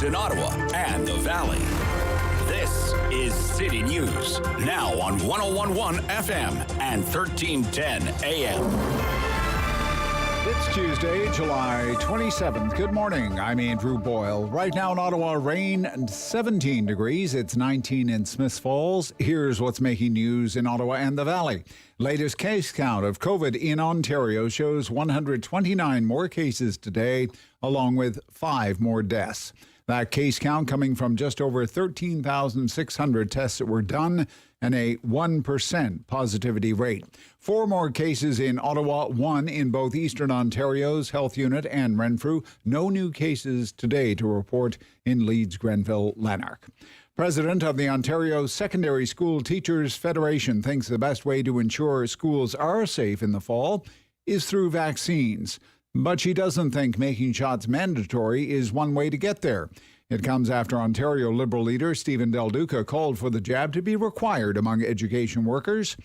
news in Ottawa and the Valley. This is City News, now on 101.1 FM and 1310 AM. It's Tuesday, July 27th. Good morning. I'm Andrew Boyle. Right now in Ottawa, rain and 17 degrees. It's 19 in Smiths Falls. Here's what's making news in Ottawa and the Valley. Latest case count of COVID in Ontario shows 129 more cases today, along with 5 more deaths. That case count coming from just over 13,600 tests that were done and a 1% positivity rate. 4 more cases in Ottawa, 1 in both Eastern Ontario's Health Unit and Renfrew. No new cases today to report in Leeds, Grenville, Lanark. President of the Ontario Secondary School Teachers Federation thinks the best way to ensure schools are safe in the fall is through vaccines. But she doesn't think making shots mandatory is one way to get there. It comes after Ontario Liberal leader Stephen Del Duca called for the jab to be required among education workers.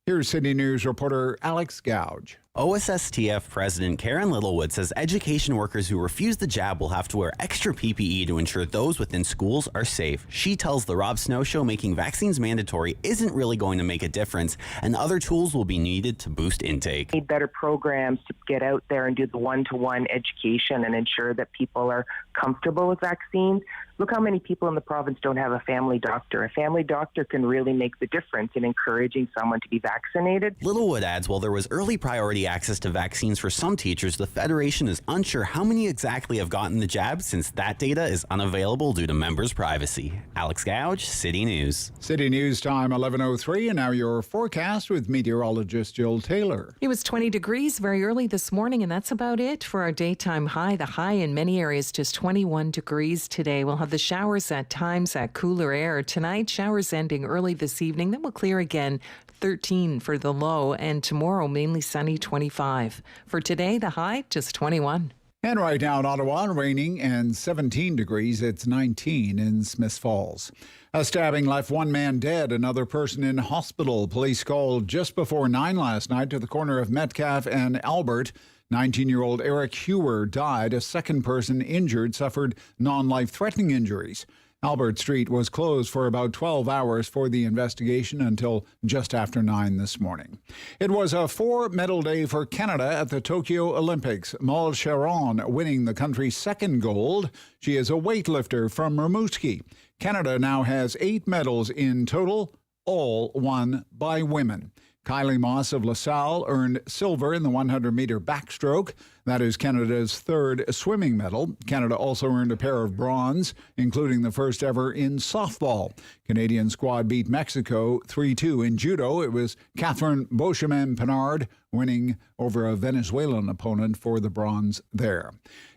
Here's City News reporter Alex Gouge. OSSTF President Karen Littlewood says education workers who refuse the jab will have to wear extra PPE to ensure those within schools are safe. She tells the Rob Snow Show making vaccines mandatory isn't really going to make a difference, and other tools will be needed to boost intake. Need better programs to get out there and do the one-to-one education and ensure that people are comfortable with vaccines. Look how many people in the province don't have a family doctor. A family doctor can really make the difference in encouraging someone to be vaccinated. Littlewood adds while there was early priority access to vaccines for some teachers, the Federation is unsure how many exactly have gotten the jab since that data is unavailable due to members' privacy. Alex Gouge, City News. City News time 11:03, and now your forecast with meteorologist Jill Taylor. It was 20 degrees very early this morning, and that's about it for our daytime high. The high in many areas just 21 degrees today. We'll have the showers at times, at cooler air. Tonight, showers ending early this evening. Then we'll clear again. 13 for the low, and tomorrow mainly sunny, 25. For today, the high just 21. And right now in Ottawa, raining and 17 degrees. It's 19 in Smiths Falls. A stabbing left one man dead, another person in hospital. Police called just before 9 last night to the corner of Metcalfe and Albert. 19-year-old Eric Hewer died. A second person injured suffered non-life-threatening injuries. Albert Street was closed for about 12 hours for the investigation until just after 9 this morning. It was a 4-medal day for Canada at the Tokyo Olympics. Maud Sharon winning the country's second gold. She is a weightlifter from Rimouski. Canada now has 8 medals in total, all won by women. Kylie Moss of LaSalle earned silver in the 100-meter backstroke. That is Canada's 3rd swimming medal. Canada also earned a pair of bronze, including the first ever in softball. Canadian squad beat Mexico 3-2 in judo. It was Catherine Beauchemin-Pinard winning over a Venezuelan opponent for the bronze there.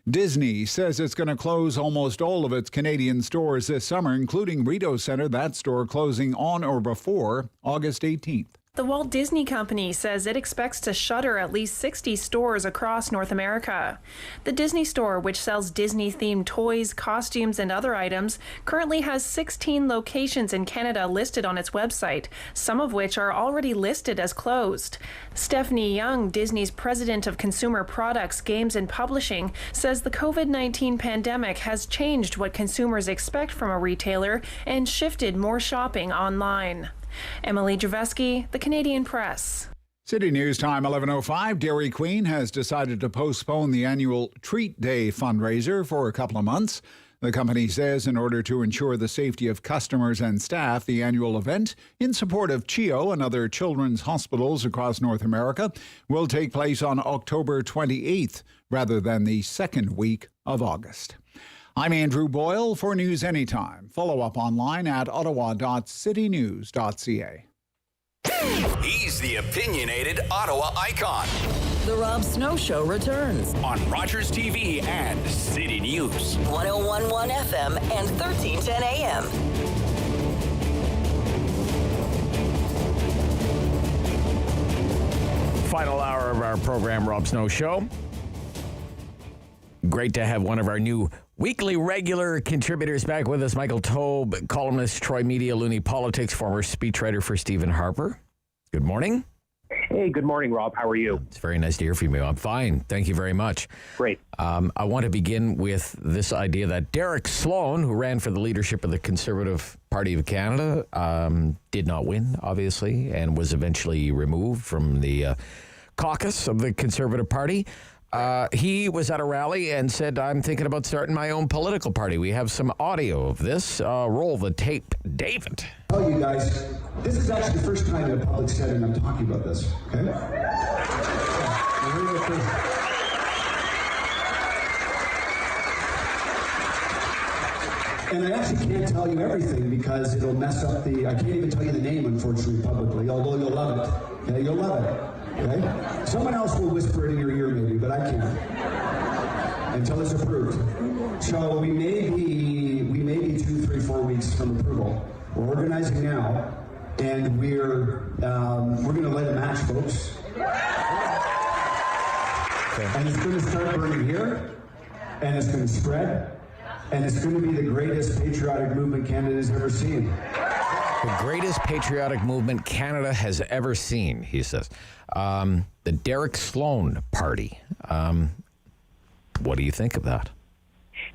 Disney says it's going to close almost all of its Canadian stores this summer, including Rideau Centre, that store closing on or before August 18th. The Walt Disney Company says it expects to shutter at least 60 stores across North America. The Disney Store, which sells Disney-themed toys, costumes, and other items, currently has 16 locations in Canada listed on its website, some of which are already listed as closed. Stephanie Young, Disney's president of consumer products, games, and publishing, says the COVID-19 pandemic has changed what consumers expect from a retailer and shifted more shopping online. Emily Draveski, The Canadian Press. City News time 11:05. Dairy Queen has decided to postpone the annual Treat Day fundraiser for a couple of months. The company says in order to ensure the safety of customers and staff, the annual event in support of CHEO and other children's hospitals across North America will take place on October 28th rather than the second week of August. I'm Andrew Boyle for News Anytime. Follow up online at ottawa.citynews.ca. He's the opinionated Ottawa icon. The Rob Snow Show returns on Rogers TV and City News. 101.1 FM and 1310 AM. Final hour of our program, Rob Snow Show. Great to have one of our new weekly regular contributors back with us, Michael Taube, columnist, Troy Media, Loonie Politics, former speechwriter for Stephen Harper. Good morning. Hey, good morning, Rob. How are you? It's very nice to hear from you. I'm fine. Thank you very much. Great. I want to begin with this idea that Derek Sloan, who ran for the leadership of the Conservative Party of Canada, did not win, obviously, and was eventually removed from the caucus of the Conservative Party. He was at a rally and said, I'm thinking about starting my own political party. We have some audio of this. Roll the tape, David. I'll tell you guys, this is actually the first time in a public setting I'm talking about this, okay? And I actually can't tell you everything because it'll mess up I can't even tell you the name, unfortunately, publicly, although you'll love it, okay? You'll love it. Okay? Someone else will whisper it in your ear maybe, but I can't until it's approved. So we may be 2, 3, 4 weeks from approval. We're organizing now, and we're going to light a match, folks. Okay. And it's going to start burning here, and it's going to spread, and it's going to be the greatest patriotic movement Canada's ever seen. The greatest patriotic movement Canada has ever seen, he says. The Derek Sloan Party. What do you think of that?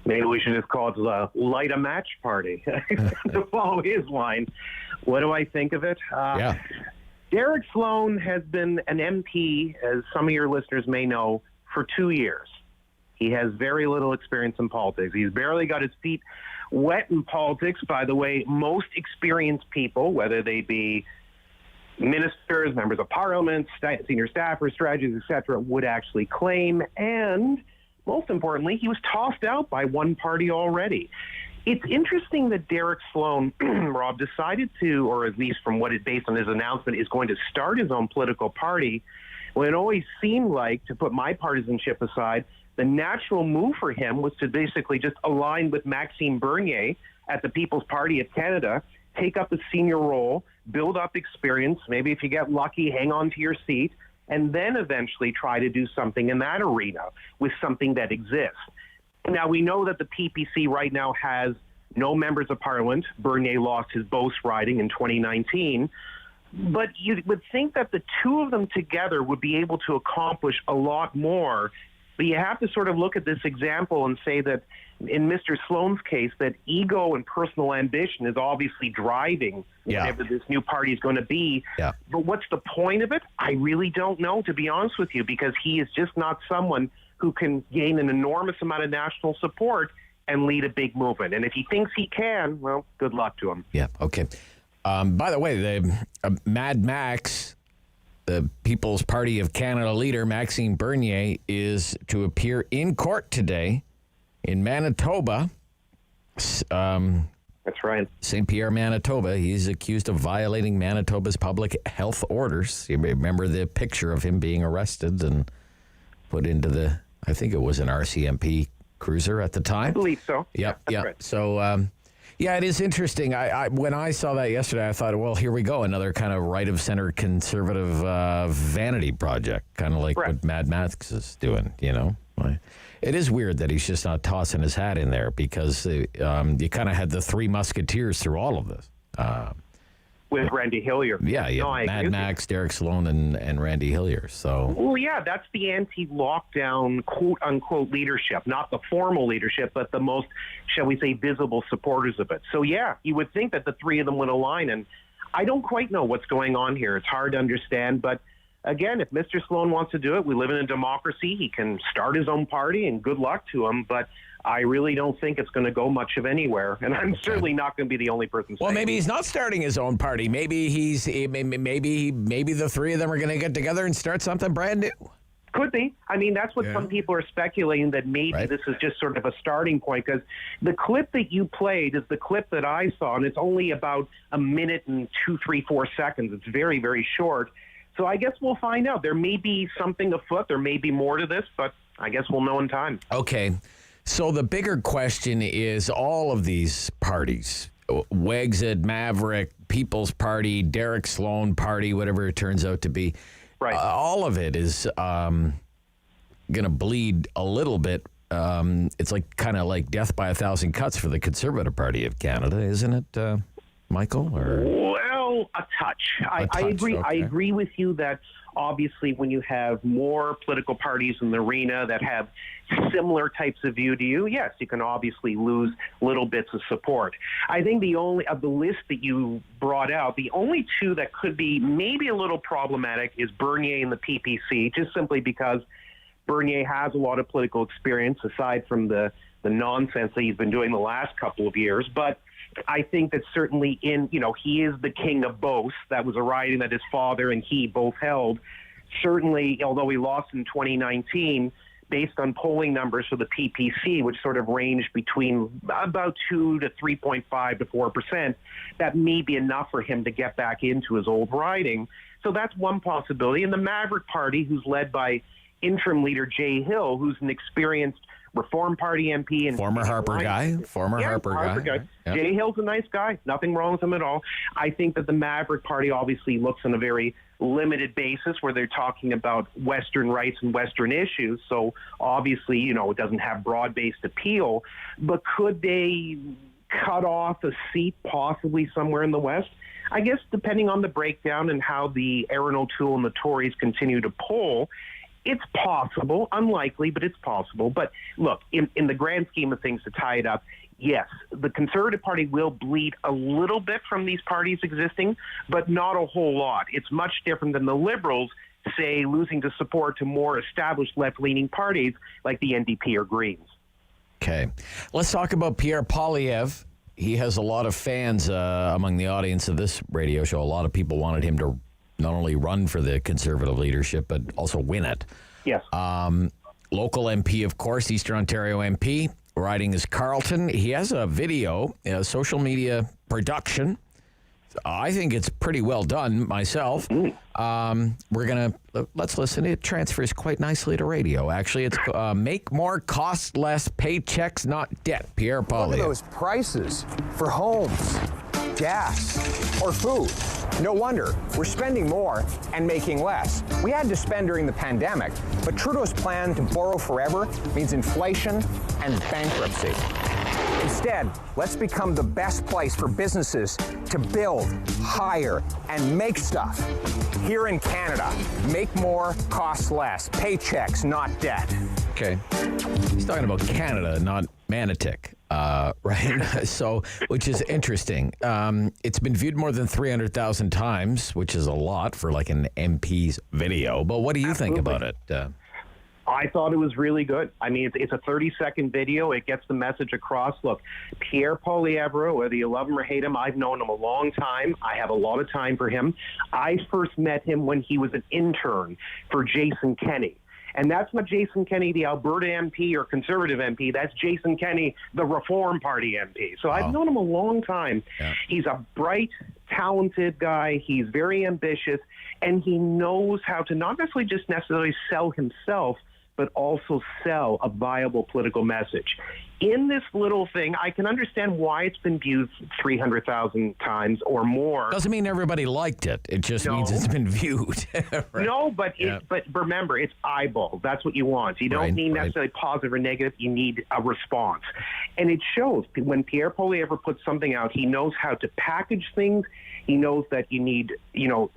Maybe we should just call it the Light a Match Party to follow his line. What do I think of it? Derek Sloan has been an MP, as some of your listeners may know, for 2 years. He has very little experience in politics. He's barely got his feet wet in politics. By the way, most experienced people, whether they be ministers, members of parliament, senior staffers, strategists, etc., would actually claim. And most importantly, he was tossed out by one party already. It's interesting that Derek Sloan, Rob, decided to, or at least from what is based on his announcement, is going to start his own political party, when it always seemed like, to put my partisanship aside, the natural move for him was to basically just align with Maxime Bernier at the People's Party of Canada, take up a senior role, build up experience, maybe if you get lucky, hang on to your seat, and then eventually try to do something in that arena with something that exists. Now, we know that the PPC right now has no members of parliament. Bernier lost his Beauce riding in 2019. But you would think that the two of them together would be able to accomplish a lot more. But you have to sort of look at this example and say that in Mr. Sloan's case, that ego and personal ambition is obviously driving whatever this new party is going to be. Yeah. But what's the point of it? I really don't know, to be honest with you, because he is just not someone who can gain an enormous amount of national support and lead a big movement. And if he thinks he can, well, good luck to him. Yeah, okay. By the way, the Mad Max, the People's Party of Canada leader, Maxime Bernier, is to appear in court today in Manitoba. That's right. St. Pierre, Manitoba. He's accused of violating Manitoba's public health orders. You remember the picture of him being arrested and put into I think it was an RCMP cruiser at the time. I believe so. Yep. Right. So, it is interesting. I when I saw that yesterday, I thought, well, here we go, another kind of right-of-center conservative vanity project, kind of like what Mad Max is doing, you know. It is weird that he's just not tossing his hat in there because you kind of had the Three Musketeers through all of this. With Randy Hillier. Yeah. No, Mad Max, Derek Sloan, and Randy Hillier. So. Well, yeah, that's the anti-lockdown, quote-unquote leadership. Not the formal leadership, but the most, shall we say, visible supporters of it. So, yeah, you would think that the three of them would align. And I don't quite know what's going on here. It's hard to understand. But, again, if Mr. Sloan wants to do it, we live in a democracy. He can start his own party, and good luck to him. But I really don't think it's going to go much of anywhere, and I'm certainly not going to be the only person saying. Well, maybe he's not starting his own party. Maybe maybe the three of them are going to get together and start something brand new. Could be. I mean, that's what some people are speculating, that maybe this is just sort of a starting point, because the clip that you played is the clip that I saw, and it's only about a minute and 2, 3, 4 seconds. It's very, very short. So I guess we'll find out. There may be something afoot. There may be more to this, but I guess we'll know in time. Okay. So the bigger question is all of these parties, Wexit, Maverick, People's Party, Derek Sloan Party, whatever it turns out to be, all of it is going to bleed a little bit. It's like kind of like death by 1,000 cuts for the Conservative Party of Canada, isn't it, Michael? Or? Well, A touch. I agree. Okay. I agree with you that obviously when you have more political parties in the arena that have similar types of view to you, yes, you can obviously lose little bits of support. I think of the list that you brought out, the only two that could be maybe a little problematic is Bernier and the PPC, just simply because Bernier has a lot of political experience aside from the nonsense that he's been doing the last couple of years. But I think that certainly he is the king of both. That was a riding that his father and he both held. Certainly, although he lost in 2019, based on polling numbers for the PPC, which sort of ranged between about 2 to 3.5 to 4%, that may be enough for him to get back into his old riding. So that's one possibility. And the Maverick Party, who's led by interim leader Jay Hill, who's an experienced Reform Party MP and former Harper guy. Yeah. Jay Hill's a nice guy. Nothing wrong with him at all. I think that the Maverick Party obviously looks on a very limited basis where they're talking about Western rights and Western issues. So obviously, it doesn't have broad-based appeal. But could they cut off a seat possibly somewhere in the West? I guess depending on the breakdown and how the Aaron O'Toole and the Tories continue to poll, it's possible, unlikely, but it's possible. But look, in the grand scheme of things, to tie it up, yes, the Conservative Party will bleed a little bit from these parties existing, but not a whole lot. It's much different than the Liberals, say, losing to support to more established left-leaning parties like the NDP or Greens. Okay. Let's talk about Pierre Poilievre. He has a lot of fans among the audience of this radio show. A lot of people wanted him to not only run for the Conservative leadership, but also win it. Yes. Local MP, of course, Eastern Ontario MP, riding as Carleton. He has a video, social media production. I think it's pretty well done myself. Let's listen. It transfers quite nicely to radio. Actually, it's Make More, Cost Less, Paychecks, Not Debt. Pierre Poilievre. Look at those prices for homes, gas, or food. No wonder we're spending more and making less. We had to spend during the pandemic, but Trudeau's plan to borrow forever means inflation and bankruptcy. Instead, let's become the best place for businesses to build, hire, and make stuff. Here in Canada, make more, cost less. Paychecks, not debt. Okay. He's talking about Canada, not Manotick, right? So, which is interesting. It's been viewed more than 300,000 times, which is a lot for like an MP's video. But what do you think about it? I thought it was really good. I mean, it's a 30-second video. It gets the message across. Look, Pierre Poilievre, whether you love him or hate him, I've known him a long time. I have a lot of time for him. I first met him when he was an intern for Jason Kenney. And that's not Jason Kenney, the Alberta MP or Conservative MP. That's Jason Kenney, the Reform Party MP. So I've known him a long time. Yeah. He's a bright, talented guy. He's very ambitious. And he knows how to not necessarily sell himself, but also sell a viable political message. In this little thing, I can understand why it's been viewed 300,000 times or more. Doesn't mean everybody liked it. It just means it's been viewed. Right. No, but but remember, it's eyeball. That's what you want. You don't need necessarily positive or negative. You need a response. And it shows when Pierre Poilievre puts something out, he knows how to package things. He knows that you need,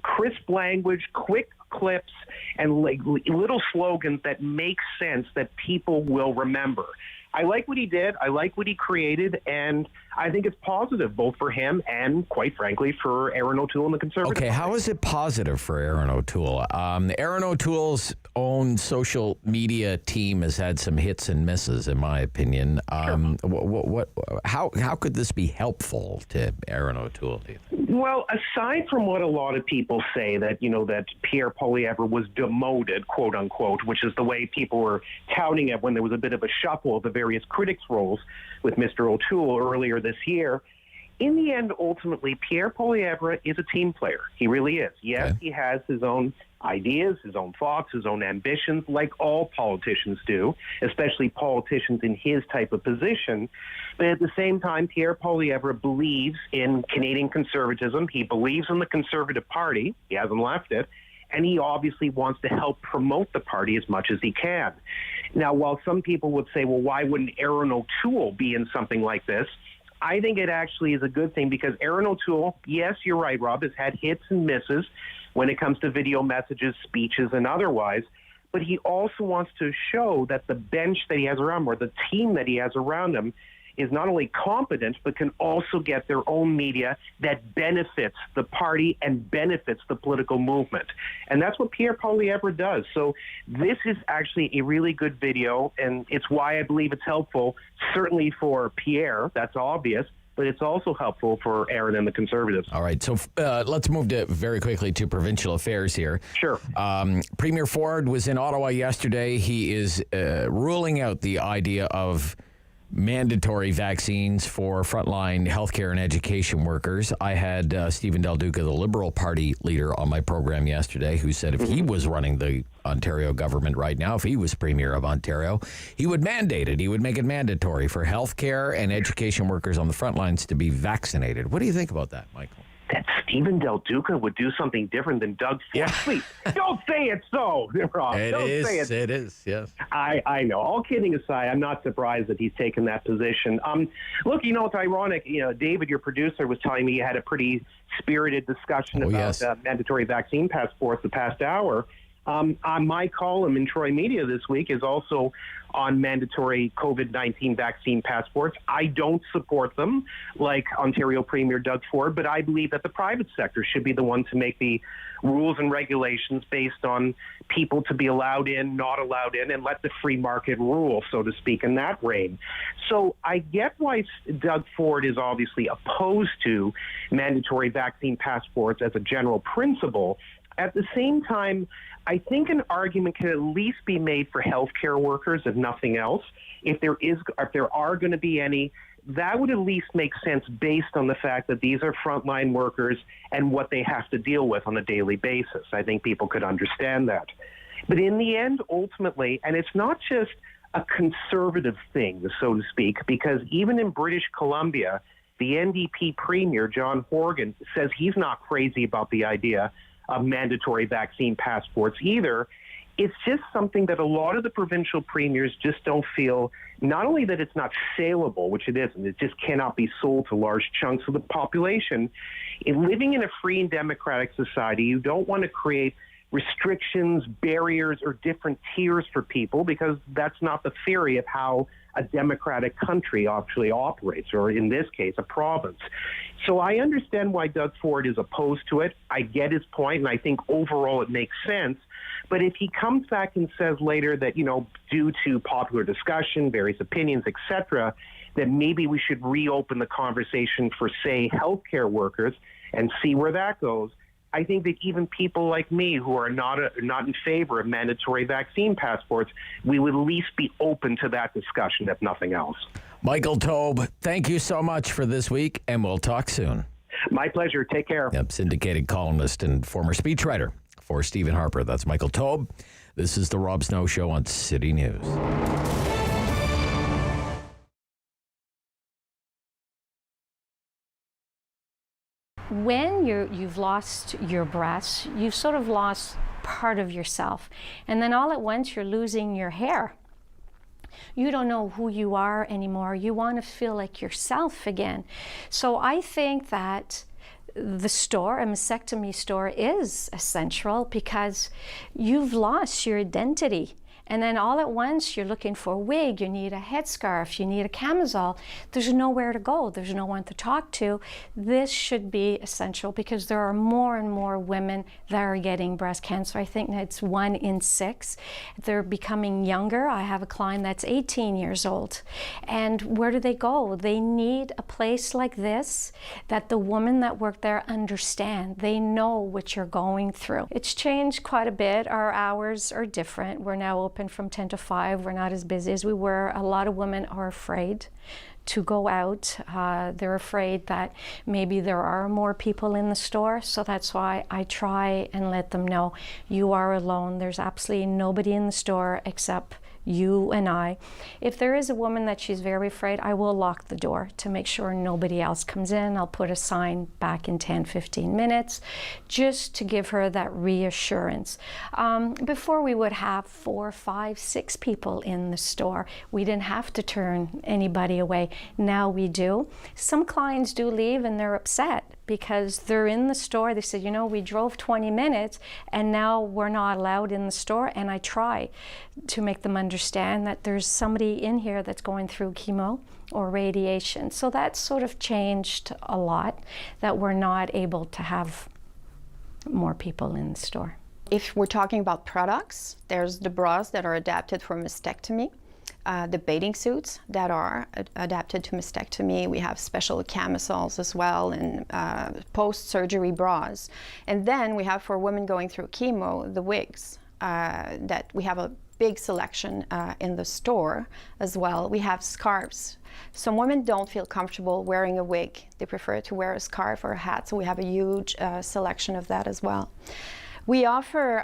crisp language, quick clips, and little slogans that make sense that people will remember. I like what he did. I like what he created, and I think it's positive both for him and, quite frankly, for Aaron O'Toole and the Conservative Party. How is it positive for Aaron O'Toole? Aaron O'Toole's own social media team has had some hits and misses, in my opinion. How could this be helpful to Aaron O'Toole, do you think? Well, aside from what a lot of people say, that that Pierre Poilievre was demoted, quote unquote, which is the way people were touting it when there was a bit of a shuffle of the various critics' roles with Mr. O'Toole earlier this year. In the end, ultimately, Pierre Poilievre is a team player. He really is. Yes, He has his own ideas, his own thoughts, his own ambitions, like all politicians do, especially politicians in his type of position. But at the same time, Pierre Poilievre believes in Canadian conservatism. He believes in the Conservative Party. He hasn't left it. And he obviously wants to help promote the party as much as he can. Now, while some people would say, well, why wouldn't Aaron O'Toole be in something like this? I think it actually is a good thing because Aaron O'Toole, yes, you're right, Rob, has had hits and misses when it comes to video messages, speeches, and otherwise. But he also wants to show that the bench that he has around him, or the team that he has around him, is not only competent, but can also get their own media that benefits the party and benefits the political movement. And that's what Pierre Poilievre does. So this is actually a really good video, and it's why I believe it's helpful, certainly for Pierre, that's obvious, but it's also helpful for Aaron and the Conservatives. All right, so let's move very quickly to provincial affairs here. Sure. Premier Ford was in Ottawa yesterday. He is ruling out the idea of mandatory vaccines for frontline healthcare and education workers. I had Stephen Del Duca, the Liberal Party leader, on my program yesterday, who said if he was running the Ontario government right now, if he was Premier of Ontario, he would mandate it. He would make it mandatory for healthcare and education workers on the front lines to be vaccinated. What do you think about that, Michael? That Stephen Del Duca would do something different than Doug Ford. Yeah. Please, don't say it so, Rob. Don't say it. It is, yes. I know. All kidding aside, I'm not surprised that he's taken that position. Look, it's ironic. David, your producer, was telling me you had a pretty spirited discussion about mandatory vaccine passports the past hour. On my column in Troy Media this week is also on mandatory COVID-19 vaccine passports. I don't support them like Ontario Premier Doug Ford, but I believe that the private sector should be the one to make the rules and regulations based on people to be allowed in, not allowed in, and let the free market rule, so to speak, in that reign. So I get why Doug Ford is obviously opposed to mandatory vaccine passports as a general principle. At the same time, I think an argument can at least be made for healthcare workers, if nothing else. If there are going to be any, that would at least make sense based on the fact that these are frontline workers and what they have to deal with on a daily basis. I think people could understand that. But in the end, ultimately, and it's not just a conservative thing, so to speak, because even in British Columbia, the NDP Premier, John Horgan, says he's not crazy about the idea of mandatory vaccine passports either. It's just something that a lot of the provincial premiers just don't feel, not only that it's not saleable, which it isn't, it just cannot be sold to large chunks of the population. In living in a free and democratic society, you don't want to create restrictions, barriers, or different tiers for people, because that's not the theory of how a democratic country actually operates, or in this case, a province. So I understand why Doug Ford is opposed to it. I get his point, and I think overall it makes sense. But if he comes back and says later that, due to popular discussion, various opinions, etc., that maybe we should reopen the conversation for, say, healthcare workers and see where that goes, I think that even people like me who are not in favor of mandatory vaccine passports, we would at least be open to that discussion, if nothing else. Michael Taube, thank you so much for this week, and we'll talk soon. My pleasure. Take care. Yep, syndicated columnist and former speechwriter for Stephen Harper. That's Michael Taube. This is the Rob Snow Show on City News. When you've lost your breasts, you've sort of lost part of yourself. And then all at once you're losing your hair. You don't know who you are anymore. You want to feel like yourself again. So I think that the store, a mastectomy store, is essential because you've lost your identity. And then all at once you're looking for a wig, you need a headscarf, you need a camisole. There's nowhere to go, there's no one to talk to. This should be essential because there are more and more women that are getting breast cancer. I think it's 1 in 6. They're becoming younger. I have a client that's 18 years old. And where do they go? They need a place like this that the women that work there understand. They know what you're going through. It's changed quite a bit. Our hours are different. We're now open from 10 to 5. We're not as busy as we were. A lot of women are afraid to go out. They're afraid that maybe there are more people in the store. So that's why I try and let them know you are alone. There's absolutely nobody in the store except you and I. If there is a woman that she's very afraid, I will lock the door to make sure nobody else comes in. I'll put a sign back in 10, 15 minutes, just to give her that reassurance. Before we would have 4, 5, 6 people in the store. We didn't have to turn anybody away. Now we do. Some clients do leave and they're upset because they're in the store. They said, you know, we drove 20 minutes and now we're not allowed in the store. And I try to make them understand that there's somebody in here that's going through chemo or radiation. So that's sort of changed a lot, that we're not able to have more people in the store. If we're talking about products, there's the bras that are adapted for mastectomy, the bathing suits that are adapted to mastectomy. We have special camisoles as well, and post-surgery bras. And then we have, for women going through chemo, the wigs that we have a big selection in the store as well. We have scarves. Some women don't feel comfortable wearing a wig. They prefer to wear a scarf or a hat, so we have a huge selection of that as well. We offer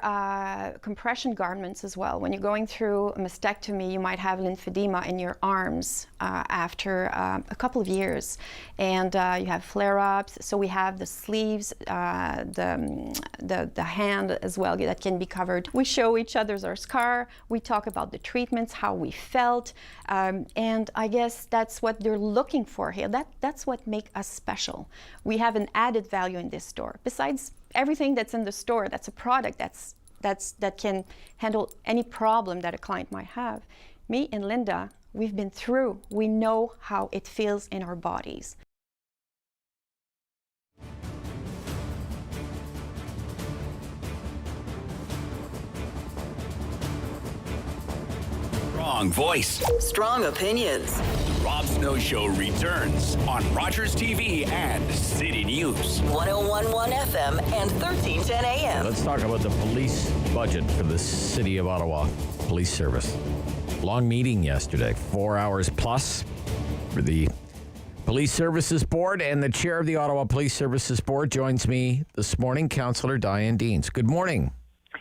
compression garments as well. When you're going through a mastectomy, you might have lymphedema in your arms after a couple of years, and you have flare-ups. So we have the sleeves, the hand as well that can be covered. We show each other's our scar. We talk about the treatments, how we felt, and I guess that's what they're looking for here. That's what makes us special. We have an added value in this store. Besides everything that's in the store, that's a product that can handle any problem that a client might have. Me and Linda, we've been through. We know how it feels in our bodies. Strong voice. Strong opinions. The Rob Snow Show returns on Rogers TV and City News. 101.1 FM and 1310 AM. Let's talk about the police budget for the City of Ottawa Police Service. Long meeting yesterday, 4 hours plus for the Police Services Board, and the chair of the Ottawa Police Services Board joins me this morning, Councillor Diane Deans. Good morning.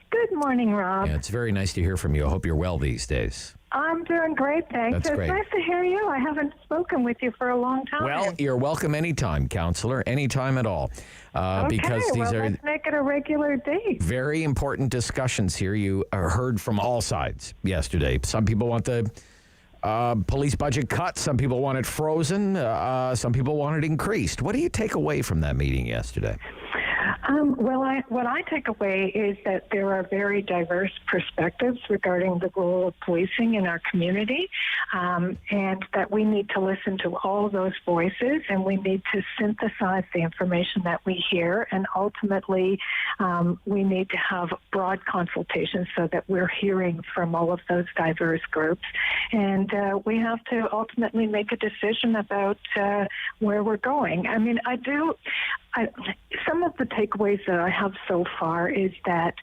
Good morning, Rob. Yeah, it's very nice to hear from you. I hope you're well these days. I'm doing great, thanks. That's great. It's nice to hear you. I haven't spoken with you for a long time. Well, you're welcome anytime, Councillor, anytime at all. Okay, because these are let's make it a regular date. very important discussions here. You heard from all sides yesterday. Some people want the police budget cut. Some people want it frozen. Some people want it increased. What do you take away from that meeting yesterday? What I take away is that there are very diverse perspectives regarding the role of policing in our community, and that we need to listen to all those voices, and we need to synthesize the information that we hear, and ultimately we need to have broad consultations so that we're hearing from all of those diverse groups, and we have to ultimately make a decision about where we're going. I mean, some of the takeaways that I have so far is that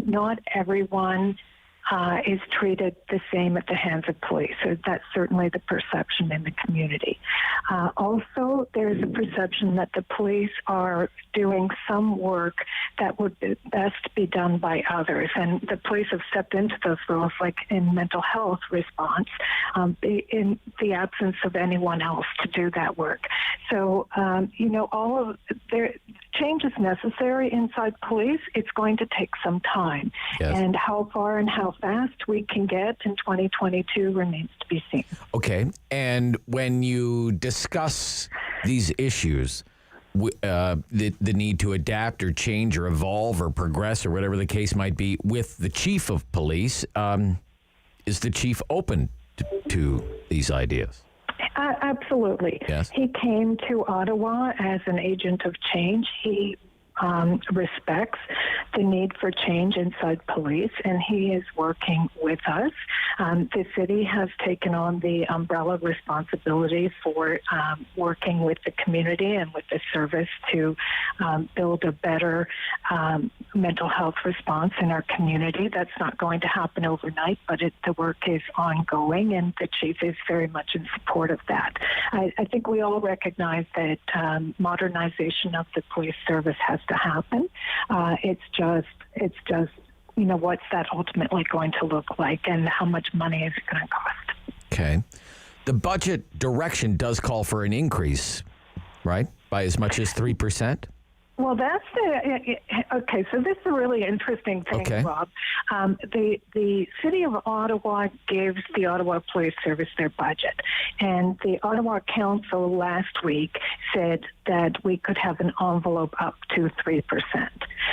not everyone is treated the same at the hands of police. So that's certainly the perception in the community. Also, there's a perception that the police are doing some work that would best be done by others. And the police have stepped into those roles, like in mental health response, in the absence of anyone else to do that work. So, change is necessary inside police. It's going to take some time. Yes. And how far and how fast we can get in 2022 remains to be seen. Okay. And when you discuss these issues, the need to adapt or change or evolve or progress or whatever the case might be with the chief of police, is the chief open to these ideas? Absolutely. Yes. He came to Ottawa as an agent of change. He respects the need for change inside police, and he is working with us. The city has taken on the umbrella responsibility for working with the community and with the service to build a better mental health response in our community. That's not going to happen overnight, but the work is ongoing, and the chief is very much in support of that. I think we all recognize that modernization of the police service has to happen. It's just what's that ultimately going to look like and how much money is it going to cost. Okay. The budget direction does call for an increase, right? By as much as 3%? Well, that's okay. So this is a really interesting thing, okay. Rob. The City of Ottawa gives the Ottawa Police Service their budget, and the Ottawa Council last week said that we could have an envelope up to 3%.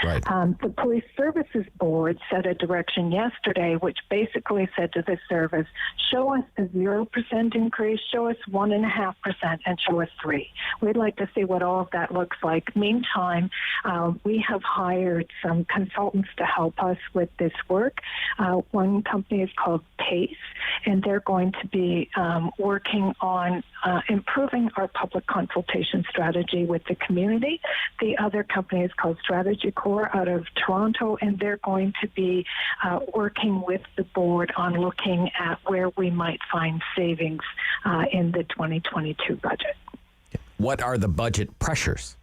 Right. The Police Services Board set a direction yesterday, which basically said to the service, show us a 0% increase, show us 1.5%, and show us 3%. We'd like to see what all of that looks like. Meantime, we have hired some consultants to help us with this work. One company is called PACE, and they're going to be working on improving our public consultation strategy with the community. The other company is called Strategy Core out of Toronto, and they're going to be working with the board on looking at where we might find savings in the 2022 budget. What are the budget pressures?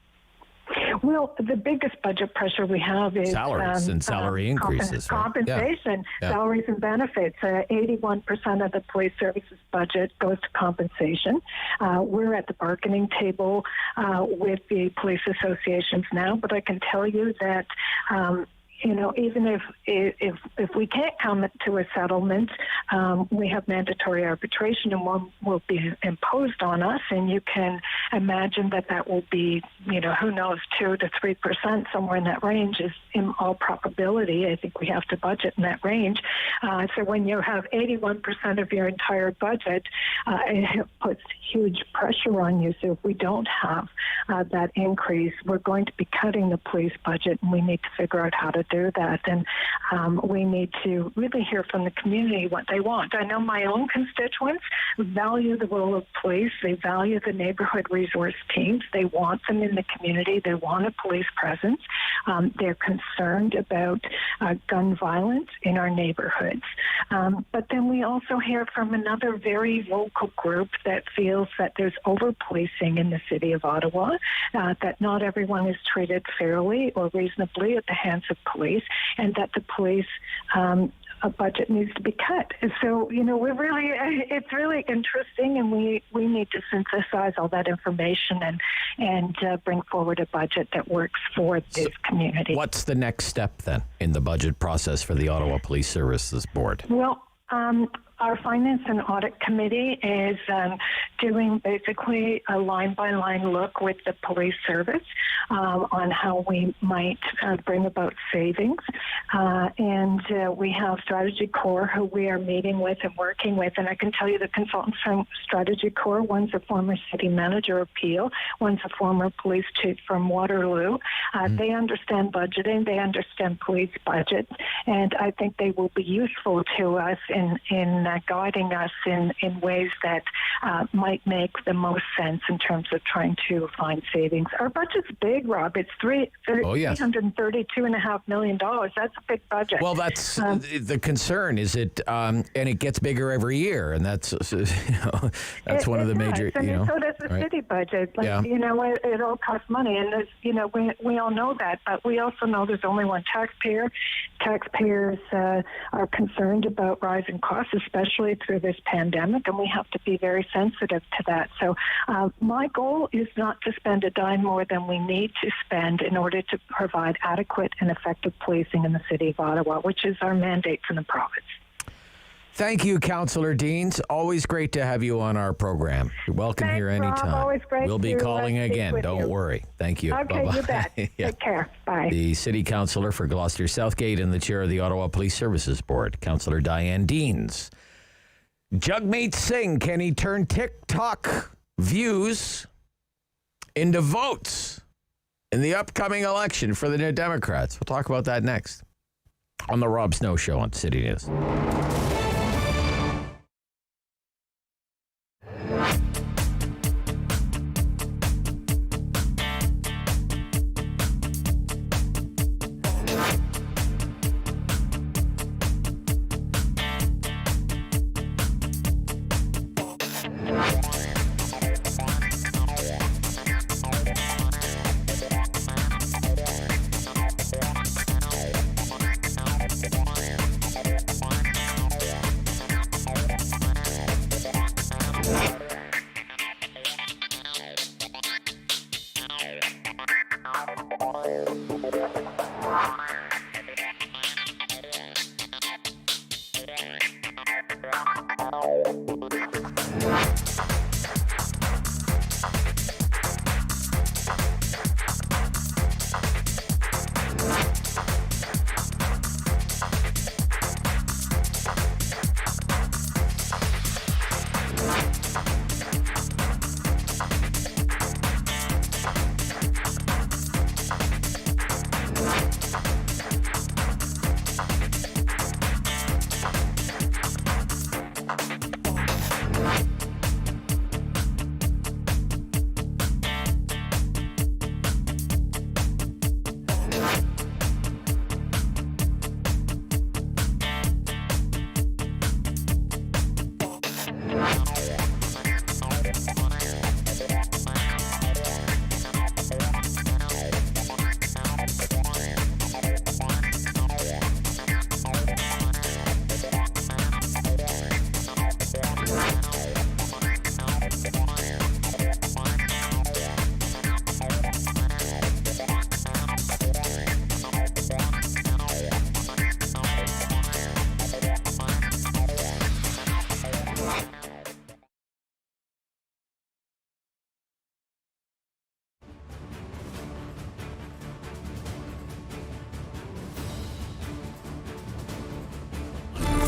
Well, the biggest budget pressure we have is salaries and salary increases. Compensation, Yeah. salaries and benefits. 81% of the police services budget goes to compensation. We're at the bargaining table with the police associations now, but I can tell you that even if we can't come to a settlement, we have mandatory arbitration, and one will be imposed on us. And you can imagine that will be, who knows, 2 to 3%, somewhere in that range is in all probability. I think we have to budget in that range. So when you have 81% of your entire budget, it puts huge pressure on you. So if we don't have that increase, we're going to be cutting the police budget, and we need to figure out how to do that. And we need to really hear from the community what they want. I know my own constituents value the role of police. They value the neighborhood resource teams. They want them in the community. They want a police presence. They're concerned about gun violence in our neighborhoods. But then we also hear from another very vocal group that feels that there's over-policing in the city of Ottawa, that not everyone is treated fairly or reasonably at the hands of police, and that the police a budget needs to be cut. So, it's really interesting, and we need to synthesize all that information and bring forward a budget that works for this community. What's the next step then in the budget process for the Ottawa Police Services Board? Well, our Finance and Audit Committee is doing basically a line-by-line look with the police service on how we might bring about savings. And we have Strategy Core, who we are meeting with and working with. And I can tell you the consultants from Strategy Core, one's a former city manager of Peel, one's a former police chief from Waterloo. They understand budgeting, they understand police budgets, and I think they will be useful to us in guiding us in ways that might make the most sense in terms of trying to find savings. Our budget's big, Rob. It's $332.5 million. That's a big budget. Well, that's the concern. Is it, and it gets bigger every year, and that's that's one of the major. And so does the city budget. It all costs money, and we all know that. But we also know there's only one taxpayer. Taxpayers are concerned about rising costs, especially through this pandemic, and we have to be very sensitive to that. So my goal is not to spend a dime more than we need to spend in order to provide adequate and effective policing in the city of Ottawa, which is our mandate from the province. Thank you, Councillor Deans. Always great to have you on our program. You're welcome here anytime. Rob. Always great. We'll be calling again. Don't worry. Thank you. Okay, Bye-bye. you bet. Take care. Bye. The City Councillor for Gloucester-Southgate and the Chair of the Ottawa Police Services Board, Councillor Diane Deans. Jagmeet Singh, can he turn TikTok views into votes in the upcoming election for the New Democrats? We'll talk about that next on the Rob Snow Show on City News.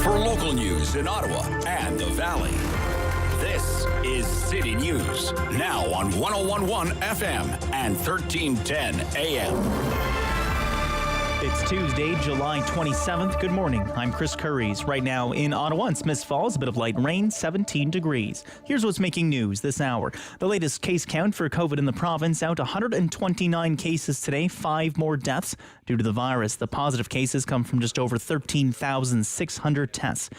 Local news in Ottawa and the Valley. This is City News, now on 101.1 FM and 1310 AM. It's Tuesday, July 27th. Good morning. I'm Chris Curries. Right now in Ottawa and Smiths Falls, a bit of light rain, 17 degrees. Here's what's making news this hour. The latest case count for COVID in the province out 129 cases today, 5 more deaths due to the virus. The positive cases come from just over 13,600 tests.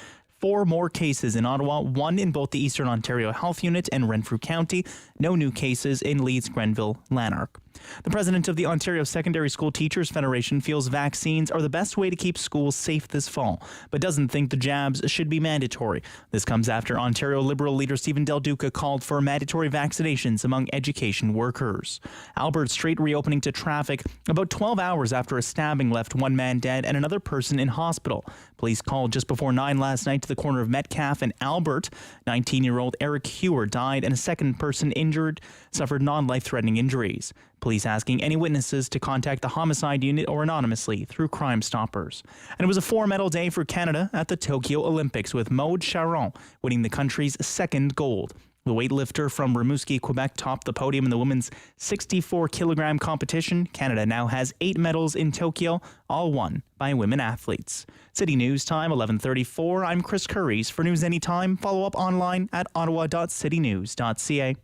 4 more cases in Ottawa, 1 in both the Eastern Ontario Health Unit and Renfrew County. No new cases in Leeds, Grenville, Lanark. The president of the Ontario Secondary School Teachers Federation feels vaccines are the best way to keep schools safe this fall, but doesn't think the jabs should be mandatory. This comes after Ontario Liberal leader Stephen Del Duca called for mandatory vaccinations among education workers. Albert Street reopening to traffic about 12 hours after a stabbing left one man dead and another person in hospital. Police called just before 9 last night to the corner of Metcalfe and Albert. 19-year-old Eric Hewer died and a second person injured suffered non-life-threatening injuries. Police asking any witnesses to contact the homicide unit or anonymously through Crime Stoppers. And it was a 4-medal day for Canada at the Tokyo Olympics, with Maude Charron winning the country's second gold. The weightlifter from Rimouski, Quebec, topped the podium in the women's 64-kilogram competition. Canada now has 8 medals in Tokyo, all won by women athletes. City News Time, 11:34. I'm Chris Curries. For news anytime, follow up online at ottawa.citynews.ca.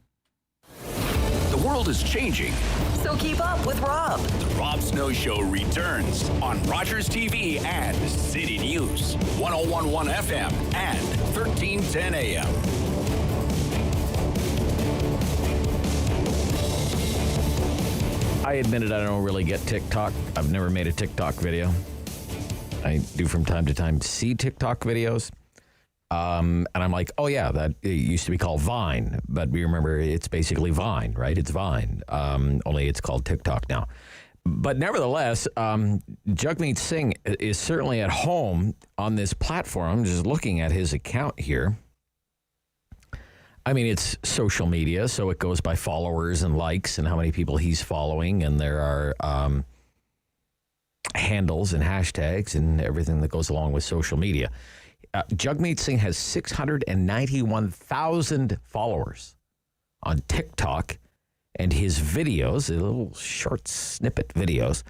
The world is changing. So keep up with Rob. The Rob Snow Show returns on Rogers TV and City News, 101.1 FM and 1310 AM. I admitted I don't really get TikTok. I've never made a TikTok video. I do from time to time see TikTok videos. And I'm like, oh yeah, that it used to be called Vine, but we remember it's basically Vine, right? It's Vine, only it's called TikTok now. But nevertheless, Jagmeet Singh is certainly at home on this platform. I'm just looking at his account here. I mean, it's social media, so it goes by followers and likes and how many people he's following, and there are handles and hashtags and everything that goes along with social media. Jagmeet Singh has 691,000 followers on TikTok, and his videos, little short snippet videos,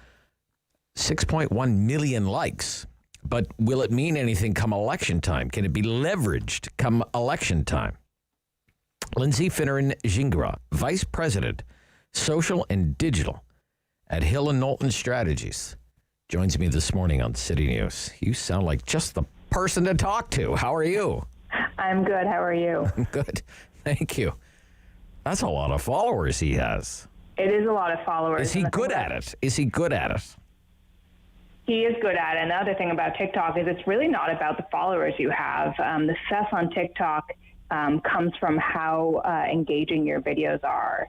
6.1 million likes. But will it mean anything come election time? Can it be leveraged come election time? Lindsay Finneran-Gingras, Vice President, Social and Digital at Hill+Knowlton Strategies, joins me this morning on City News. You sound like just the person to talk to. How are you? I'm good. How are you? I'm good. Thank you. That's a lot of followers he has. It is a lot of followers. Is he good at it? Is he good at it? He is good at it. And the other thing about TikTok is it's really not about the followers you have. The success on TikTok comes from how engaging your videos are.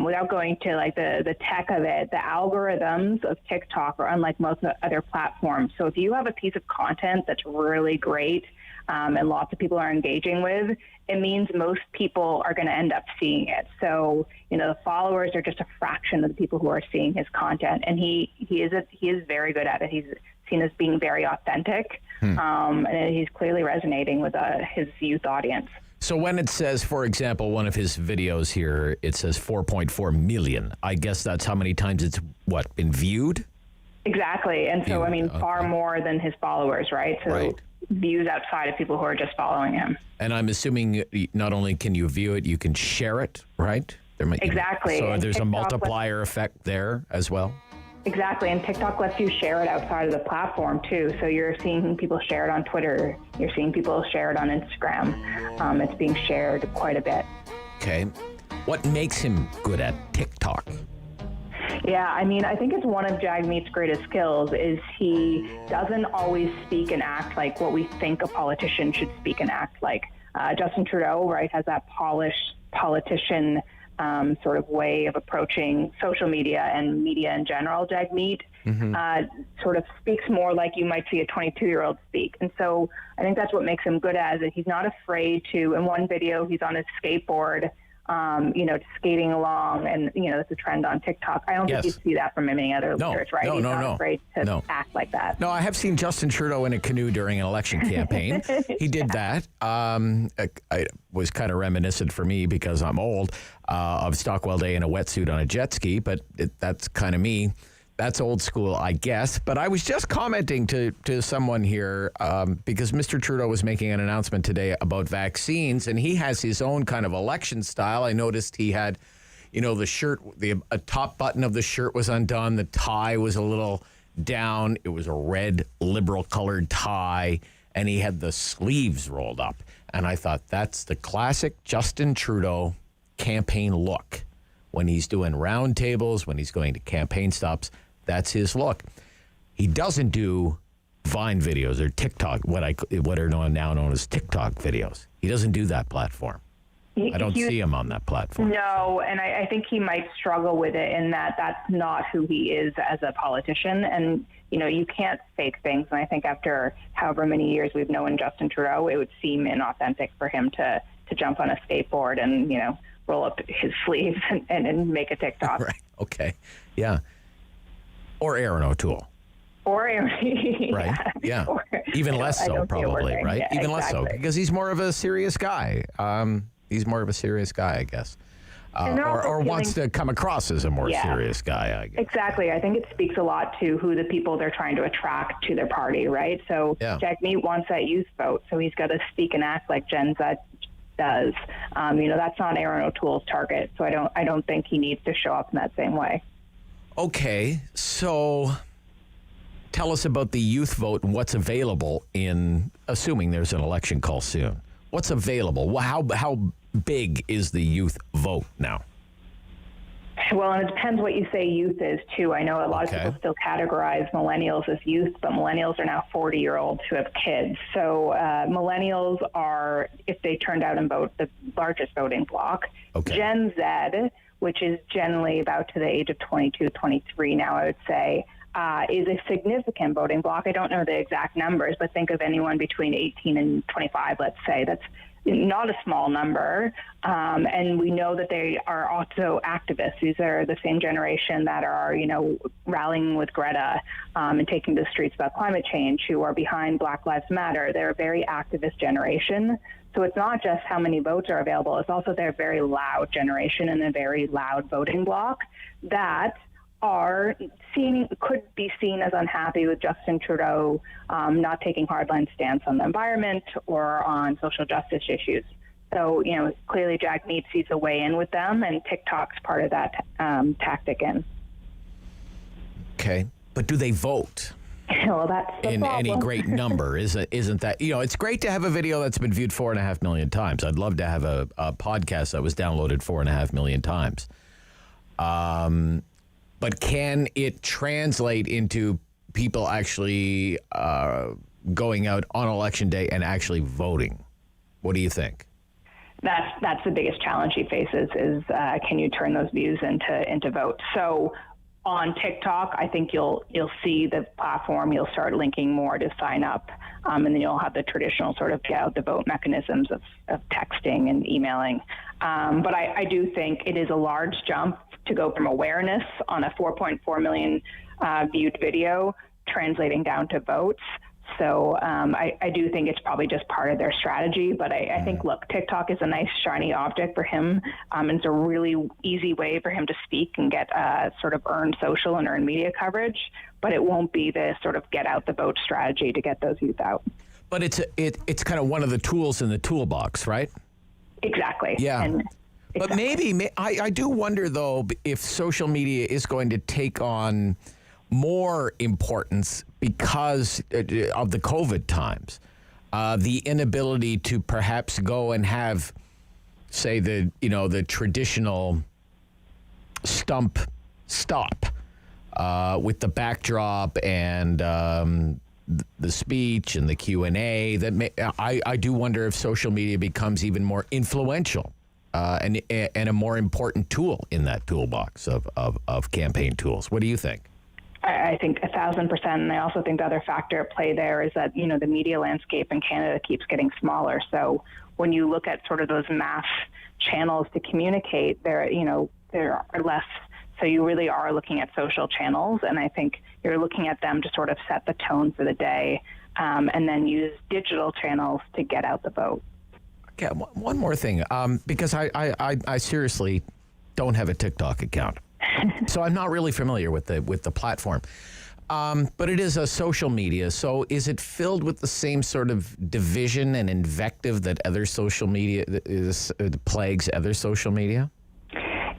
Without going to like the tech of it, the algorithms of TikTok are unlike most other platforms. So if you have a piece of content that's really great and lots of people are engaging with, it means most people are going to end up seeing it. So, the followers are just a fraction of the people who are seeing his content. And he is very good at it. He's seen as being very authentic. And he's clearly resonating with his youth audience. So when it says, for example, one of his videos here, it says 4.4 million. I guess that's how many times it's, been viewed? Exactly. And so, far more than his followers, right? So right. Views outside of people who are just following him. And I'm assuming not only can you view it, you can share it, right? Exactly. So and there's TikTok a multiplier effect there as well? Exactly. And TikTok lets you share it outside of the platform, too. So you're seeing people share it on Twitter. You're seeing people share it on Instagram. It's being shared quite a bit. Okay. What makes him good at TikTok? Yeah, I think it's one of Jagmeet's greatest skills is he doesn't always speak and act like what we think a politician should speak and act like. Justin Trudeau, right, has that polished politician sort of way of approaching social media and media in general. Jagmeet sort of speaks more like you might see a 22-year-old speak. And so I think that's what makes him good at it. He's not afraid to, in one video, he's on his skateboard, skating along, and, it's a trend on TikTok. I don't think you see that from many other leaders, right? He's not afraid to act like that. No, I have seen Justin Trudeau in a canoe during an election campaign. He did that. I was kind of reminiscent for me because I'm old of Stockwell Day in a wetsuit on a jet ski, but that's kind of me. That's old school, I guess. But I was just commenting to someone here because Mr. Trudeau was making an announcement today about vaccines, and he has his own kind of election style. I noticed he had, the shirt, a top button of the shirt was undone. The tie was a little down. It was a red liberal colored tie, and he had the sleeves rolled up. And I thought that's the classic Justin Trudeau campaign look. When he's doing roundtables, when he's going to campaign stops, that's his look. He doesn't do Vine videos or TikTok, what are now known as TikTok videos. He doesn't do that platform. I don't see him on that platform. No, and I think he might struggle with it in that that's not who he is as a politician. And, you can't fake things. And I think after however many years we've known Justin Trudeau, it would seem inauthentic for him to jump on a skateboard and, roll up his sleeves and make a TikTok. Right. Okay. Yeah. Or Aaron O'Toole. Or Aaron. Right. Yeah. Even less so, probably, right? Yeah, even less so, because he's more of a serious guy. He's more of a serious guy, I guess. Or wants to come across as a more serious guy, I guess. Exactly. I think it speaks a lot to who the people they're trying to attract to their party, right? So Jagmeet wants that youth vote, so he's got to speak and act like Gen Z does. That's not Aaron O'Toole's target, so I don't think he needs to show up in that same way. Okay, so tell us about the youth vote and what's available assuming there's an election call soon. What's available? How big is the youth vote now? Well, and it depends what you say youth is, too. I know a lot of people still categorize millennials as youth, but millennials are now 40-year-olds who have kids. So millennials are, if they turned out and vote, the largest voting bloc. Gen Z, which is generally about to the age of 22, 23 now, I would say, is a significant voting bloc. I don't know the exact numbers, but think of anyone between 18 and 25, let's say. That's not a small number. And we know that they are also activists. These are the same generation that are, rallying with Greta and taking to the streets about climate change, who are behind Black Lives Matter. They're a very activist generation. So it's not just how many votes are available. It's also their very loud generation and a very loud voting bloc that could be seen as unhappy with Justin Trudeau not taking hardline stance on the environment or on social justice issues. So, clearly Jagmeet sees a way in with them, and TikTok's part of that tactic in. Okay. But do they vote? Well, that's the in problem. Any great number? Isn't that, it's great to have a video that's been viewed 4.5 million times. I'd love to have a podcast that was downloaded 4.5 million times. But can it translate into people actually going out on election day and actually voting? What do you think? that's the biggest challenge he faces is can you turn those views into votes? So on TikTok, I think you'll see the platform, you'll start linking more to sign up, and then you'll have the traditional sort of get out the vote mechanisms of texting and emailing. But I do think it is a large jump to go from awareness on a 4.4 million viewed video translating down to votes. So I do think it's probably just part of their strategy. But I think, look, TikTok is a nice shiny object for him. And it's a really easy way for him to speak and get sort of earned social and earned media coverage. But it won't be the sort of get out the vote strategy to get those youth out. But it's kind of one of the tools in the toolbox, right? Exactly. Yeah. And but maybe I do wonder, though, if social media is going to take on more importance because of the COVID times, the inability to perhaps go and have, say, the traditional stump stop with the backdrop and the speech and the Q&A. I do wonder if social media becomes even more influential and a more important tool in that toolbox of campaign tools. What do you think? I think 1,000%. And I also think the other factor at play there is that, the media landscape in Canada keeps getting smaller. So when you look at sort of those mass channels to communicate, there are less. So you really are looking at social channels. And I think you're looking at them to sort of set the tone for the day, and then use digital channels to get out the vote. Okay, one more thing, because I seriously don't have a TikTok account. So I'm not really familiar with the platform, but it is a social media. So is it filled with the same sort of division and invective that other social media plagues other social media?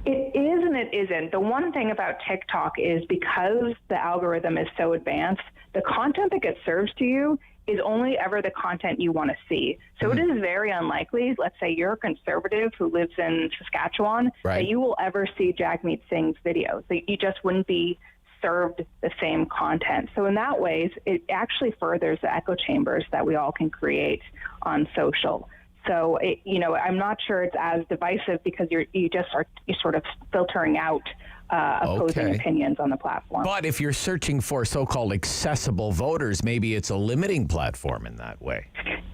It is and it isn't. The one thing about TikTok is because the algorithm is so advanced, the content that gets served to you is only ever the content you want to see. So it is very unlikely, let's say you're a conservative who lives in Saskatchewan, that you will ever see Jagmeet Singh's videos. You just wouldn't be served the same content. So in that way, it actually furthers the echo chambers that we all can create on social. So, I'm not sure it's as divisive because you're sort of filtering out opposing opinions on the platform. But if you're searching for so-called accessible voters, maybe it's a limiting platform in that way.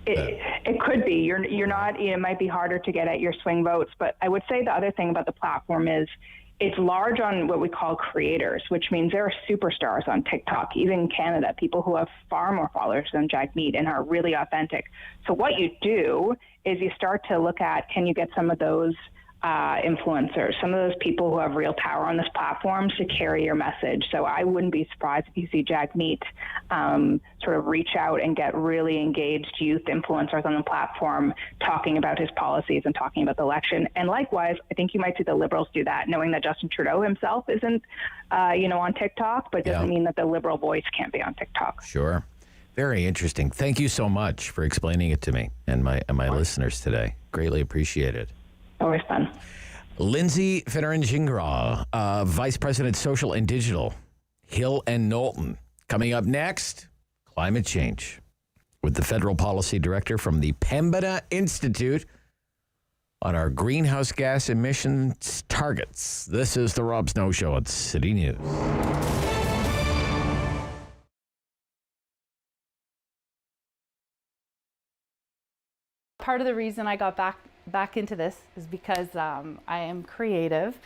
It could be. You're not. It might be harder to get at your swing votes. But I would say the other thing about the platform is it's large on what we call creators, which means there are superstars on TikTok, even in Canada, people who have far more followers than Jagmeet and are really authentic. So what you do is you start to look at, can you get some of those influencers, some of those people who have real power on this platform to carry your message. So I wouldn't be surprised if you see Jagmeet sort of reach out and get really engaged youth influencers on the platform talking about his policies and talking about the election. And likewise, I think you might see the Liberals do that, knowing that Justin Trudeau himself isn't, on TikTok, but doesn't mean that the Liberal voice can't be on TikTok. Sure. Very interesting. Thank you so much for explaining it to me and my listeners today. Greatly appreciate it. Always fun. Lindsay Finneran-Gingras, Vice President Social and Digital, Hill+Knowlton. Coming up next, climate change with the Federal Policy Director from the Pembina Institute on our greenhouse gas emissions targets. This is the Rob Snow Show on City News. Part of the reason I got back into this is because I am creative,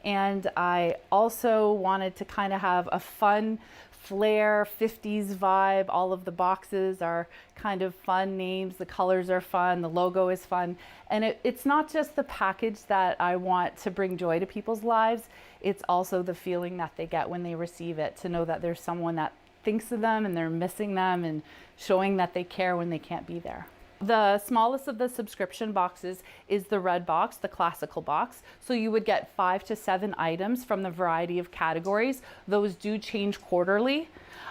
and I also wanted to kind of have a fun flair 50s vibe. All of the boxes are kind of fun names, the colors are fun, the logo is fun, and it's not just the package that I want to bring joy to people's lives, it's also the feeling that they get when they receive it, to know that there's someone that thinks of them and they're missing them and showing that they care when they can't be there. The smallest of the subscription boxes is the red box, the classical box. So you would get 5 to 7 items from the variety of categories. Those do change quarterly.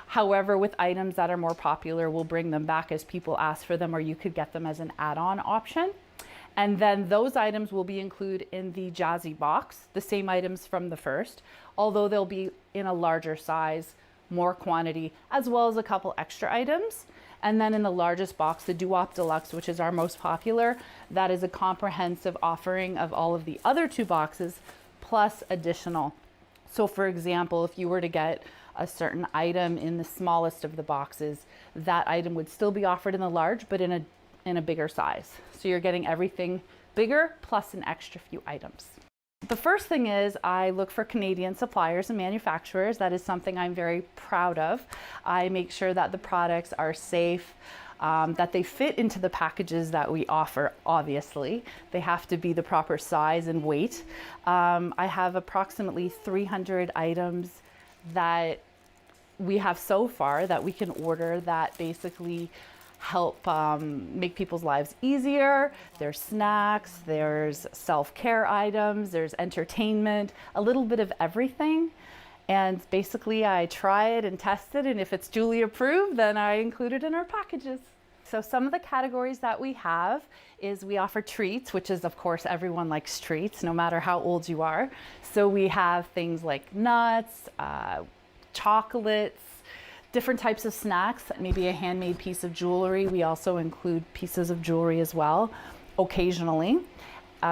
However, with items that are more popular, we'll bring them back as people ask for them, or you could get them as an add-on option. And then those items will be included in the Jazzy box, the same items from the first, although they'll be in a larger size, more quantity, as well as a couple extra items. And then in the largest box, the Duop Deluxe, which is our most popular, that is a comprehensive offering of all of the other 2 boxes plus additional. So for example, if you were to get a certain item in the smallest of the boxes, that item would still be offered in the large, but in a bigger size. So you're getting everything bigger plus an extra few items. The first thing is I look for Canadian suppliers and manufacturers. That is something I'm very proud of. I make sure that the products are safe, that they fit into the packages that we offer, obviously. They have to be the proper size and weight. I have approximately 300 items that we have so far that we can order that basically help make people's lives easier. There's snacks, there's self-care items, there's entertainment, a little bit of everything. And basically I try it and test it, and if it's duly approved, then I include it in our packages. So some of the categories that we have is we offer treats, which is of course everyone likes treats, no matter how old you are. So we have things like nuts, chocolates, different types of snacks, maybe a handmade piece of jewelry. We also include pieces of jewelry as well, occasionally.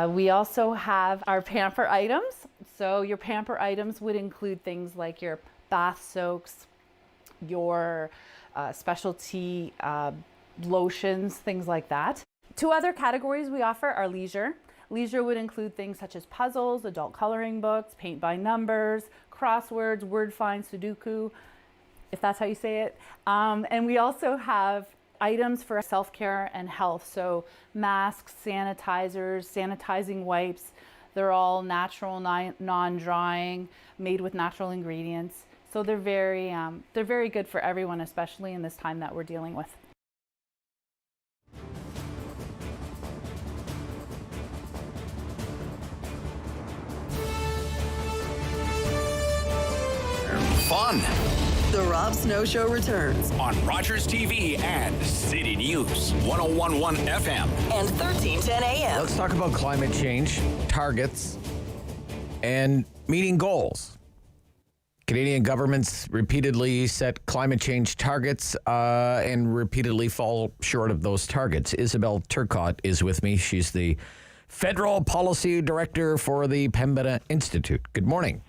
We also have our pamper items. So your pamper items would include things like your bath soaks, your specialty lotions, things like that. 2 other categories we offer are leisure. Leisure would include things such as puzzles, adult coloring books, paint by numbers, crosswords, word find, Sudoku, if that's how you say it. And we also have items for self-care and health. So masks, sanitizers, sanitizing wipes. They're all natural, non-drying, made with natural ingredients. So they're very good for everyone, especially in this time that we're dealing with. Fun. The Rob Snow Show returns on Rogers TV and City News 101.1 FM and 1310 AM. Let's talk about climate change, targets, and meeting goals. Canadian governments repeatedly set climate change targets and repeatedly fall short of those targets. Isabelle Turcotte is with me. She's the Federal Policy Director for the Pembina Institute. Good morning.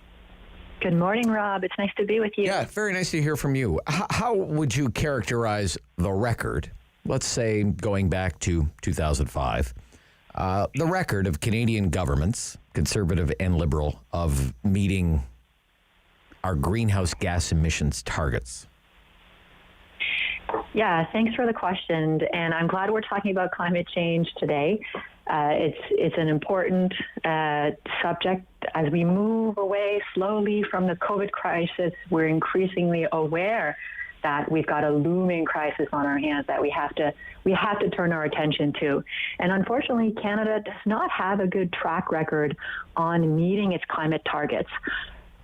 Good morning, Rob. It's nice to be with you. Yeah, very nice to hear from you. How would you characterize the record, let's say going back to 2005, the record of Canadian governments, conservative and liberal, of meeting our greenhouse gas emissions targets? Yeah, thanks for the question. And I'm glad we're talking about climate change today. It's an important subject. As we move away slowly from the COVID crisis, we're increasingly aware that we've got a looming crisis on our hands that we have to turn our attention to. And unfortunately, Canada does not have a good track record on meeting its climate targets.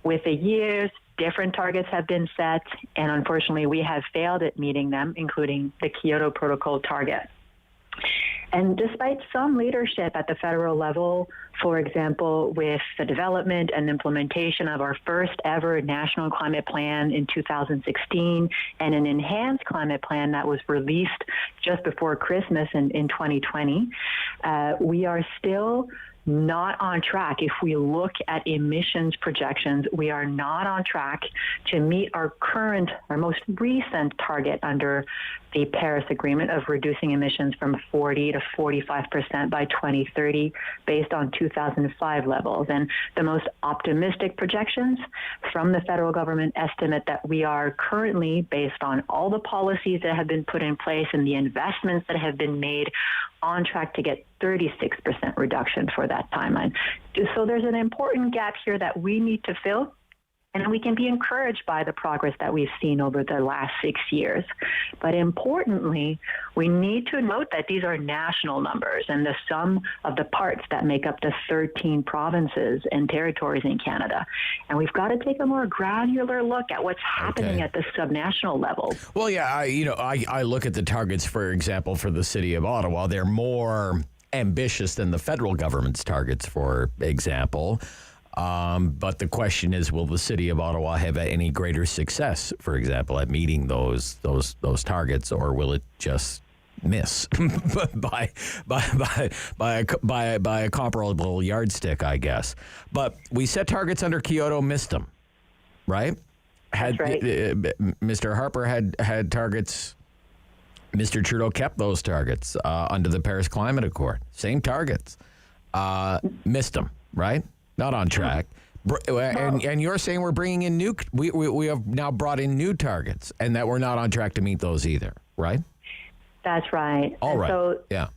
With the years, different targets have been set, and unfortunately, we have failed at meeting them, including the Kyoto Protocol target. And despite some leadership at the federal level, for example, with the development and implementation of our first ever national climate plan in 2016 and an enhanced climate plan that was released just before Christmas in 2020, we are still not on track. If we look at emissions projections, we are not on track to meet our most recent target under the Paris Agreement of reducing emissions from 40 to 45% by 2030 based on 2005 levels. And the most optimistic projections from the federal government estimate that we are currently, based on all the policies that have been put in place and the investments that have been made, on track to get 36% reduction for that timeline. So there's an important gap here that we need to fill, and we can be encouraged by the progress that we've seen over the last 6 years. But importantly, we need to note that these are national numbers and the sum of the parts that make up the 13 provinces and territories in Canada. And we've got to take a more granular look at what's happening at the subnational level. Well, yeah, I look at the targets, for example, for the city of Ottawa. They're more ambitious than the federal government's targets, for example. But the question is, will the city of Ottawa have any greater success, for example, at meeting those targets, or will it just miss by a comparable yardstick, I guess? But we set targets under Kyoto, missed them, right? That's right. Mr. Harper had targets. Mr. Trudeau kept those targets under the Paris Climate Accord. Same targets. Missed them, right? Not on track. And you're saying we're bringing in we have now brought in new targets, and that we're not on track to meet those either, right? That's right. All right. So yeah.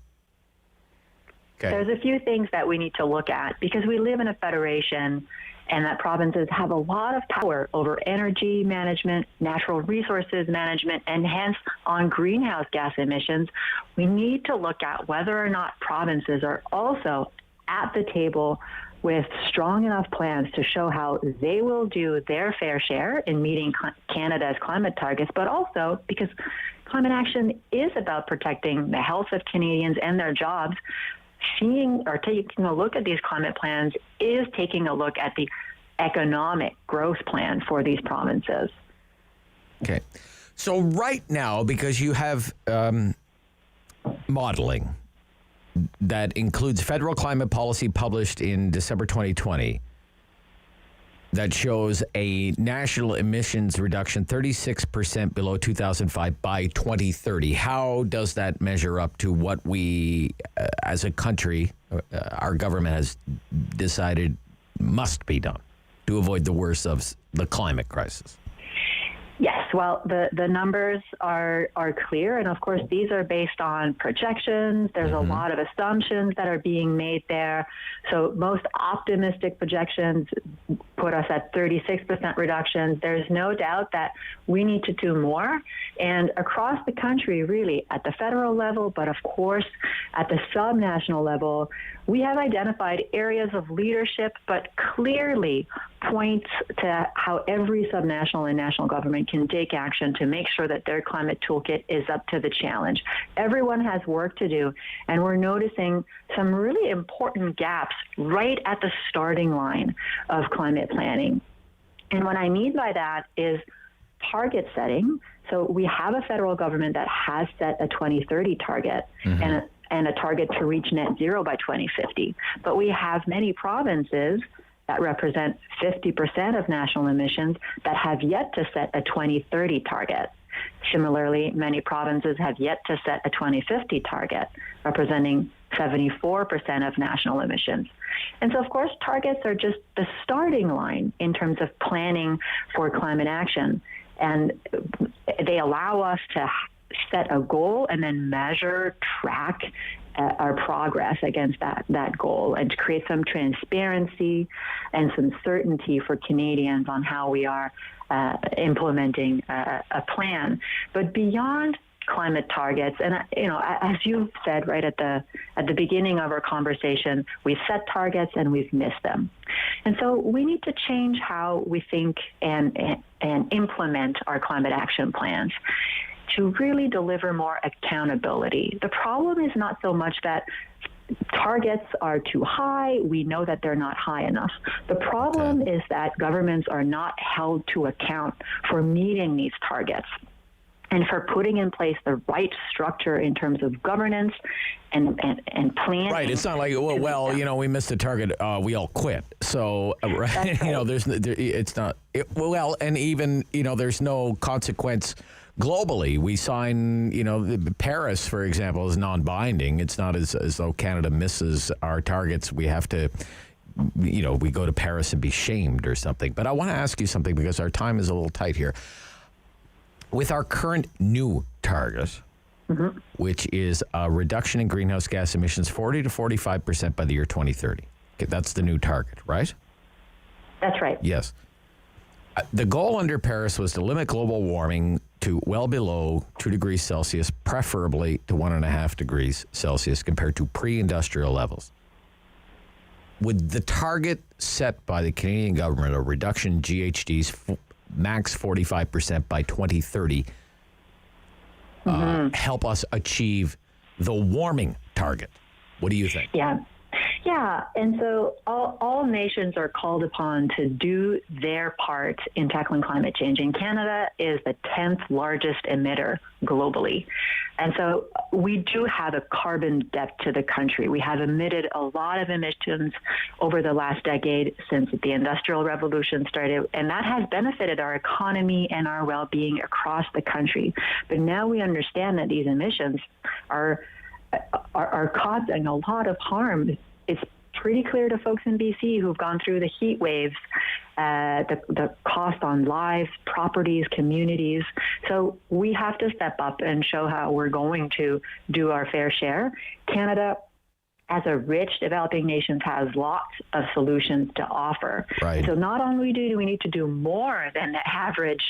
Okay. There's a few things that we need to look at because we live in a federation and that provinces have a lot of power over energy management, natural resources management, and hence on greenhouse gas emissions. We need to look at whether or not provinces are also at the table with strong enough plans to show how they will do their fair share in meeting Canada's climate targets, but also because climate action is about protecting the health of Canadians and their jobs. Seeing or taking a look at these climate plans is taking a look at the economic growth plan for these provinces. Okay. So right now, because you have modeling that includes federal climate policy published in December 2020 that shows a national emissions reduction 36% below 2005 by 2030. How does that measure up to what we, as a country, our government has decided must be done to avoid the worst of the climate crisis? Yes, well, the numbers are clear, and of course, these are based on projections. There's a lot of assumptions that are being made there. So most optimistic projections put us at 36% reductions. There's no doubt that we need to do more, and across the country, really, at the federal level, but of course, at the subnational level, we have identified areas of leadership, but clearly points to how every subnational and national government can take action to make sure that their climate toolkit is up to the challenge. Everyone has work to do, and we're noticing some really important gaps right at the starting line of climate planning. And what I mean by that is target setting. So we have a federal government that has set a 2030 target and a target to reach net zero by 2050. But we have many provinces that represent 50% of national emissions that have yet to set a 2030 target. Similarly, many provinces have yet to set a 2050 target, representing 74% of national emissions. And so, of course, targets are just the starting line in terms of planning for climate action. And they allow us to set a goal and then measure, track our progress against that goal, and to create some transparency and some certainty for Canadians on how we are implementing a plan. But beyond climate targets, and as you said right at the beginning of our conversation, we've set targets and we've missed them, and so we need to change how we think and implement our climate action plans to really deliver more accountability. The problem is not so much that targets are too high. We know that they're not high enough. The problem is that governments are not held to account for meeting these targets and for putting in place the right structure in terms of governance and planning. Right. It's not like, we missed the target. We all quit. So, right. There's no consequence. Globally, we sign, Paris, for example, is non-binding. It's not as though Canada misses our targets. We have to, we go to Paris and be shamed or something. But I want to ask you something because our time is a little tight here. With our current new target, which is a reduction in greenhouse gas emissions 40 to 45% by the year 2030. Okay, that's the new target, right? That's right. Yes. The goal under Paris was to limit global warming to well below 2 degrees Celsius, preferably to 1.5 degrees Celsius compared to pre-industrial levels. Would the target set by the Canadian government of reduction in GHGs max 45% by 2030 help us achieve the warming target? What do you think? Yeah. Yeah, and so all nations are called upon to do their part in tackling climate change. And Canada is the 10th largest emitter globally. And so we do have a carbon debt to the country. We have emitted a lot of emissions over the last decade since the Industrial Revolution started, and that has benefited our economy and our well-being across the country. But now we understand that these emissions are causing a lot of harm. It's pretty clear to folks in BC who've gone through the heat waves, the cost on lives, properties, communities. So we have to step up and show how we're going to do our fair share. Canada, as a rich developing nation, has lots of solutions to offer. Right. So not only do we need to do more than the average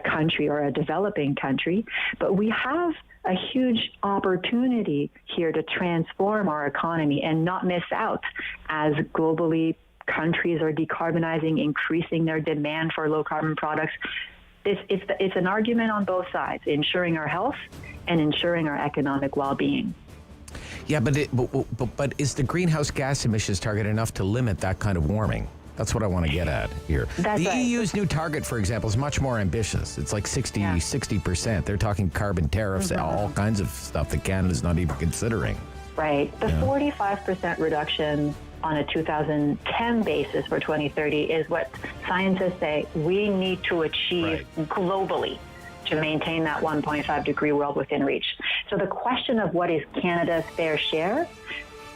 country or a developing country, but we have a huge opportunity here to transform our economy and not miss out as globally countries are decarbonizing, increasing their demand for low carbon products. It's an argument on both sides, ensuring our health and ensuring our economic well-being. Yeah, but is the greenhouse gas emissions target enough to limit that kind of warming? That's what I want to get at here. That's right. EU's new target, for example, is much more ambitious. It's like 60%. They're talking carbon tariffs, all kinds of stuff that Canada's not even considering. Right. The 45% reduction on a 2010 basis for 2030 is what scientists say we need to achieve globally to maintain that 1.5 degree world within reach. So the question of what is Canada's fair share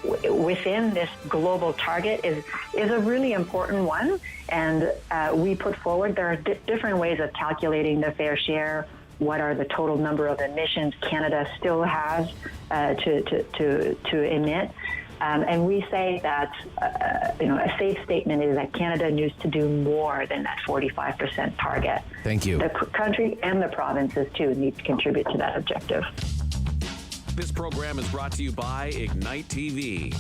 within this global target is a really important one. And we put forward, there are different ways of calculating the fair share. What are the total number of emissions Canada still has to emit? And we say that, a safe statement is that Canada needs to do more than that 45% target. Thank you. The country and the provinces, too, need to contribute to that objective. This program is brought to you by Ignite TV.